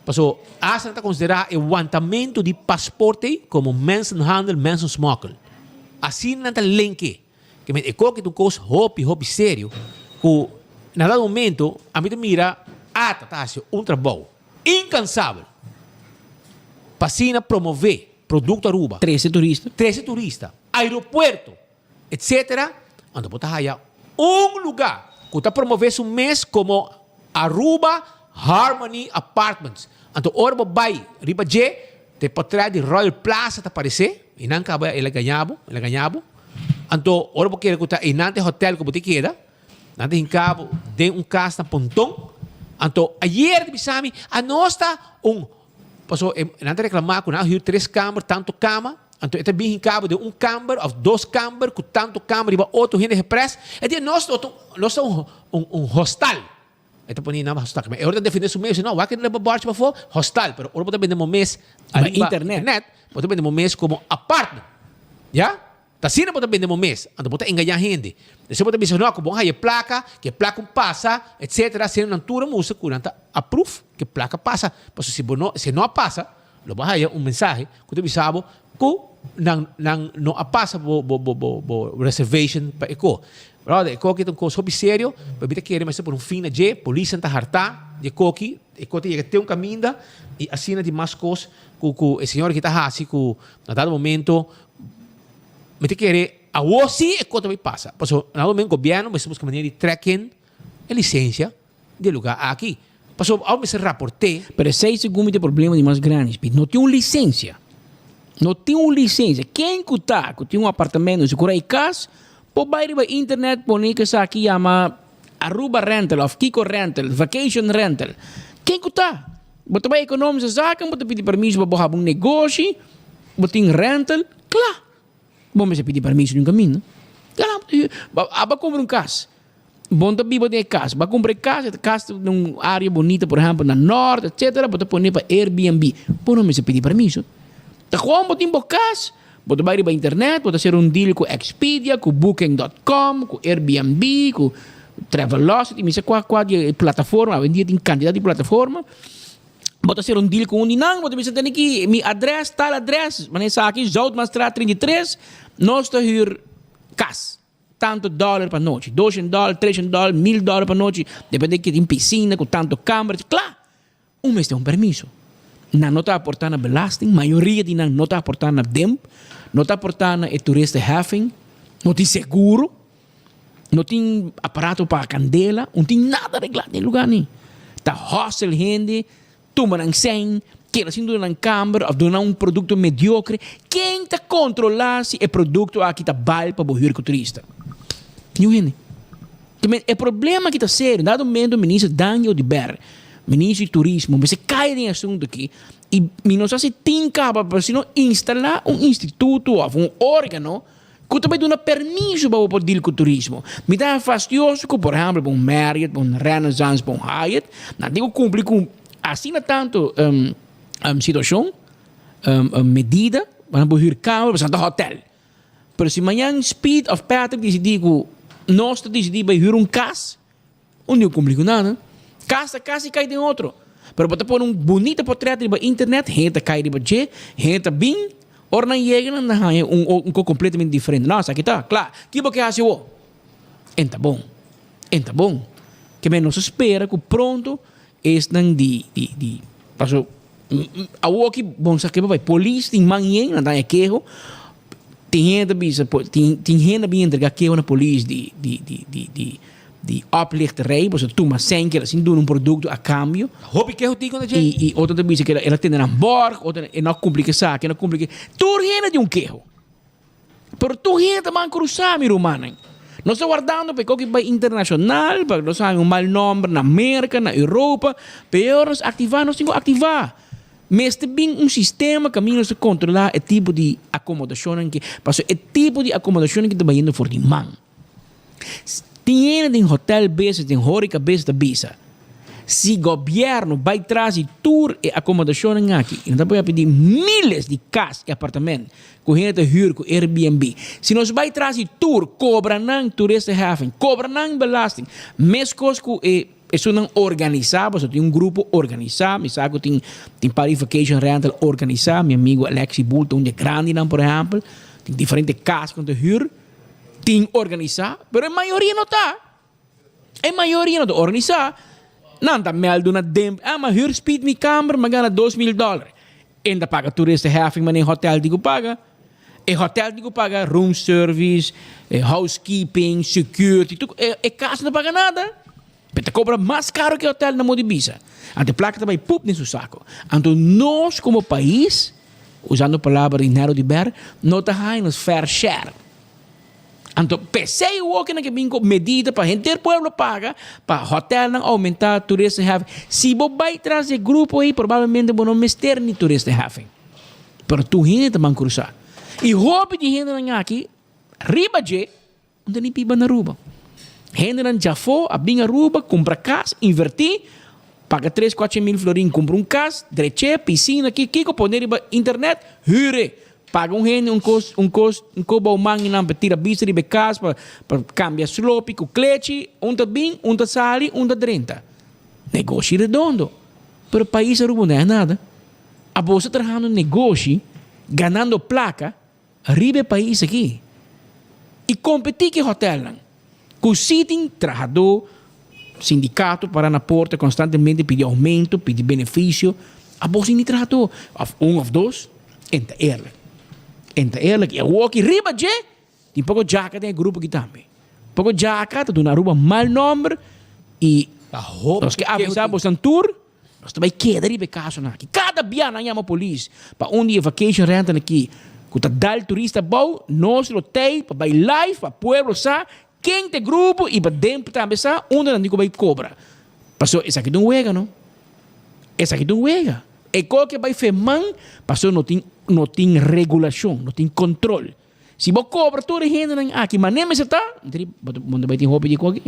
Passou, a está considerar o aguantamento de passaporte como mensenhandel, mensensmokkel. Assim não está link. Que é coisa que tu coisa hobby sério, que na dado momento, a mim mira, tá trabalho incansável. Passina promover produto Aruba. 13 turistas. Aeroporto, etc. Ando botar aí lugar que está promovendo mês como Aruba Harmony Apartments. Então, orbo vai, riba J, te potrá de Royal Plaza te aparecer, e não acaba ele ganhava. Então, orbo que ele está em nante hotel que você queda, nante em cabo, de casa na pontão. Então, ayer, bisami, a nossa passou, nante reclamar que não há 3 câmaras, tanto cama. Então, esta bem em cabo de câmara, ou 2 câmaras, com tanto câmara, e outro gente repressa. E nós somos hostal. Ito po ni nama hostal. É hora de defender o mês. Não, aqui não leva borte para fora, hostal. Pero hora de vender o mês internet. Pode vender o mês como apartment. Já? Tá sino pode vender o mês. Ando pode enganar gente. Você pode dizer, não, que bom aí placa, que placa passa, etc. Se não tura música, curanta approve que placa passa. Mas se não passa, lo vai aí mensagem que tu bisabo que não passa bo reservation para eco. Brother, coque tem coisa sério, bebida querer mas por fim de polícia tá harta de coque, e coque chega ter caminho e assina de mais coisas que o senhor que tá assim que na dado momento me te querer a você e coque também passa. Passou na momento governo mas busca maneira de tracking a licença de lugar aqui. Passou ao me se raporte. Pero 6 segundos de problema de mais grandes, não tem uma licença. Não tem uma licença. Quem que tem um apartamento, se curar em casa, pode ir para a internet, pode que aqui chama Aruba Rental, ou Kiko Rental, Vacation Rental. Quem que está? Você vai economizar saca, você pedir permisso para fazer um negócio, você tem rental, claro. Você pedir permisso no caminho. Claro, vai comprar um casa. Bom também vai ter casa. Vai comprar casa numa área bonita, por exemplo, na norte, etc. Você pode para Airbnb. Não me pedir permisso. Tá como você tem casa? Você vai ir para a internet, você fazer um deal com Expedia, com Booking.com, com Airbnb, com Travelocity, me sei qual plataforma, hoje em dia tem quantidade de plataforma. Você fazer um deal com um dinang, você tem aqui, minha adresse, tal adresse, mas aqui, Zoutmanstraat 33, nós estamos hier casa. Tanto dólar para noite, $200, $300, $1,000 para noite, depende que tem piscina, com tanto câmara, claro, mês tem permisso. Não está aportando belasting, a maioria de não está aportando DEMP, não está aportando turista heffing, não tem seguro, não tem aparato para candela, não tem nada arreglado no lugar nem. Está hostel gente, tomando sem, quer assim donar uma câmara, ou donar um produto mediocre, quem está controlando se o produto aqui está bom para o turista? Não gente. O problema que está sério, dado momento o ministro Daniel de Ber, ministro de Turismo, mas se cai em assunto aqui, e não sei se tem cabo para se não instalar um instituto ou um órgão que também dá permisso para poder com o turismo. Me dá fastidioso que, por exemplo, um Marriott, um Renaissance, um Hyatt, não digo cumprir com assim tanto situação, medida, para poder cabo para o hotel. Mas se amanhã Speed of Patrick decidir que nós decidimos para ir casa, não cumprir com nada. Casa e cai de outro. Pero você pôr bonito portrait na internet, gente cai de budget, gente bem, ou não chega, não é completamente diferente. Nossa, aqui está, claro. Que você acha? Enta bom. Que menos espera que pronto estão passo a aqui bom sabe vai polícia tem manhã não dá queijo tem gente bem entregar queijo na polícia de oplichterij, você toma 100 keer assim doen um produto a cambio. Hobby que eu digo na gente. E outra também que ela tem um borg, outra não complica saque, não complica. Tu rena de um queijo. Pero tu rena man cruzar meu mano. Nós estamos guardando para que vai internacional, para nós temos um mau nome na América, na Europa, pior nós ativar, nós temos que ativar. Mas também um sistema que nós temos que controlar o tipo de acomodação que, porque o tipo de acomodação que está indo for de man. Tem hotel base, tem hórica base da bisa. Se o governo vai trazer tour e acomodação aqui, então vai pedir milhares de casas e apartamentos com gente huur com Airbnb. Se nós vai trazer tour, cobra não turista haven, cobra não belasting. Mes coisas que isso não organizado, você tem um grupo organizado, me sabe que tem Paris Vacation Rental organizado, meu amigo Alexi Bulton de grande não, por exemplo, tem diferentes casas com huur. Tem organizar, mas a maioria não está. A maioria não está organizar. Não está meldo na demp. Mas huur speed mi kamer, mas ganha $2,000. Ainda paga turista having, mas nem hotel digo paga. E hotel digo paga room service, housekeeping, security. E casa não paga nada. Mas cobra mais caro que hotel na Modibisa. Ante placa também pup nesse saco. Então nós como país, usando a palavra dinheiro de ber, não está fair share. Então, pensei o que vem com medida para gente do povo paga, para hotel não aumentar, turista have. Se você vai trazer grupo aí, provavelmente você não mister nem turista have. Pero tu gente também cruzar. E roupa de gente aqui, riba de, não tem piba na ruba. Gente não já foi, a binha ruba, compra casa, invertir, paga 3-4 mil florim, compra um casa, dreche, piscina aqui, kiko, poner internet, hure. Paga gente um cobo mangue não para tirar bicha de casa para cambiar slope com cleche, tá bem, tá sali, tá 30. Negócio redondo. Pero o país não é nada. A bolsa trabalhando negócio, ganhando placa, arriba o país aqui. E competir com o hotel. Com sitting, trabalhador, sindicato para na porta constantemente pedir aumento, pedir benefício. A bolsa nem trabalhador. Um ou dois, entra ela. Entre ela que eu aqui riba de tem pouco jaca tem grupo que também pouco jaca tu na rua mal número e nós que avisamos um tour nós também queda riba caso na que cada dia na chama polícia para dia vacation rental aqui que tá dal turista bom nós lotei para vai live para pueblo sa quem tem grupo e para dentro também sa onde não vai cobra passou essa aqui não wega não essa aqui não wega e qualquer vai feman passou não tem regulação, não tem controle. Se você cobra toda a gente aqui, mas nem se está, você vai ter hobby de qualquer.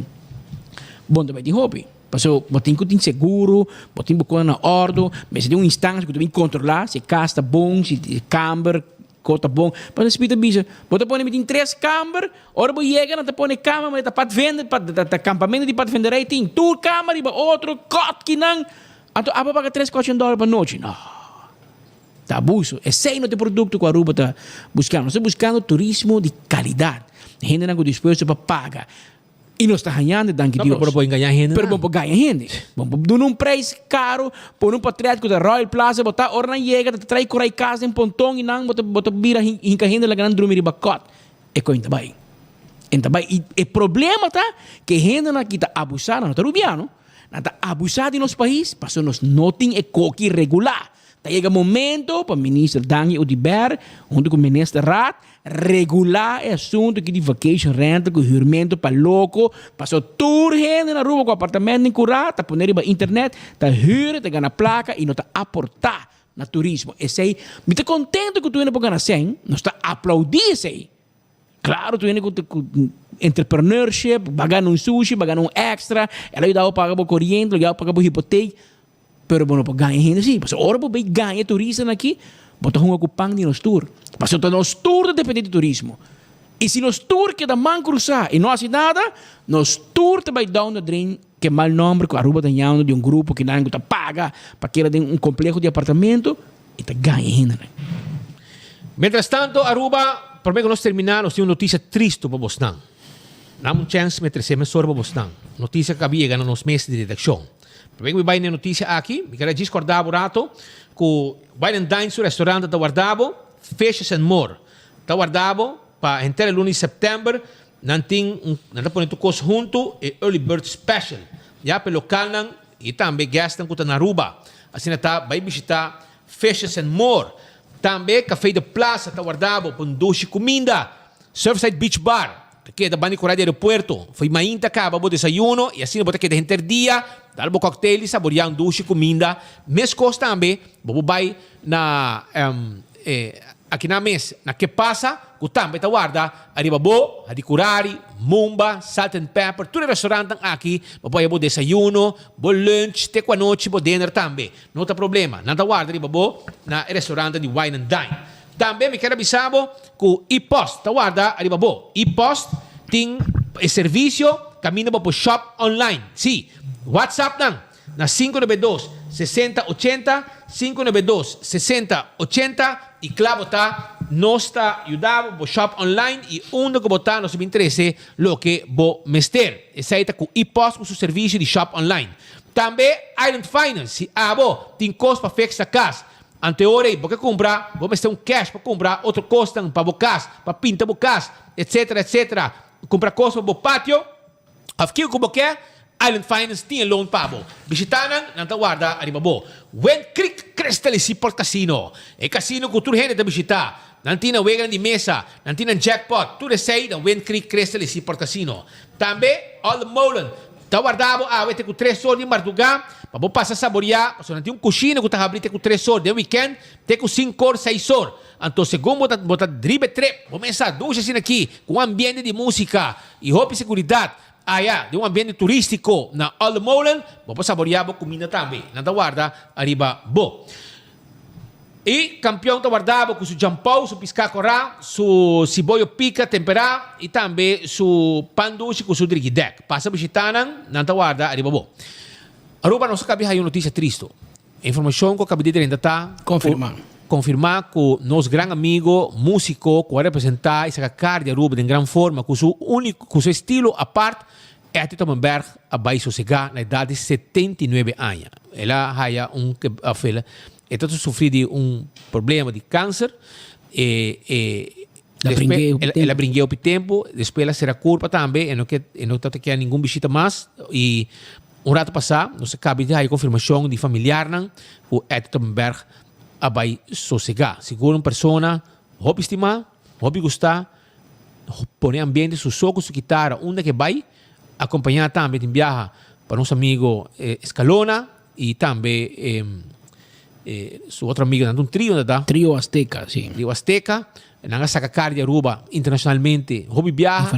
Você vai ter hobby. Passou, você tem que ter seguro, você tem que ter na ordem, mas se tem uma instância que você tem que controlar, se casa está bom, se câmera, cota bom. Mas se você bicha, você põe em 3 câmeras, ora você chega, não põe câmera, mas está vender, para acampamento de para vender aí tem 2 câmeras, e outro cot que não. Então, a paga $3-4 por noite. Não. Tá abuso. É sei no produto que a Aruba está buscando. Nós estamos buscando turismo de qualidade. Gente não está disposta para pagar. E nós estamos ganhando, danke Deus. Pero pode ganhar gente. Pero vamos ganhar gente. Vamos dar um preço caro, por um patriótico da Royal Plaza, botar hora na chega, trai curai casa em pontão e não, botar vira hinca gente lá grande dormir de bacote. É coisa vai. Então vai. E o problema tá que gente aqui está abusando, não está rubiano. Está abusado em nosso país, porque nós não temos ecoque regular. Chega momento para o ministro Daniel Udiber, junto com o ministro Rat, regular o assunto que de vacation rental, com jurmento para louco, passou tour gente na rua com apartamento em curá, tá poner na internet, tá jura, tá ganhar placa e não tá aportar na turismo. Esse aí, me está contente que tu ainda pode ganhar 100, não está aplaudir esse aí. Claro, tu ainda com entrepreneurship, pagando um sushi, pagando um extra, ela dá o pagar por corrente, ela pagar por hipoteca. Pero bueno, para ganhar gente sim. Porque ora para ganhar turista aqui, bota um ocupante nos tour. Porque nos tour depende de turismo. E se nos tour que da man cruzar e não faz nada, nos tour também dá um drink que mal nome que a Aruba está de um grupo que não está paga para que ela tenha um complexo de apartamento e está ganhando gente. Mientras tanto, Aruba, por meio que nós terminar, nós temos notícia triste para você. Damos chance de trazer mais sobre você. Notícia que havia nos meses de redação. Primeiro vai na notícia aqui, me quero discordar um rato, que vai no dine no restaurante da Guardabo, fecha-se more. Da Guardabo, para entrar o lunes de setembro, não põe tu coisa junto e early bird special. Já pelo local e também gastam com na Aruba. Assim vai visitar fecha-se more. Também café de plaza da Guardabo, com duche comida, Surfside Beach Bar. Porque da bani corada do aeroporto, foi mainta acaba o desayuno e assim bota que de interdia, dá o cocktail, saborear duche comida, mes costa também, bobo vai na aqui na mesa, na que passa, o também tá guarda, arriba bo, a di curari, mumba, salt and pepper, tudo restaurante aqui, bobo aí bo desayuno, bo lunch, te qua noite, bo dinner também, não tem problema, nada guarda arriba bo na restaurante de Wine and Dine. Também me quero avisar que o e-post, tá guarda, arriba bo, e-post tem serviço, caminho para o shop online. Sim, WhatsApp não, na 592-6080, 592-6080 e claro tá, nós está ajudando para o shop online e onde que botar nos interessa lo que bo mester. Essa aí tá com e-post com seu serviço de shop online. Também Island Finance, tem custo para fixar casa. Anteore, porque comprar, vamos ter cash para comprar, outro custa para bocas, para pintar bocas, etc, etc. Comprar coisas para o pátio, aqui como quer, Island Finance tem loan para bo. Visitanan, não tá guarda, arriba bo. When Creek Crystal Seaport Casino, é casino que tudo gente da visitar. Não tem na de mesa, não tem jackpot, tudo sei na When Creek Crystal Seaport Casino. Também, All the Molen. Tá guardado, vai ter com 3 horas de madrugada, para você passar a saborear, se não tem cochina que está abrindo com 3 horas de weekend, tem com 5 horas, 6 horas. Então, segundo você drible trip, começa a ducha assim aqui, com um ambiente de música e roupa e segurança, de um ambiente turístico na All Molen, você saborear a comida também. Nada guarda, arriba, bo. E campeão da guardava com seu jampão, seu piscacorá, seu cibollo pica temperado e também seu panduche com seu driguidec. Passa a visitar, não está guarda, arriba bom. Aruba, não se cabe aí uma notícia triste. Informação que eu acabei de ainda está confirmar que nosso grande amigo, músico, que vai representar essa cara de Aruba em grande forma, com seu estilo à parte, é a Tito Menberg, a Baixo Sossegar, na idade de 79 anos. Ela há filha. Então, sofri de um problema de câncer. Ela brinqueu por tempo. Depois, ela será culpa também. E não tem nenhum visita mais. E um rato passado, nós acabamos de ter a confirmação de familiar o Edson Berg vai sossegar. Seguro uma pessoa, hobby estimar, hobby gostar, põe ambiente, seu soco, sua guitarra, onde que vai, acompanhar também em viagem para nosso amigo Escalona e também su outro amigo dando um trio, ¿verdad? Trio Azteca, sim. Trio Azteca, nanga sacar de Aruba internacionalmente, hobby viaja,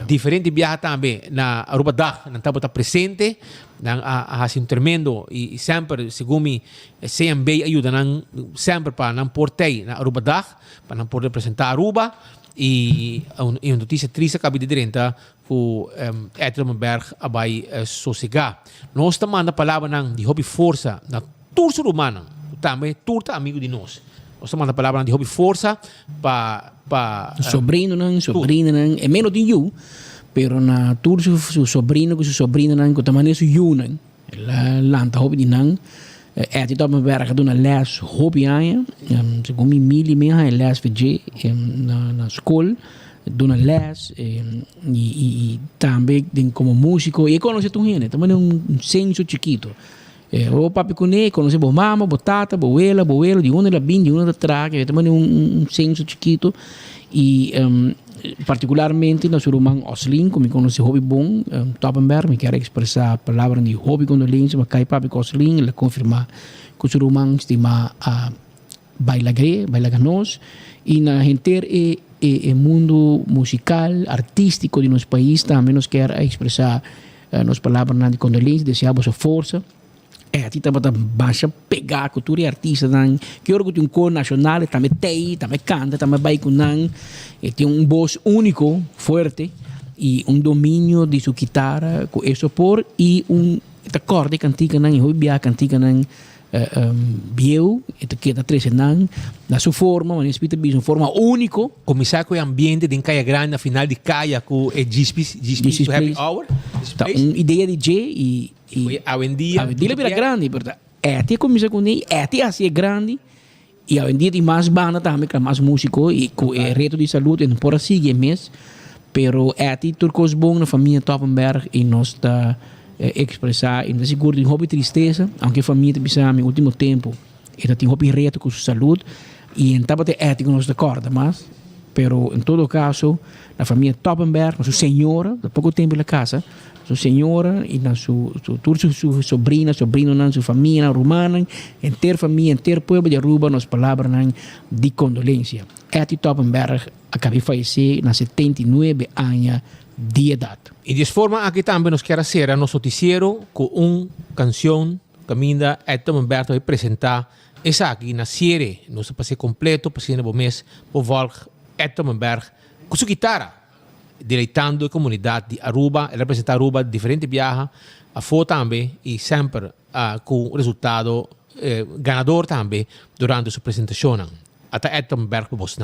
diferente viaja também na Aruba Dag, não está presente, há um tremendo e sempre, segundo me, CMB ajuda sempre para não portei na Aruba Dag, para não poder representar Aruba e uma notícia triste acabei de dizer, o Edson Berg vai sossegar. Nós também a palavra de hobby força na turso humana, também turta amigo de nós. Nós manda a palavra de hobby força para sobrino não, é menos de eu, pero na turso su sobrino que su sobrina não, que também é su you não. Ela lanta hobby de não. É de todo merda que na les hobby aí, segundo me mili me aí les VG na escola. Dona les e também como músico e conhece tu gente, também um senso chiquito. O papi conhece bo mama, bo tata, bo abuela, de onde ela vem, de onde ela traz, também um senso chiquito e particularmente no seu irmão Oslin, como conhece hobby bom, Toppenberg, me quer expressar a palavra de hobby condolência, mas cai papi Oslin, ele confirma que o seu irmão estima a bailaganos e na gente e mundo musical, artístico de nosso país também nos quer expressar nas palavras de condolência, desejamos a força. A ti também baixa pegar a cultura e artista que eu tem um cor nacional, também canta, também vai com tem um voz único, forte e um domínio de sua guitarra com isso por e acorde cantica e hobby cantica bieu, e que da três nan, na sua forma, mas espírito bis uma forma único. Começar com o ambiente de Caia Grande, na final de Caia, com o Gispis Happy Hour. Tá, uma ideia de J e a vendia. A vendia era grande, portanto, te começa com ele, te assim é grande, e a vendia tem mais banda também, que mais músico, e com o reto de saúde, não pode seguir mesmo, pero te turcos bom na família Toppenberg, e nós está expressar, e seguro de hobby tristeza, aunque a família bisa no último tempo, e tem hobby reto com sua saúde, e então tem ética nós de acordo, mas pero em todo caso, na família Toppenberg, na sua senhora, há pouco tempo na casa, sua senhora e na sua sobrina, na sua família romana, inteira família, inteiro povo de Aruba, nas palavras de condolência. Eti Toppenberg acabou de falecer na 79 anos de idade. E dessa forma, aqui também nós queremos ser nosso noticiero com uma canção que ainda Eti Toppenberg vai apresentar. Essa aqui na série, nós passei completo, passei no mês, por volta Eti Toppenberg, com sua guitarra, deleitando a comunidade de Aruba, representar Aruba de diferentes viagens, a foto também, e sempre com resultado ganador também durante a sua apresentação. Até Eti Toppenberg para você.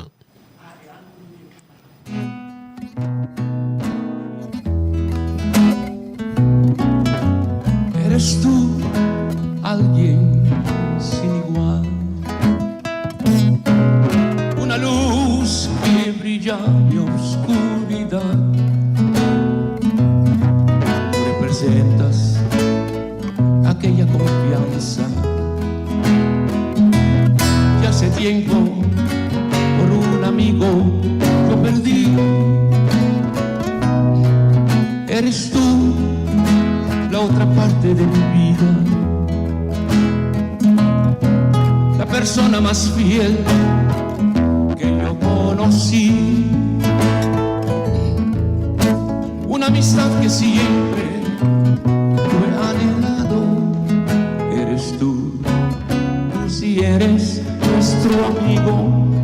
Eres tú alguien sin igual, una luz que brilla en mi oscuridad. Tú representas aquella confianza que hace tiempo por un amigo yo perdí. Eres tú la otra parte de mi vida, la persona más fiel que yo conocí, una amistad que siempre tuve anhelado. Eres tú si eres nuestro amigo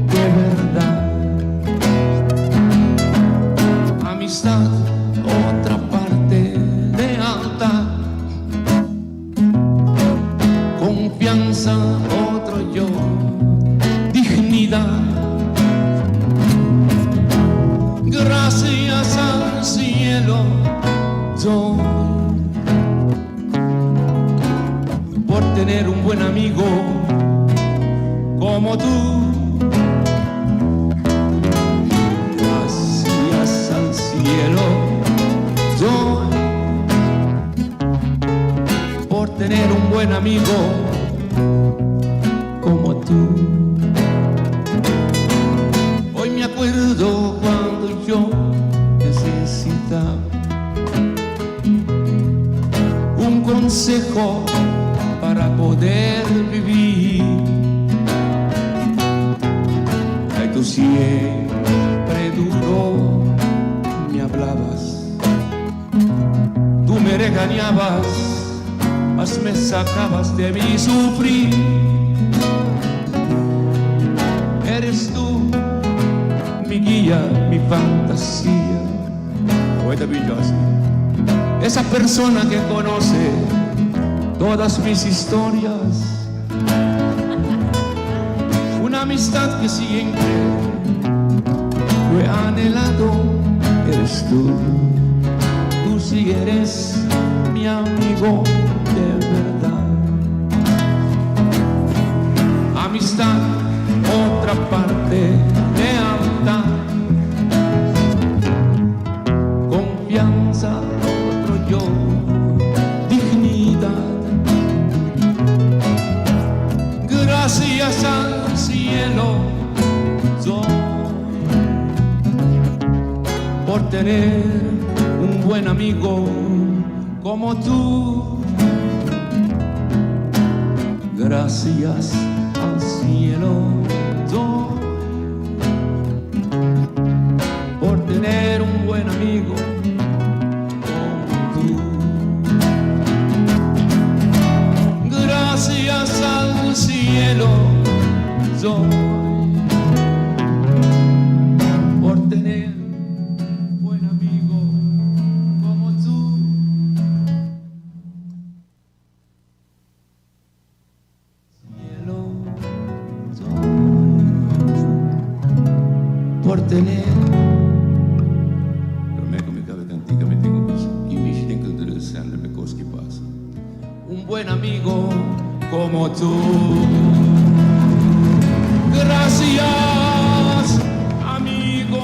de verdad. Amistad, otra parte lealtad, confianza, otro yo, dignidad. Gracias al cielo doy por tener un buen amigo como tú. Gracias al cielo doy por tener un buen amigo como tú. Hoy me acuerdo cuando yo necesitaba un consejo para poder vivir. Ay, tú siempre duro me hablabas, tú me regañabas, mas me sacabas de mi sufrir. Eres tú mi guía, mi fantasía, poeta Villosa, esa persona que conoce todas mis historias, una amistad que siempre fue anhelado. Eres tú sí eres mi amigo de verdad. Amistad, otra parte, lealtad, confianza, otro yo, dignidad. Gracias al cielo doy por tener un buen amigo como tú. Gracias al cielo doy por tener un buen amigo como tú. Gracias al cielo doy por tener un buen amigo como tú. buen amigo como tú. Gracias, amigo.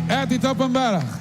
Eddie Toppenberg.